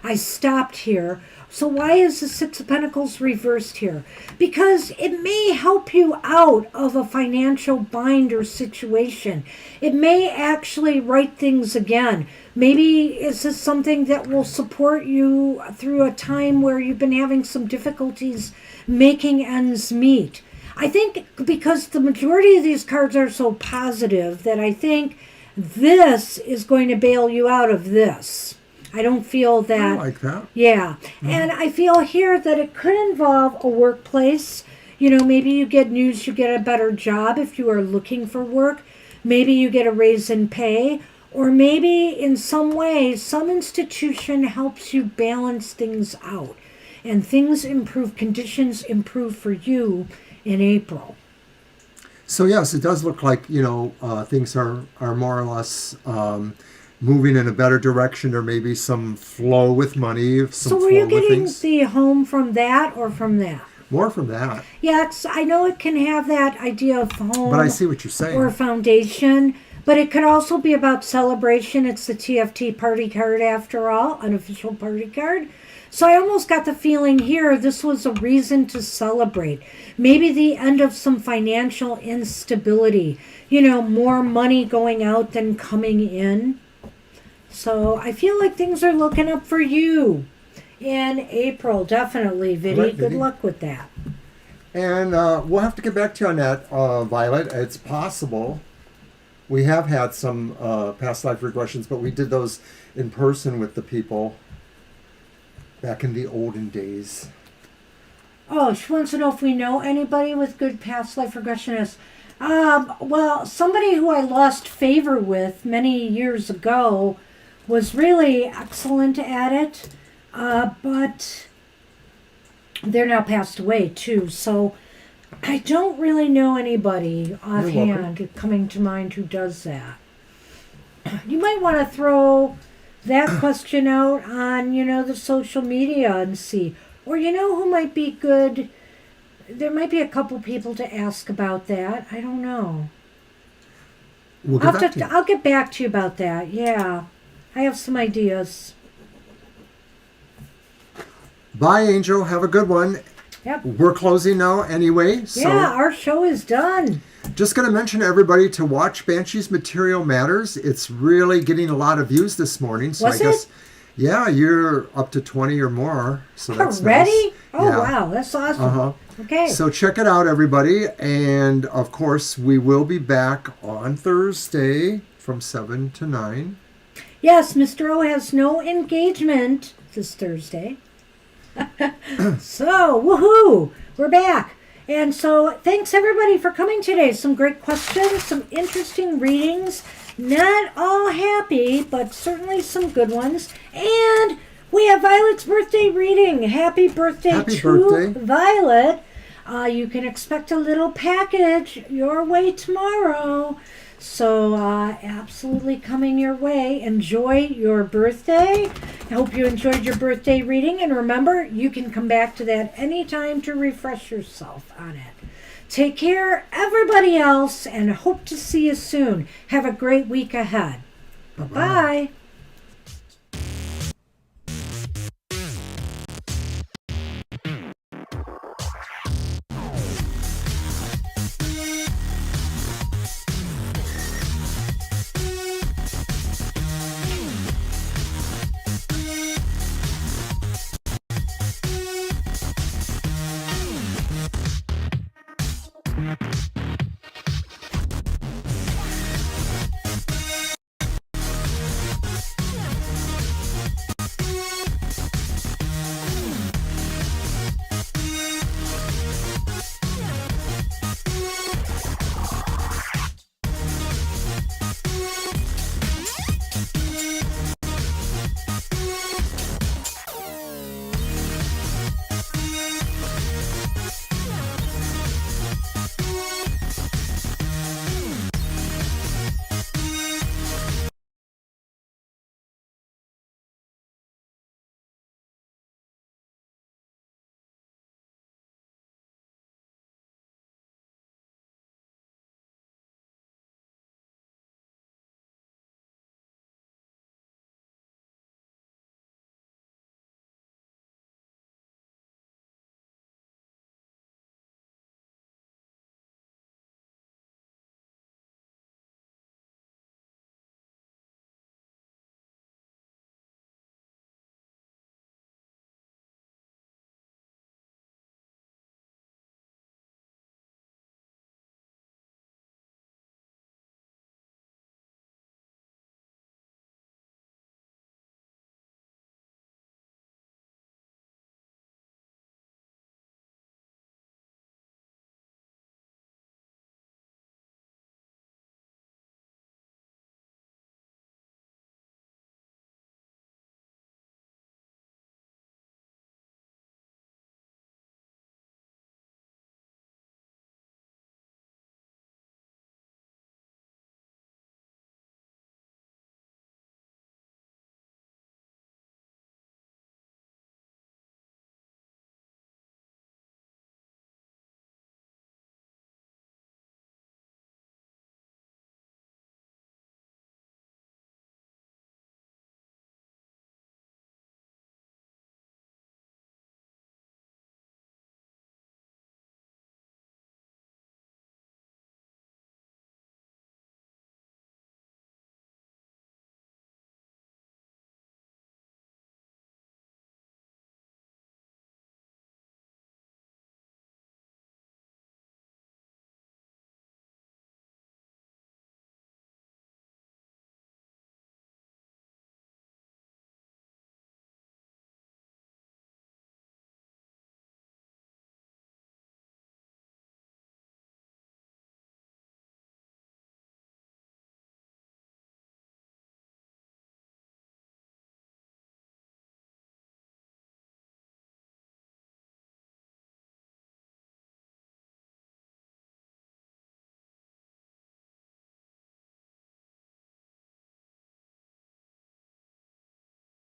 I stopped here. So why is the Six of Pentacles reversed here? Because it may help you out of a financial bind or situation. It may actually right things again. Maybe is this something that will support you through a time where you've been having some difficulties making ends meet. I think because the majority of these cards are so positive that I think this is going to bail you out of this. I don't feel that. I like that. Yeah. And I feel here that it could involve a workplace. Maybe you get news, you get a better job if you are looking for work. Maybe you get a raise in pay. Or maybe in some way, some institution helps you balance things out. And things improve, conditions improve for you in April. So yes, it does look like, things are more or less moving in a better direction, or maybe some flow with money. So were you getting the home from that or from that? More from that. Yeah, I know it can have that idea of home. But I see what you're saying. Or foundation. But it could also be about celebration. It's the TFT party card after all, unofficial party card. So I almost got the feeling here this was a reason to celebrate. Maybe the end of some financial instability. More money going out than coming in. So I feel like things are looking up for you in April, definitely, Viddy. Right, Good Viddy. luck with that. And we'll have to get back to you on that, Violet. It's possible. We have had some past life regressions, but we did those in person with the people back in the olden days. Oh, she wants to know if we know anybody with good past life regressionists. Well, somebody who I lost favor with many years ago was really excellent at it, but they're now passed away too, so I don't really know anybody offhand coming to mind who does that. You might want to throw that question out on, the social media and see. Or who might be good. There might be a couple people to ask about that. I don't know. I'll get back to you about that. Yeah. I have some ideas. Bye, Angel. Have a good one. Yep. We're closing now anyway. So yeah, our show is done. Just going to mention to everybody to watch Banshee's Material Matters. It's really getting a lot of views this morning. So Was I guess, it? Yeah, you're up to 20 or more. So that's already? nice. Oh, Yeah. wow. That's awesome. Uh-huh. Okay. So check it out, everybody. And, of course, we will be back on Thursday from 7 to 9. Yes, Mr. O has no engagement this Thursday. So, woohoo! We're back. And so, thanks everybody for coming today. Some great questions, some interesting readings. Not all happy, but certainly some good ones. And we have Violet's birthday reading. Happy birthday to Violet. You can expect a little package your way tomorrow. So, absolutely coming your way. Enjoy your birthday. I hope you enjoyed your birthday reading. And remember, you can come back to that anytime to refresh yourself on it. Take care, everybody else, and hope to see you soon. Have a great week ahead. Bye-bye.